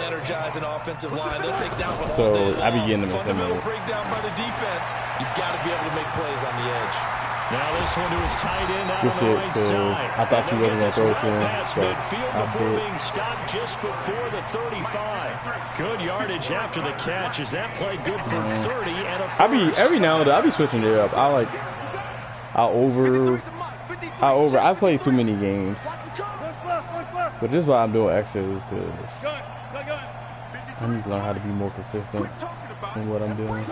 So I be getting them in sim mode. Breakdown by the defense. You've got to be able to make plays on the edge. Now this one to his tight end out Good on the shit, right cause side. I thought you wasn't gonna throw it to him, Pass so midfield I before did. being stopped just before the 35. Good yardage after the catch. Is that play good for 30 and a first? Every now and then I be switching it up. I play too many games, but this is why I'm doing X's because I need to learn how to be more consistent in what I'm doing.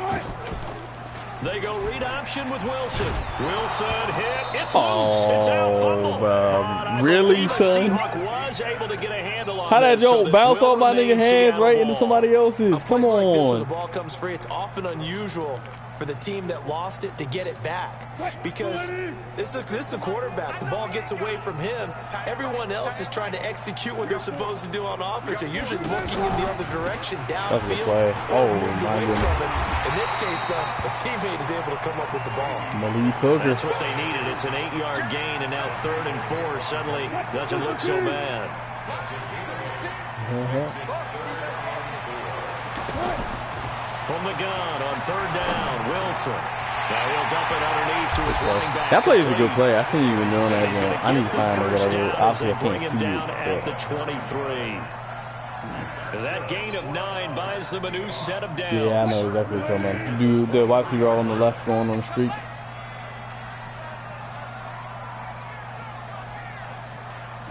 They go read option with Wilson. Wilson hit. It's loose. It's out. Fumble. Really, son? Was able to get a handle on How that this, joke bounce off my nigga hands right into somebody else's? Come Like this, when on. the ball comes free, it's often unusual for the team that lost it to get it back because this is a quarterback. The ball gets away from him. Everyone else is trying to execute what they're supposed to do on offense. They're usually looking in the other direction downfield. That's a good play. Oh, my goodness. In this case, though, a teammate is able to come up with the ball. Malik Hooker. That's what they needed. It's an 8-yard gain, and now 3rd and 4 suddenly doesn't look so bad. From the gun on 3rd down, Wilson. Now he'll dump it underneath to his running back. That play is a good play. I seen you even doing that. Man. I need to find it. Whatever. Obviously, I Bring can't him see down at it. the 23. That gain of 9 buys them a new set of downs. Yeah, I know exactly what you're talking about. Do the wide receiver on the left going on the street?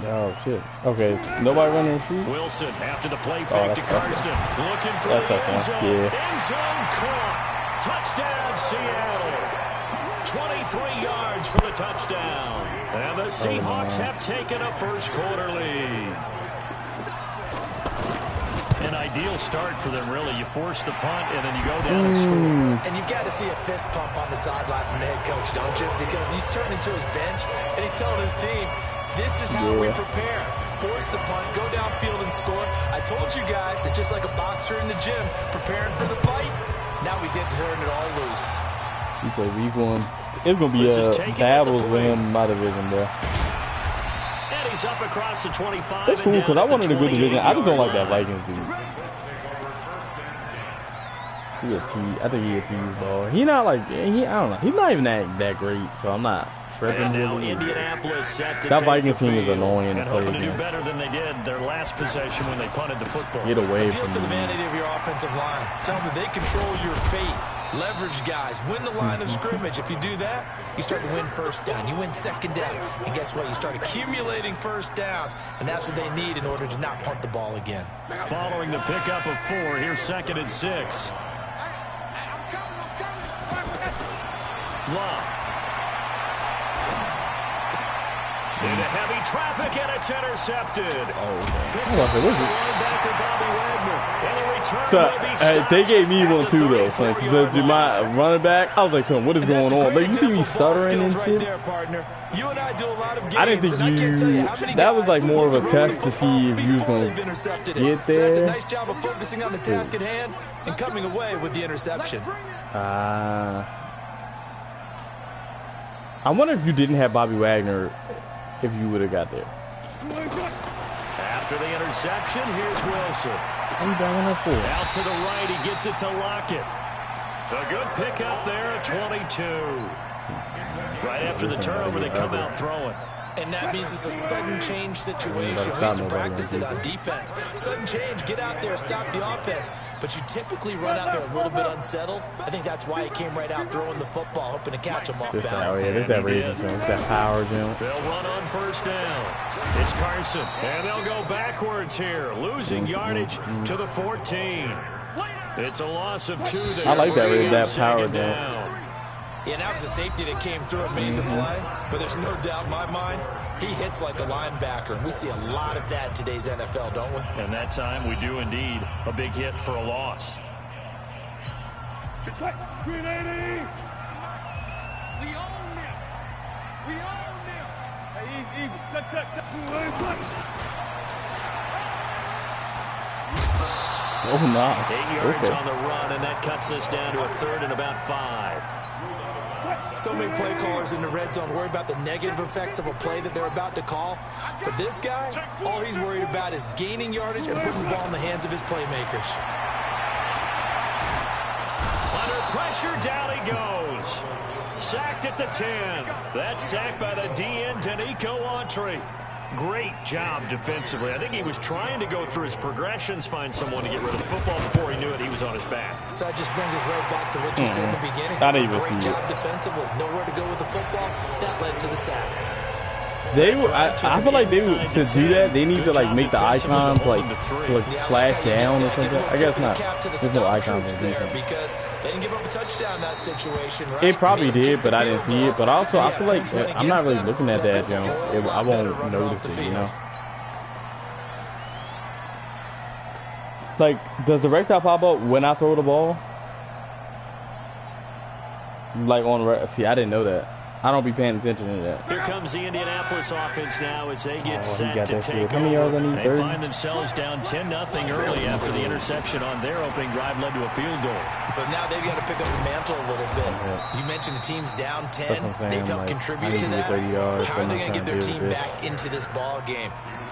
Oh, shit. Okay, nobody running the street? Wilson after the play fake to Carson. Looking for that's the okay. end zone. Yeah. End zone caught. Touchdown, Seattle. 23 yards for the touchdown. And the Seahawks have taken a first-quarter lead. An ideal start for them, really. You force the punt, and then you go down and score. And you've got to see a fist pump on the sideline from the head coach, don't you? Because he's turning to his bench, and he's telling his team, this is how we prepare. Force the punt, go downfield and score. I told you guys, it's just like a boxer in the gym, preparing for the fight. Now we get to turn it all loose. He played week 1. It's going to be battles with him in my division, bro. And he's up across the 25. It's cool because I wanted a good division. I just don't like that Vikings dude. I think he a tease ball. He not like I don't know. He's not even that great, so I'm not tripping. And now really. Indianapolis set to That take Vikings the team is field. annoying to And play hoping to do against. better than they did their last possession when they punted the football. Get away Appeal from to the me. vanity of your offensive line. Tell them they control your fate. Leverage guys. Win the line of scrimmage. If you do that, you start to win first down. You win second down. And guess what? You start accumulating first downs. And that's what they need in order to not punt the ball again. Following the pickup of 4, here's 2nd and 6. Love. Into heavy traffic, and it's intercepted. Picked up by linebacker Bobby Wagner. And the return will be stopped They gave me at one the too, though. 34-yard line. My running back, I was like, son, what is going on? Like, you see me stuttering and right shit? there, partner. You and I do a lot of games, I didn't think and I can't tell you how many that was guys like more of a look to run test the to see if you was before going they've to intercepted get it. So that's a there. nice job of focusing on the task at hand and coming away with the interception. I wonder if you didn't have Bobby Wagner, if you would have got there. After the interception, here's Wilson. How you backing up for? Out to the right, he gets it to Lockett. A good pickup there at 22. Right after the turnover, they come out throwing. And that means it's a sudden change situation. We used to practice it on defense. Sudden change, get out there, stop the offense. But you typically run out there a little bit unsettled. I think that's why he came right out throwing the football, hoping to catch him off balance. This that reason, that power, Jim. They'll run on first down. It's Carson, and they'll go backwards here, losing yardage to the 14. It's a loss of 2 there. I like that power down. Yeah, that was a safety that came through and made the play. But there's no doubt in my mind, he hits like a linebacker. And we see a lot of that in today's NFL, don't we? And that time we do indeed. A big hit for a loss. 380. We own them. We own them. Hey, easy. Oh, no. 8 yards on the run, and that cuts us down to a 3rd and about 5. So many play callers in the red zone worry about the negative effects of a play that they're about to call. But this guy, all he's worried about is gaining yardage and putting the ball in the hands of his playmakers. Under pressure, down he goes. Sacked at the 10. That's sacked by the DN, Danico Autry. Great job defensively. I think he was trying to go through his progressions, find someone to get rid of the football before he knew it. He was on his back. So that just brings us right back to what you said in the beginning. Great job defensively. Nowhere to go with the football. That led to the sack. I feel like they would, to do that, they need to like make the icons like flash down or something. I guess not. There's no icons on defense. Because they didn't give up a touchdown in that situation, right? It probably did, but I didn't see it. But also, I feel like I'm not really looking at that, Joe. I won't notice it, you know. Like, does the rectile pop up when I throw the ball? Like on see, I didn't know that. I don't be paying attention to that. Here comes the Indianapolis offense now as they get set to take over. They find themselves down 10-0 early after the interception on their opening drive led to a field goal. So now they've got to pick up the mantle a little bit. You mentioned the team's down 10. They've helped contribute to that. How are they going to get their team back into this ball game?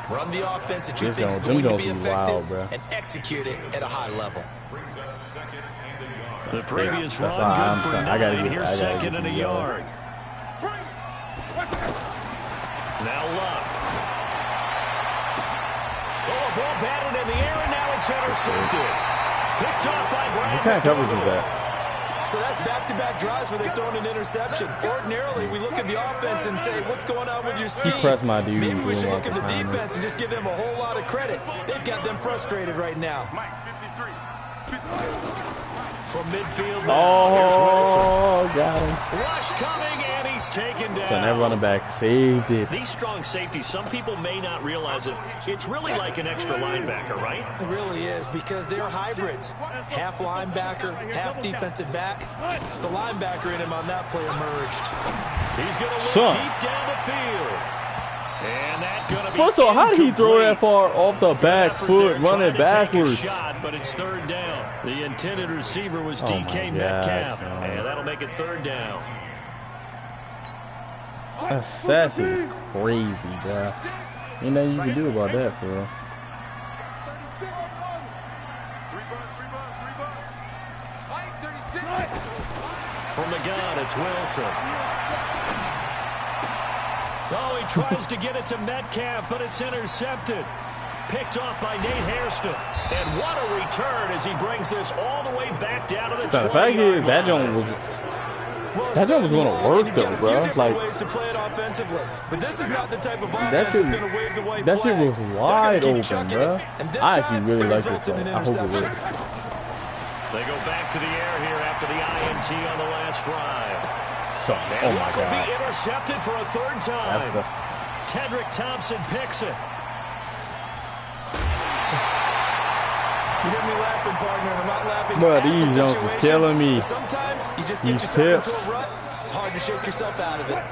Run the offense that you think is going to be effective and execute it at a high level. The previous run good for 9. Here's 2nd and a yard. Now Luck. Oh, a ball batted in the air, and now it's intercepted. Picked off by Brad. What kind of coverage is that? So that's back-to-back drives where they've thrown an interception. Ordinarily, we look at the offense and say, what's going on with your scheme? Maybe we should look at the defense and just give them a whole lot of credit. They've got them frustrated right now. From midfield now, here's Wilson. Got him. Rush coming, and he's taken down. So that running back saved it. These strong safeties, some people may not realize it. It's really like an extra linebacker, right? It really is, because they're hybrids. Half linebacker, half defensive back. The linebacker in him on that play emerged. He's going to look deep down the field. And that gonna be first of all, how did he throw that far off the back foot, running backwards? Shot, but it's 3rd down. The intended receiver was DK Metcalf, and that'll make it 3rd down. That shit is crazy, bro. Ain't nothing you can do about that, bro. From the gun, it's Wilson. Oh, he tries to get it to Metcalf, but it's intercepted. Picked off by Nate Hairston. And what a return as he brings this all the way back down to the 20. The fact is, that joint was going to work, though, bro. Like, ways to play it offensively. But this is not the type of offense that's going to wave the white flag. That shit was wide open, bro. I actually really like this play. I hope it works. They go back to the air here after the INT on the last drive. So, oh my God. Will be intercepted for a 3rd time. Tedrick Thompson picks it. You hear me laughing, partner, and I'm not laughing. Bro, these jumps is killing me. Sometimes you just get yourself into a rut. It's hard to shake yourself out of it.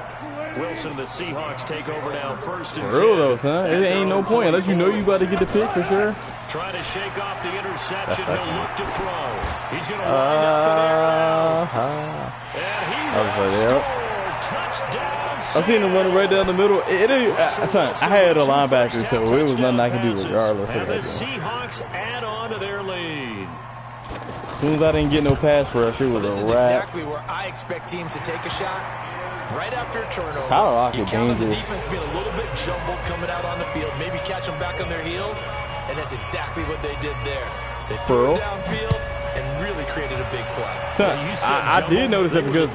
Wilson, the Seahawks take over now, 1st and 10. For real though, son. It ain't no point unless you know you about to get the pick for sure. Trying to shake off the interception. He'll look to throw. He's going to wind up in and he scored. Touchdown. I seen him running right down the middle. Son, I had a linebacker, so it was nothing I could do regardless of that. The Seahawks add on to their lead. As soon as I didn't get no pass rush, it was this a is wrap. Exactly where I expect teams to take a shot. right after a turnover, Colorado you count on the dangerous. defense being a little bit jumbled coming out on the field, maybe catch them back on their heels, and that's exactly what they did there. They threw it downfield and really created a big play. I did notice that because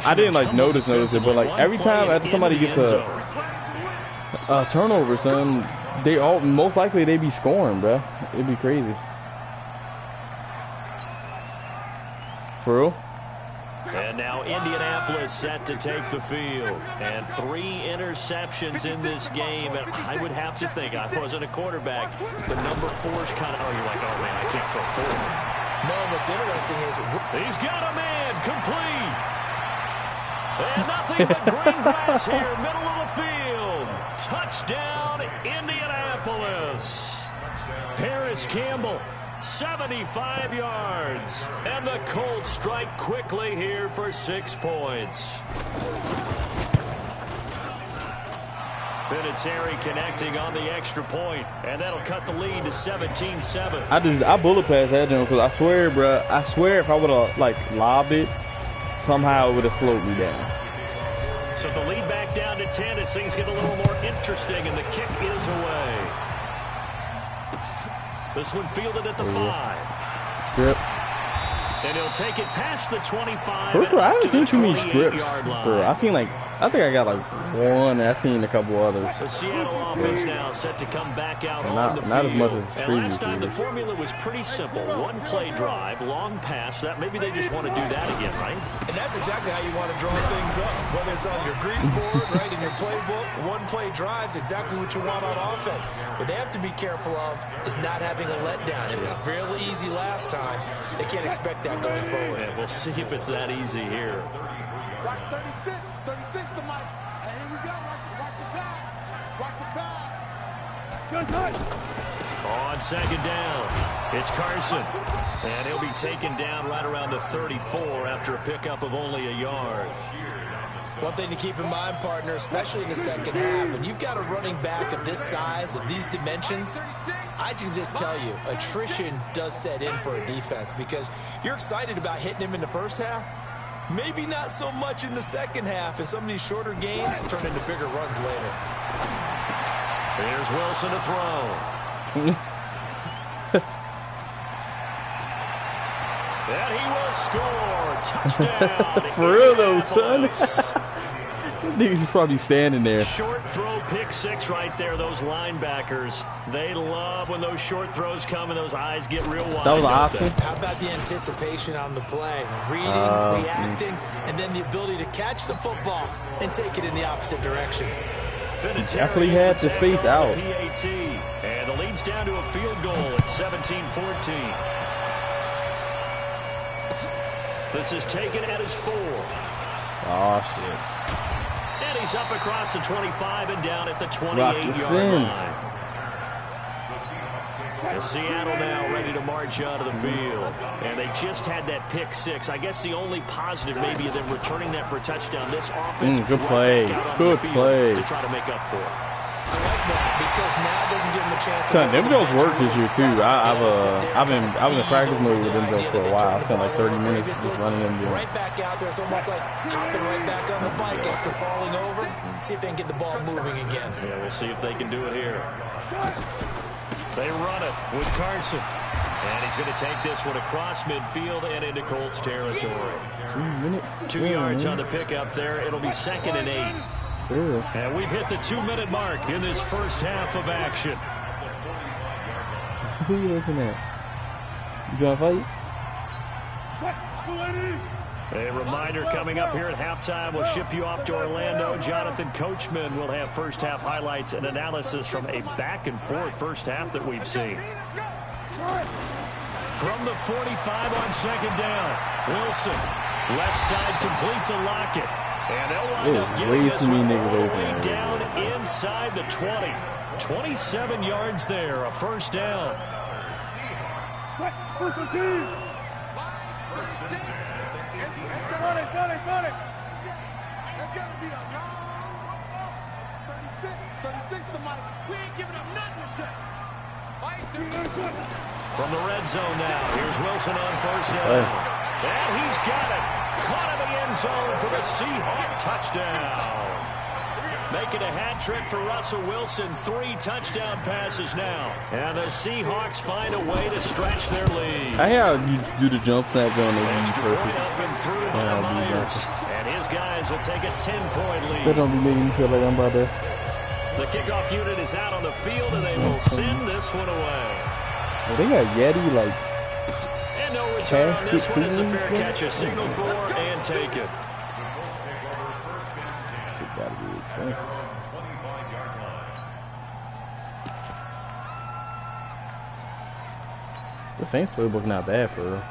I didn't like notice it, but like every time after somebody gets a turnover, son, they all most likely they be scoring, bro. It'd be crazy. For real? And now Indianapolis set to take the field. And 3 interceptions in this game. And I would have to think, I wasn't a quarterback, but number 4's kind of, oh, you're like, oh, man, I can't throw 4. No, what's interesting is he's got a man complete. And nothing but green grass here, middle of the field. Touchdown, Indianapolis. Paris Campbell, 75 yards. And the Colts strike quickly here for 6 points. Vinatieri connecting on the extra point, and that'll cut the lead to 17-7. I bullet passed that because I swear, bro, I swear if I would have like lobbed it, somehow it would have slowed me down. So the lead back down to 10 as things get a little more interesting, and the kick is away. This one fielded at the 5. Strip. And he'll take it past the 25. First of all, I haven't seen too many scripts. I think I got like one, and I've seen a couple others. The Seattle offense now set to come back out on the field. Not as much as and last time the formula was pretty simple. 1 play drive, long pass. That maybe they just want to do that again, right? And that's exactly how you want to draw things up. Whether it's on your grease board, right, in your playbook, 1 play drive's exactly what you want on offense. What they have to be careful of is not having a letdown. It was really easy last time. They can't expect that going forward. Yeah, we'll see if it's that easy here. Watch 36 to Mike. And here we go. Watch the pass. Watch the pass. Good night. On second down, it's Carson. And he'll be taken down right around the 34 after a pickup of only a yard. One thing to keep in mind, partner, especially in the second half, when you've got a running back of this size, of these dimensions, I can just tell you, attrition does set in for a defense because you're excited about hitting him in the first half. Maybe not so much in the second half, and some of these shorter gains turn into bigger runs later. Here's Wilson to throw. And he will score. Touchdown. For real though, son. Niggas probably standing there. Short throw, pick 6 right there. Those linebackers, they love when those short throws come and those eyes get real wide. That was an option. How about the anticipation on the play? Reading, reacting, and then the ability to catch the football and take it in the opposite direction. Definitely had the space out. PAT, and the lead's down to a field goal at 17-14. This is taken at his 4. Oh, shit. And he's up across the 25 and down at the 28-yard line. And Seattle now ready to march out of the field. And they just had that pick 6. I guess the only positive maybe of them returning that for a touchdown. This offense good play. Good play. To try to make up for it. I like that because now it doesn't give them a chance to... Son, them girls work this year too. I was in practice mode with them girls for a while. I spent like 30 minutes just running them. Right back out there. It's almost like hopping right back on the bike after falling over. See if they can get the ball moving again. Yeah, we'll see if they can do it here. They run it with Carson. And he's going to take this one across midfield and into Colts territory. 2 yards on the pickup there. It'll be 2nd and 8. And we've hit the 2-minute mark in this first half of action. Who are you looking at? You trying to fight? A reminder coming up here at halftime. We'll ship you off to Orlando. Jonathan Coachman will have first half highlights and analysis from a back-and-forth first half that we've seen. From the 45 on second down, Wilson. Left side complete to Lockett. And they'll wind up getting this one all the way down inside the 20. 27 yards there, a first down. From the red zone now, here's Wilson on first down. And he's got it. Caught in the end end zone for the Seahawk touchdown. Making a hat trick for Russell Wilson. 3 touchdown passes now. And the Seahawks find a way to stretch their lead. I hear you do the jump snap on the Extra perfect. point up and through by Myers. And his guys will take a 10-point lead. That don't be making me feel like I'm about to. The kickoff unit is out on the field, and they will send this one away. Oh, they got Yeti like. And no return on this one. It's a fair Casket catch. A signal for and take it. It gotta be expensive. The Saints playbook not bad for real.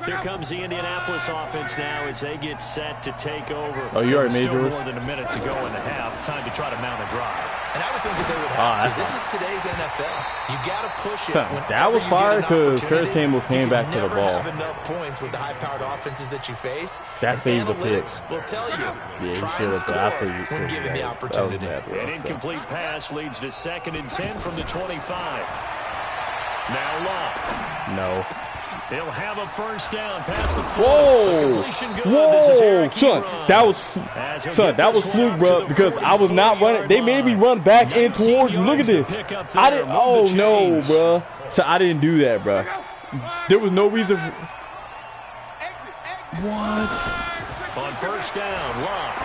Here comes the Indianapolis offense now as they get set to take over. Oh, you already made Still yours? more than a minute to go in the half. Time to try to mount a drive. And I would think that they would have to. This is today's NFL. You got to push it. That was fire because Curtis Campbell came back to the ball. You never have enough points with the high-powered offenses that you face. That saved the pick. Will tell you. Yeah, try you and should score have. when given the opportunity. An incomplete pass leads to 2nd and 10 from the 25. Now Locke. No. He'll have a first down past the 40. Whoa! Whoa! Son, that was fluke, bro. Because I was not running. They made me run back in towards you. Look at this. I didn't. Oh no, bro. So I didn't do that, bro. There was no reason. What? On first down, Locke.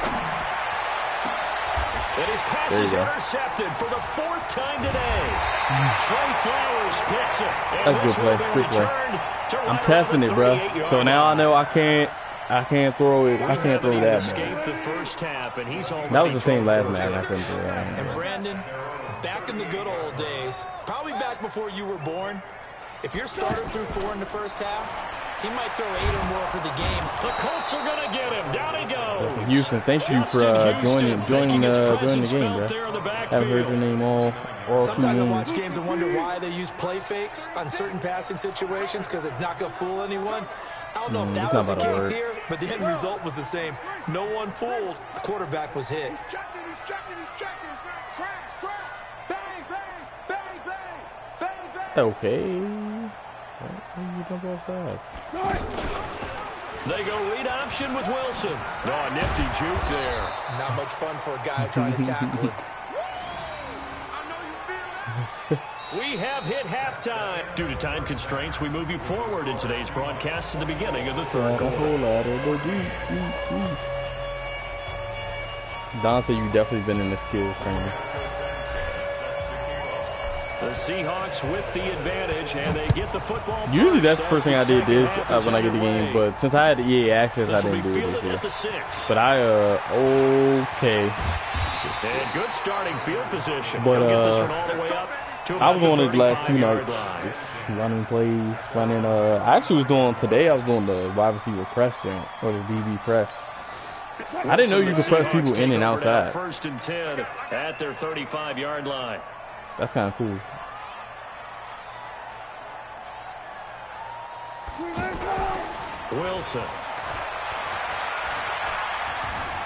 And his pass is intercepted for the 4th time today. Trey Flowers picks it. That's good play. Good play. I'm testing it, bro. So now I know I can't throw it. I can't throw that. That was the same last match. I couldn't do that. And Brandon, back in the good old days, probably back before you were born, if your starter threw 4 in the first half, he might throw 8 or more for the game. The Colts are going to get him. Down he goes. Houston, thank you for joining the game, bro. Haven't heard your name all Sometimes I watch games and wonder why they use play fakes on certain passing situations because it's not going to fool anyone. I don't know if that was the case here, but the end result was the same. No one fooled. The quarterback was hit. He's checking. Crash. Bang, bang, bang, bang, bang, bang. Okay. Why you jump offside? They go read option with Wilson. Oh, nifty juke there. Not much fun for a guy trying to tackle it. We have hit halftime. Due to time constraints, we move you forward in today's broadcast to the beginning of the 3rd quarter. Don said you definitely been in the skills training. The Seahawks with the advantage, and they get the football. Usually that's the first thing I did this when I get the game, but since I had the EA access, I didn't do it this year. But okay. And good starting field position. But get this one all the way up. I was doing the last 2 nights, just running plays, running. I actually was doing today. I was doing the wide receiver press jump or the DB press. I didn't know you could press people in and outside. 1st and 10 at their 35-yard line. That's kind of cool. Wilson.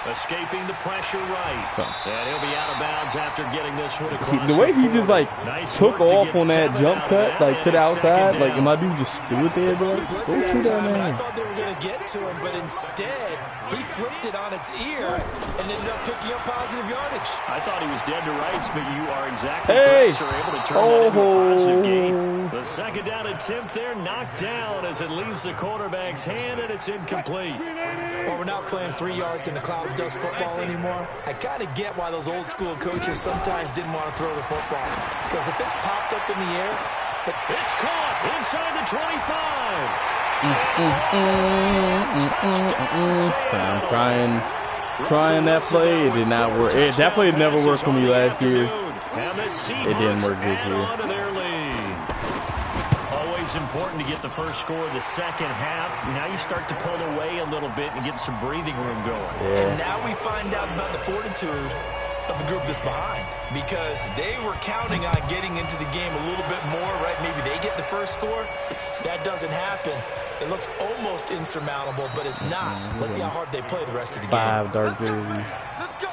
Escaping the pressure right. And he'll be out of bounds after getting this one across. The way he just like took off on that jump cut, like to the outside, like my dude just stood there, bro. Go to that man. I thought they were going to get to him, but instead he flipped it on its ear and ended up picking up positive yardage. I thought he was dead to rights, but you are exactly correct. You're able to turn that into a positive gain. The 2nd down attempt there knocked down as it leaves the quarterback's hand, and it's incomplete. Well, we're not playing 3 yards in the cloud of dust football anymore. I kind of get why those old school coaches sometimes didn't want to throw the football. Because if it's popped up in the air, it's caught inside the 25. I'm trying that play. It did not work. That play never worked for me last year. It didn't work this year. Always important to get the first score of the 2nd half. Now you start to pull away a little bit and get some breathing room going. Yeah. And now we find out about the fortitude of the group that's behind, because they were counting on getting into the game a little bit more, right? Maybe they get the first score. That doesn't happen. It looks almost insurmountable, but it's not. Let's see how hard they play the rest of the game. 5 dark jerseys. Let's go.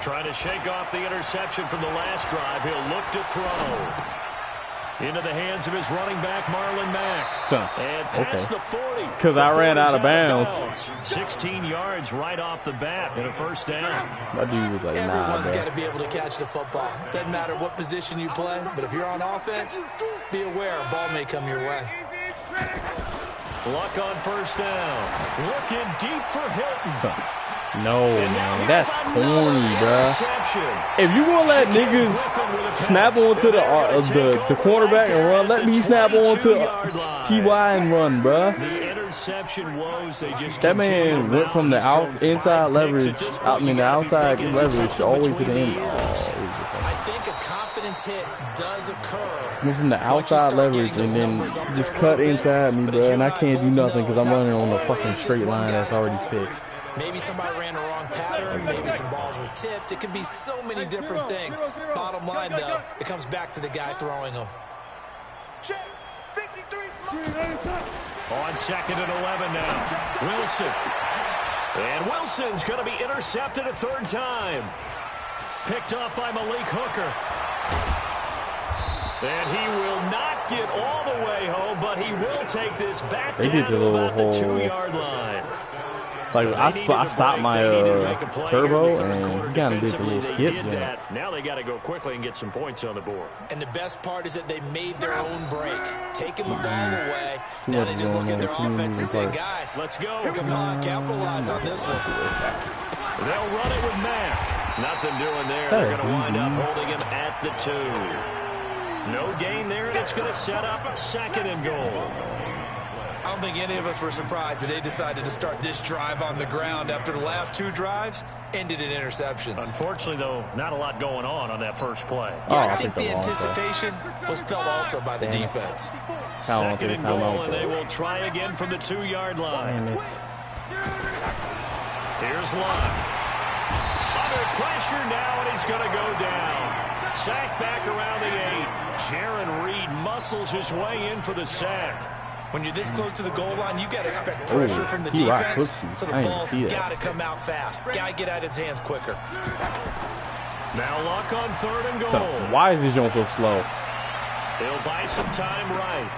Trying to shake off the interception from the last drive. He'll look to throw. Into the hands of his running back, Marlon Mack. And past the 40. Because I ran out of bounds. 16 yards right off the bat and a first down. My dude was like, everyone's got to be able to catch the football. Doesn't matter what position you play, but if you're on offense, be aware a ball may come your way. Luck on first down. Looking deep for Hilton. No, man, that's corny, bruh. If you want to let niggas snap onto the cornerback and run, let me snap onto T.Y. and run, bruh. The interception woes, they just that man went from the inside leverage, the outside leverage all the way to the end. I think a confidence hit does occur. Went from the outside leverage and then just cut inside me, bruh, and I can't do nothing because I'm running on a fucking straight line that's already fixed. Maybe somebody ran the wrong pattern. Maybe some balls were tipped. It could be so many different things. Bottom line, though, it comes back to the guy throwing them. On 2nd and 11 now. Wilson. And Wilson's going to be intercepted a third time. Picked up by Malik Hooker. And he will not get all the way home, but he will take this back down to about the 2-yard line. Like, I stopped my turbo, and he kind of did the little skip there. Now they got to go quickly and get some points on the board. And the best part is that they made their own break, taking the ball away. Now they just look at their offense and say, guys, let's go. Come on, capitalize on this one. They'll run it with Mack. Nothing doing there. They're going to wind up holding him at the 2. No gain there, and it's going to set up 2nd and goal. I don't think any of us were surprised that they decided to start this drive on the ground after the last 2 drives ended in interceptions. Unfortunately, though, not a lot going on that first play. Yeah, I think the anticipation was felt also by the defense. 2nd and goal, and they will try again from the 2-yard line. Here's Lund. Under pressure now, and he's going to go down. Sack back around the 8. Jaron Reed muscles his way in for the sack. When you're this close to the goal line, you got to expect pressure from the defense, so the ball's got to come out fast. Got to get out of his hands quicker. Now Luck on 3rd and goal. So, why is this joint so slow? He'll buy some time right.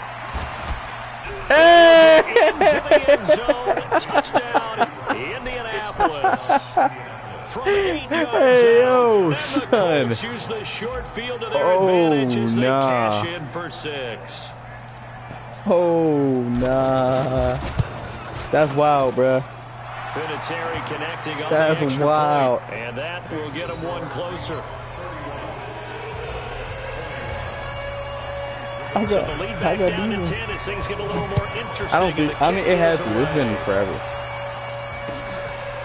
Hey! Into the end zone. Touchdown, Indianapolis. From 8 yards out. And the Colts use the short field to their advantage as they cash in for 6. Oh, nah. That's wild, bruh. Vinatieri connecting on that's the extra wild. point, and that will get him one closer. So the lead back down to 10 as things get a little more interesting. I mean, it has to. It's been forever.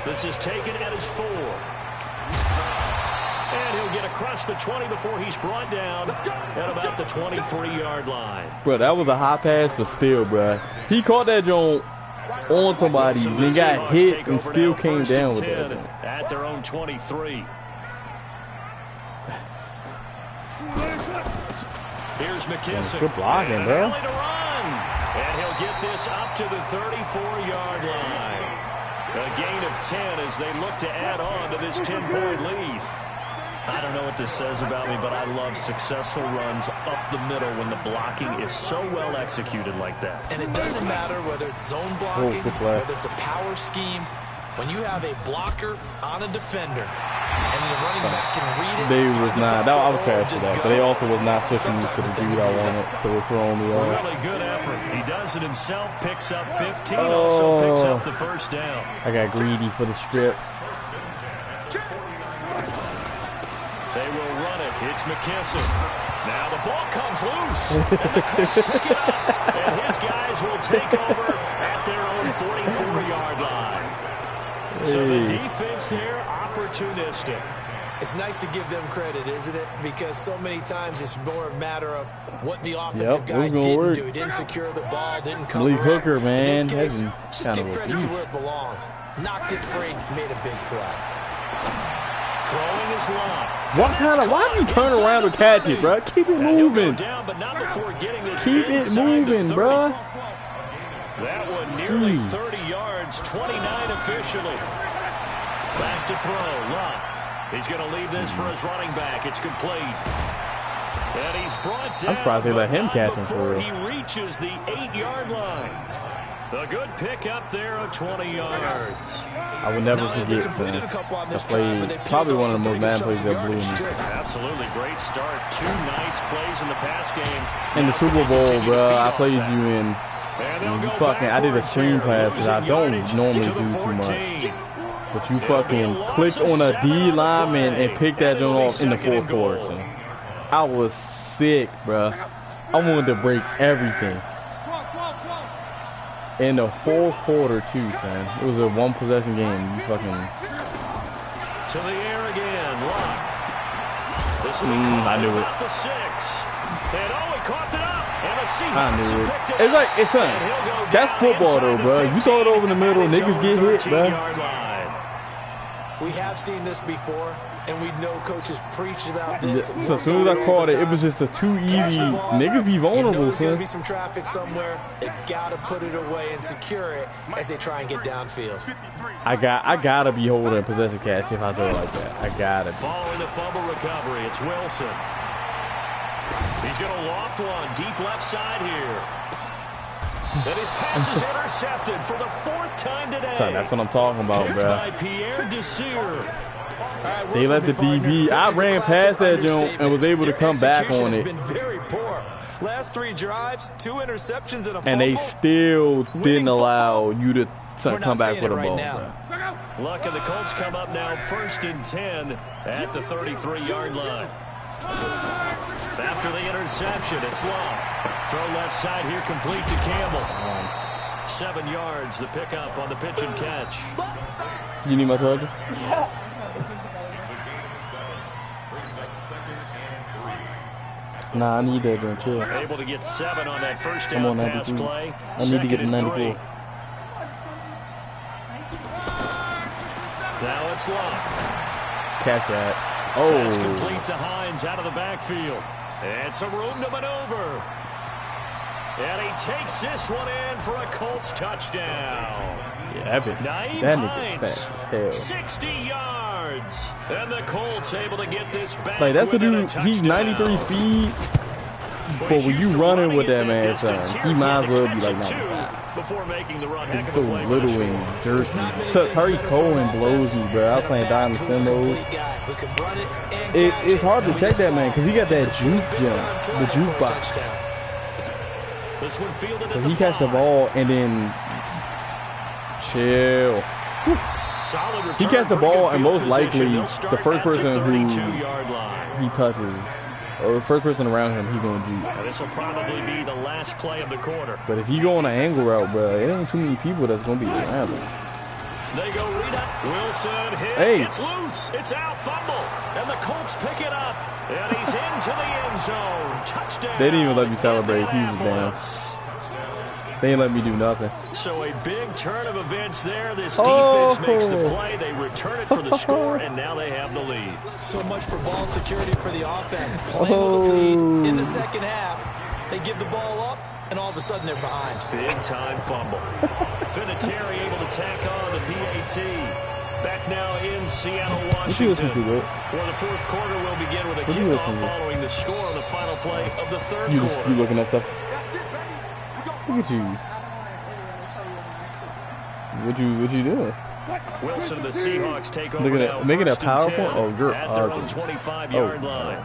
This is taken at his 4. And he'll get across the 20 before he's brought down at about the 23-yard line. Bro, that was a high pass, but still, bro. He caught that joint on somebody, so then got hit and still came down with that. At their own 23. Here's McKissick. Good blocking, bro. And he'll get this up to the 34-yard line. A gain of 10 as they look to add on to this 10-point lead. I don't know what this says about me, but I love successful runs up the middle when the blocking is so well executed like that. And it doesn't matter whether it's zone blocking, whether it's a power scheme. When you have a blocker on a defender and the running back can read it. They was not. I was trash for that, but they also was not switching me to the dude I wanted, so it's throwing me off. Really good effort. He does it himself, picks up 15, also picks up the first down. I got greedy for the strip. They will run it. It's McKissick. Now the ball comes loose. And the Colts pick it up. And his guys will take over at their own 44-yard line. So the defense there, opportunistic. It's nice to give them credit, isn't it? Because so many times it's more a matter of what the offensive guy didn't do. He didn't secure the ball, didn't cover Malik Hooker, man. In this case, just give credit to where it belongs. Knocked it free, made a big play. Throwing his line. Why do you turn around to catch it, bro? Keep it moving. Down, but not before getting this Keep it moving, bro. That one nearly 30 yards, 29 officially. Back to throw. Luck. He's going to leave this for his running back. It's complete. And he's brought down. I'm surprised they let him catch him for real. He reaches the 8-yard line. A good pickup there of 20 yards. I would never forget, man. I played probably one of the most bad plays that blew me. Absolutely great start. 2 nice plays in the pass game. In the Super Bowl, bro, I played you in. I did a screen pass that I don't normally do too much. But you fucking clicked on a D lineman and picked that joint off in the 4th quarter. So I was sick, bro. I wanted to break everything. In the 4th quarter, too, son. It was a 1-possession game. You fucking... To the air again. Lock. I knew it. The 6. And he caught it up. And the Seahawks I knew it. picked It's like, it's son. That's football, though, bro. You throw it over in the middle, niggas get hit, bro. We have seen this before, and we know coaches preach about this. So as soon as I caught it, it was just a too easy. Niggas be vulnerable, there's going to son. be some traffic somewhere. They got to put it away and secure it as they try and get downfield. I gotta be holding possession catch if I throw it like that. I gotta be. Following the fumble recovery, it's Wilson. He's going to loft one deep left side here. And his pass is intercepted for the 4th time today. Son, that's what I'm talking about, bro. By Pierre Desir. They let the DB. I ran past that joint and was able to come back on it. Been very poor. Last 3 drives, 2 interceptions and a fumble. And they still didn't allow you to come back for the ball. Luck and the Colts come up now 1st and 10 at the 33-yard line. After the interception, it's Luck. Throw left side here, complete to Campbell. 7 yards, the pickup on the pitch and catch. You need my charger? Nah, I need that joint, chill. Able to get 7 on that first down pass play. I need to get the 94. Now it's Luck. Catch that. Oh. That's complete to Hines out of the backfield. And some room to maneuver. And he takes this one in for a Colts touchdown. Yeah, that nigga's fast as hell. 60 yards. And the Colts able to get this back. Like, that's the dude, he's 93 feet. But when you running with that man, son, he might as well be like 95. Before making the run, he's so little and jerky. So Tariq Cohen blows me, bro. I was playing Dynasty mode. It's hard to check that man because he got that juke jump, the jukebox. So he catch the ball and then chill. He catch the ball and most likely the first person who he touches or the first person around him, he's going to juke. This will probably be the last play of the quarter. But if he go on an angle route, bro, it ain't too many people that's going to be around him. They go read up. Wilson hit. Hey. It's loose. It's out. Fumble. And the Colts pick it up. And he's into the end zone. Touchdown. They didn't even let me celebrate. He was down. They didn't let me do nothing. So a big turn of events there. This defense makes the play. They return it for the score, and now they have the lead. So much for ball security for the offense. Playing with the lead in the second half. They give the ball up, and all of a sudden they're behind. Big time fumble. Vinatieri able to tack on the PAT. Back now in Seattle, Washington. Where the 4th quarter will begin with a kickoff following the score on the final play of the 3rd quarter. You looking at stuff? Look at you. What you doing? Wilson and the Seahawks take over now. Making a PowerPoint? Oh, you're at their own 25-yard line.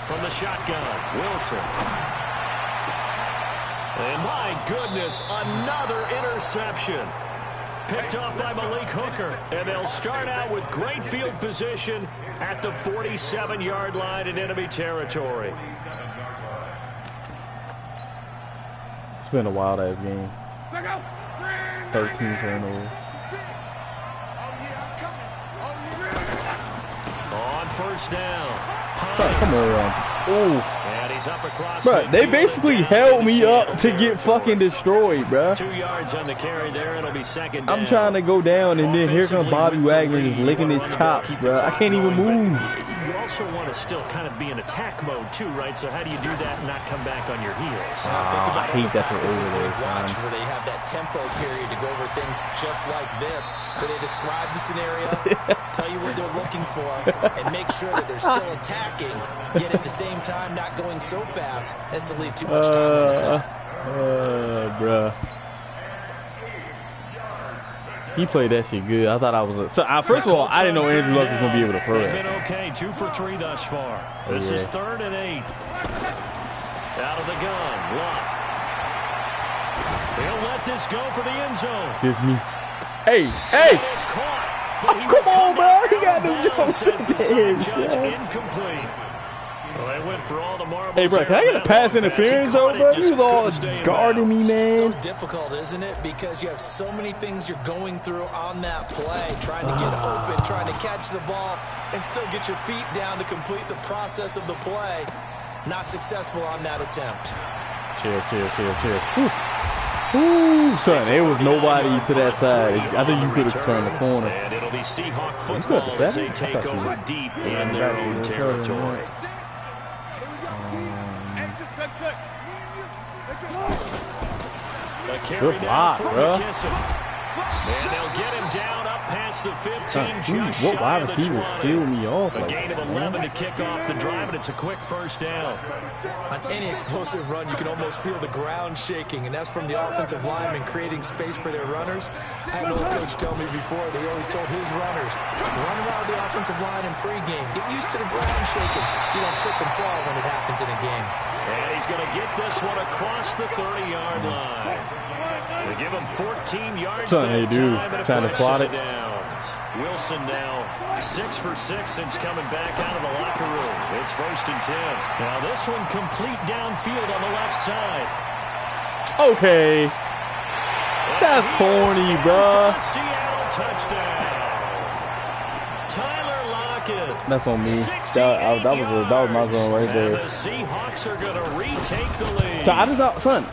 From the shotgun, Wilson. And my goodness, another interception. Picked off by Malik Hooker. And they'll start out with great field position at the 47-yard line in enemy territory. It's been a wild-ass game. 13 turnovers. On first down. Come on. Ooh. And he's up across. Bro, they basically held me up to get fucking destroyed, bro. 2 yards on the carry there. It'll be second down. I'm trying to go down, and then here comes Bobby Wagner just licking his chops, bro. I can't even move. also want to still kind of be in attack mode too, right? So how do you do that and not come back on your heels? I hate that they're over there. Where they have that tempo period to go over things just like this, where they describe the scenario, tell you what they're looking for, and make sure that they're still attacking, yet at the same time not going so fast as to leave too much time on the clock. Bruh. He played that shit good. I thought I was first of all, I didn't know Andrew Luck was going to be able to throw They've that. been okay, 2 for 3 thus far. This is 3rd and 8. Out of the gun, Luck. He'll let this go for the end zone. This me. Hey, hey! Come on, bro. He got them jumps. Incomplete. Well, they went for all the marbles. Hey, bro, can I get a pass interference over, bro? You was all guarding me, man. So difficult, isn't it? Because you have so many things you're going through on that play, trying to get open, trying to catch the ball, and still get your feet down to complete the process of the play. Not successful on that attempt. Chill. Ooh, son, there was nobody to that side. I think you could have turned the corner. And it'll be Seahawk football as they take over deep in their own territory. Good block, bro. And they'll get him down up past the 15. What wide receiver sealed me off? A gain of 11 to kick off the drive, and it's a quick first down. On any explosive run, you can almost feel the ground shaking, and that's from the offensive linemen creating space for their runners. I had an old coach tell me before, they always told his runners, run around the offensive line in pregame. Get used to the ground shaking so you don't trip and fall when it happens in a game. And he's going to get this one across the 30-yard line. They give him 14 yards that time, trying to plot it. Downs. Wilson now 6 for 6 since coming back out of the locker room. It's 1st and 10. Now this one complete downfield on the left side. Okay. That's corny, bro. Seattle touchdown. Tyler Lockett. That's on me. That was my zone right there. And the Seahawks are going to retake the lead. So I just son.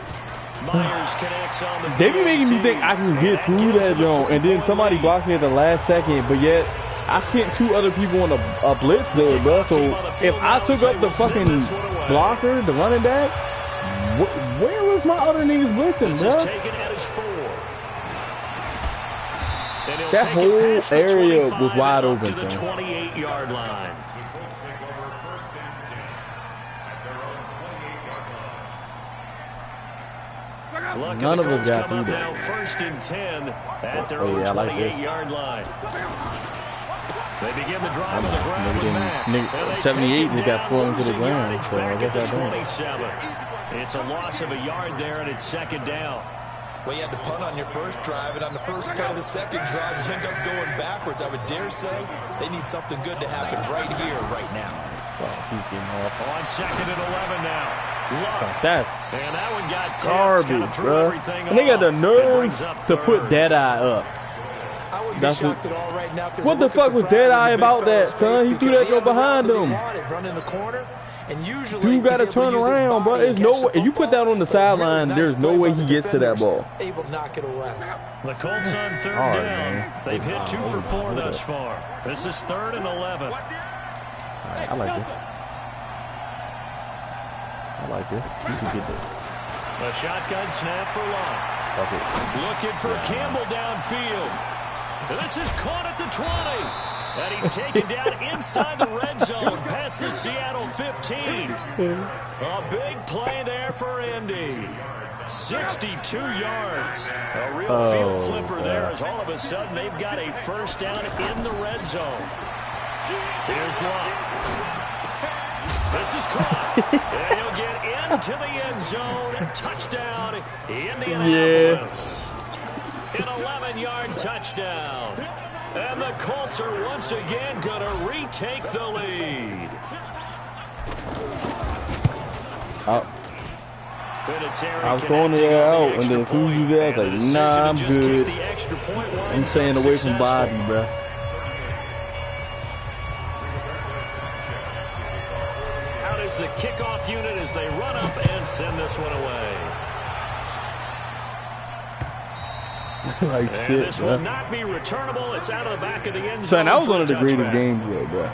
Myers connects on the They be making me think I can get through that zone, and then somebody blocked me at the last second, but yet I sent 2 other people on a blitz there, bro. So if I took up the fucking blocker, the running back, where was my other niggas blitzing, bro? That whole area was wide open, to the 28-yard line. None of us got through that. 1st and 10 at their own 28-yard line. They begin the drive on the ground. 78 just got thrown to the ground. So I guess that's 27. It's a loss of a yard there, and it's 2nd down. Well, you had the punt on your first drive, and on the first play of the second drive, you end up going backwards. I would dare say they need something good to happen right here, right now. On 2nd and 11 now. That's and that one got garbage, bro. And they got the nerve to put Deadeye up. I wouldn't be shocked at all right now. What the fuck was Deadeye about that, son? He threw that go behind him. Running the corner, and usually dude got to turn around, bro. There's no way. If you put that on the sideline, there's no way he gets to that ball. Able to knock it away. The Colts on 3rd down. Man. They've hit 2 for 4 thus far. This is 3rd and 11. Right, I like this. I like this. You can get this. A shotgun snap for Locke. Looking for Campbell downfield. This is caught at the 20. And he's taken down inside the red zone past the Seattle 15. A big play there for Indy. 62 yards. A real field flipper there as all of a sudden they've got a first down in the red zone. Here's Locke. This is caught. And he'll get into the end zone. Touchdown, Indianapolis. An 11-yard touchdown. And the Colts are once again going to retake the lead. I was throwing it out, and then as soon as you did, I was like, nah, I'm good. I'm staying away from Bobby, bro. The kickoff unit as they run up and send this one away. Like and shit, this bro. will not be returnable. It's out of the back of the end zone. Son, that was one of the greatest games, bro.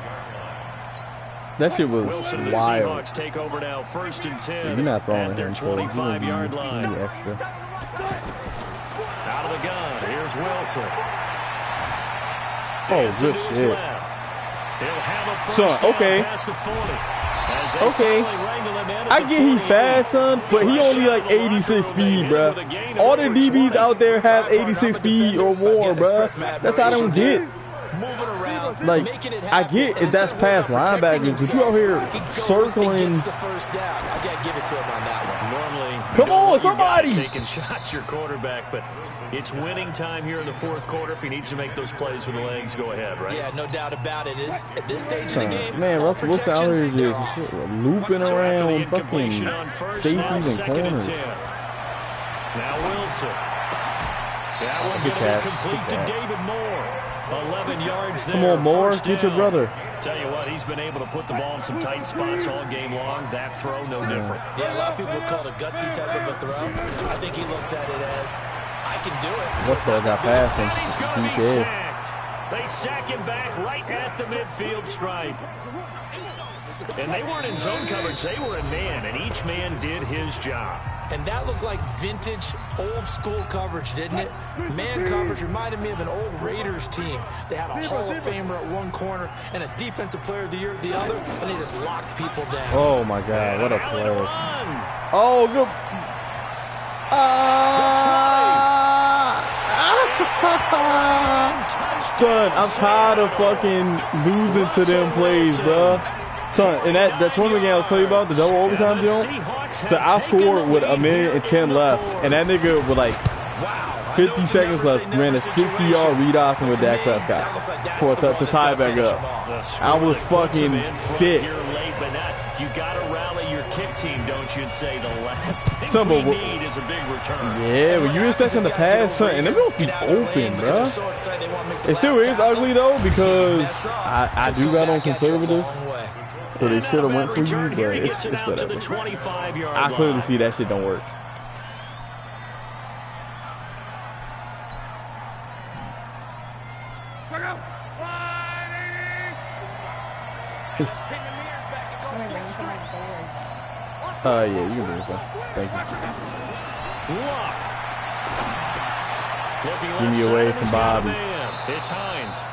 That shit was Wilson and the wild. Seahawks take over now, 1st and 10 You're not throwing at their him, so you 25-yard need line. extra. Out of the gun, here's Wilson. Oh, Dancing good to his shit. left. He'll have a first Son, down okay. past the 40. As they Okay. finally wrangle him in at I the get he 48. fast, son, but he Fresh only out like of the locker 86 room, speed, they hit him bruh. with a gain of All the over DBs 20. out there have 86 speed or more, bruh. That's how I don't get. Moving around, Like, making it I happen, get and if that's instead past of protecting linebackers, but you out here himself, he goes and circling. gets the first down. I gotta give it to him on that one. Normally, you Come don't on, want your guy somebody. taking shots, your quarterback, but it's winning time here in the fourth quarter. If he needs to make those plays with the legs, go ahead, right? Yeah, no doubt about it. It's at this stage of the game. Man, all Russell Wilson out protections, here they're just off. looping So after the around fucking incompletion on first, now safeties and 2nd and corners. 10. Now Wilson. That one Good going to be catch, complete good to catch. David Moore. 11 yards there. Come on, Moore, first get your down. brother. Tell you what, he's been able to put the ball in some tight spots all game long. That throw, no different. Yeah, a lot of people would call it a gutsy type of a throw. I think he looks at it as, I can do it. What's that got past him? And he's going to He be dead. sacked. They sack him back right at the midfield stripe. And they weren't in zone coverage. They were in man, and each man did his job. And that looked like vintage, old-school coverage, didn't it? Man coverage reminded me of an old Raiders team. They had a Hall of Famer at one corner and a Defensive Player of the Year at the other, and they just locked people down. Oh my God, what a Allen play! run. Oh, good. Son, I'm tired of fucking losing to them plays, bruh. Son, and that's one of the games I was telling you about, the double overtime deal. So I scored with 1:10 left, and that nigga with like 50 seconds left ran a 60-yard read option with Dak Prescott for to tie it back up. I was fucking sick. You gotta rally your kick team, don't you? And say the last thing Son, we but need is a big return. Yeah, but you expecting the pass, son, and they don't be open, bruh. It still is ugly though because I do got on conservative, so they should have went for you, but it's whatever. I clearly see that shit don't work. Yeah, you can do this one. Thank you. Give me away from Bobby. It's Hines.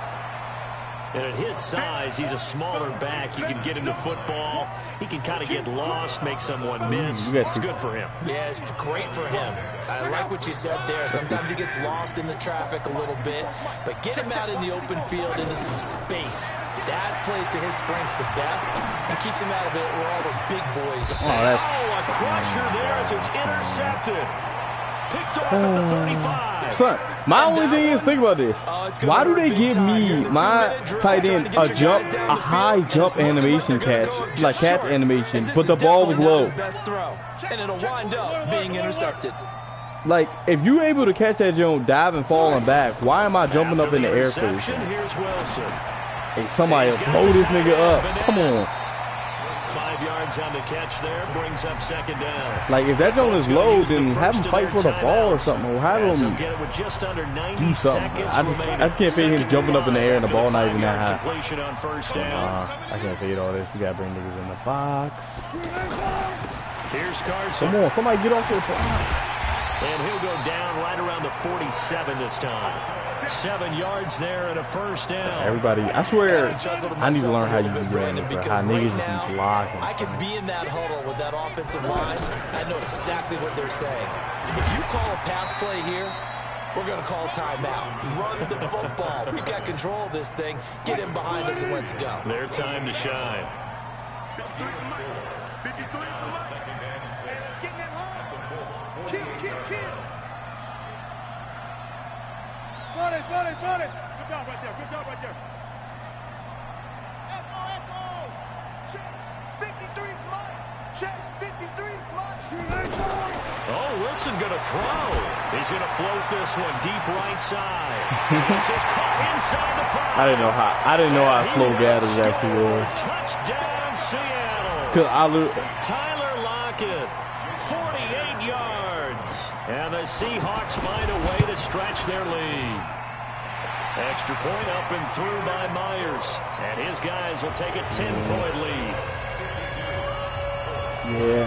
And at his size, he's a smaller back. You can get him to football. He can kind of get lost, make someone miss. It's good for him. Yeah, it's great for him. I like what you said there. Sometimes he gets lost in the traffic a little bit, but get him out in the open field into some space. That plays to his strengths the best and keeps him out of it where all the big boys are. Oh, a crusher there as it's intercepted. Picked off at the 35. Son, my only thing is, think about this. Why do they give me, my tight end, a high jump animation catch, like catch animation, but the ball was low? And it'll wind up being intercepted. Like, if you're able to catch that jump, dive and falling back, why am I jumping up in the air for this? Here's Wilson. Hey, somebody blow this nigga up. Come on. 5 yards on the catch there, brings up 2nd down. Like, if that jump is low, then have him fight for the ball or something, or have him do something. I can't fade him jumping up in the air and the ball not even that high. I can't fade all this. We gotta bring niggas in the box. Here's Carson. Come on, somebody get off your box. And he'll go down right around the 47 this time. 7 yards there and a first down. Everybody, I swear, I need to learn how you do that, bro. How niggas just be blocking. I could be in that huddle with that offensive line. I know exactly what they're saying. If you call a pass play here, we're going to call timeout. Run the football. We've got control of this thing. Get in behind us and let's go. Their time to shine. Run it. Good job right there. Echo. Check. 53's mine. Check. 53's mine. Oh, Wilson going to throw. He's going to float this one deep right side. This is caught inside the 5. I didn't know how slow Gathers actually was. Touchdown, Seattle. Tyler Lockett, 48 yards. And the Seahawks find a way to stretch their lead. Extra point up and through by Myers. And his guys will take a 10-point lead. Yeah,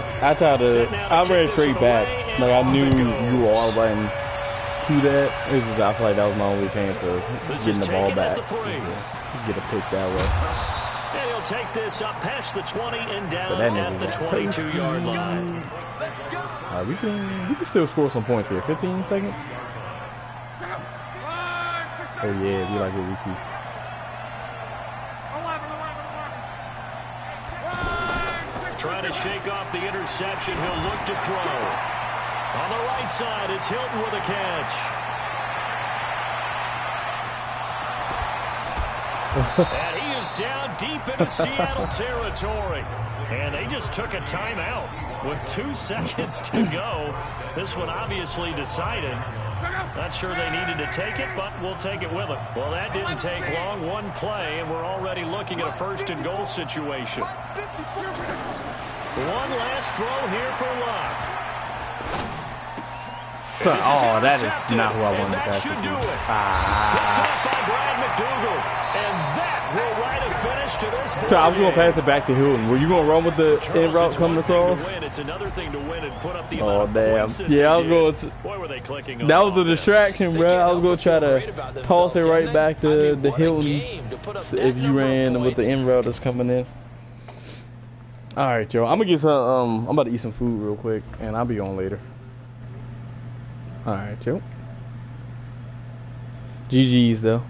I ran straight back. Like, I knew you were all the way to that. It was just, I feel like that was my only chance of getting the ball back. Get a pick that way. And he'll take this up past the 20 and down at the 22-yard line. We can still score some points here. 15 seconds. Oh yeah, we like what we see. Trying to shake off the interception. He'll look to throw. On the right side, it's Hilton with a catch. And he is down deep into Seattle territory. And they just took a timeout with 2 seconds to go. This one obviously decided. Not sure they needed to take it, but we'll take it with them. Well, that didn't take long. One play, and we're already looking at a first-and-goal situation. One last throw here for Locke. Oh, that is not who I wanted to pass. That should do it. Picked up by Brad McDougal. And that will write a finish to this ball. So I was going to pass it back to Hilton. Were you going to run with the in route coming across? It's another thing to win and put up the oh, damn. Yeah, I was going to. Boy, were they clicking on that was a distraction, bro. I was going to try to toss it right back to the Hilton if you ran with the in route that's coming in. All right, Joe. I'm going to get some. I'm about to eat some food real quick, and I'll be on later. All right, Joe. GG's, though.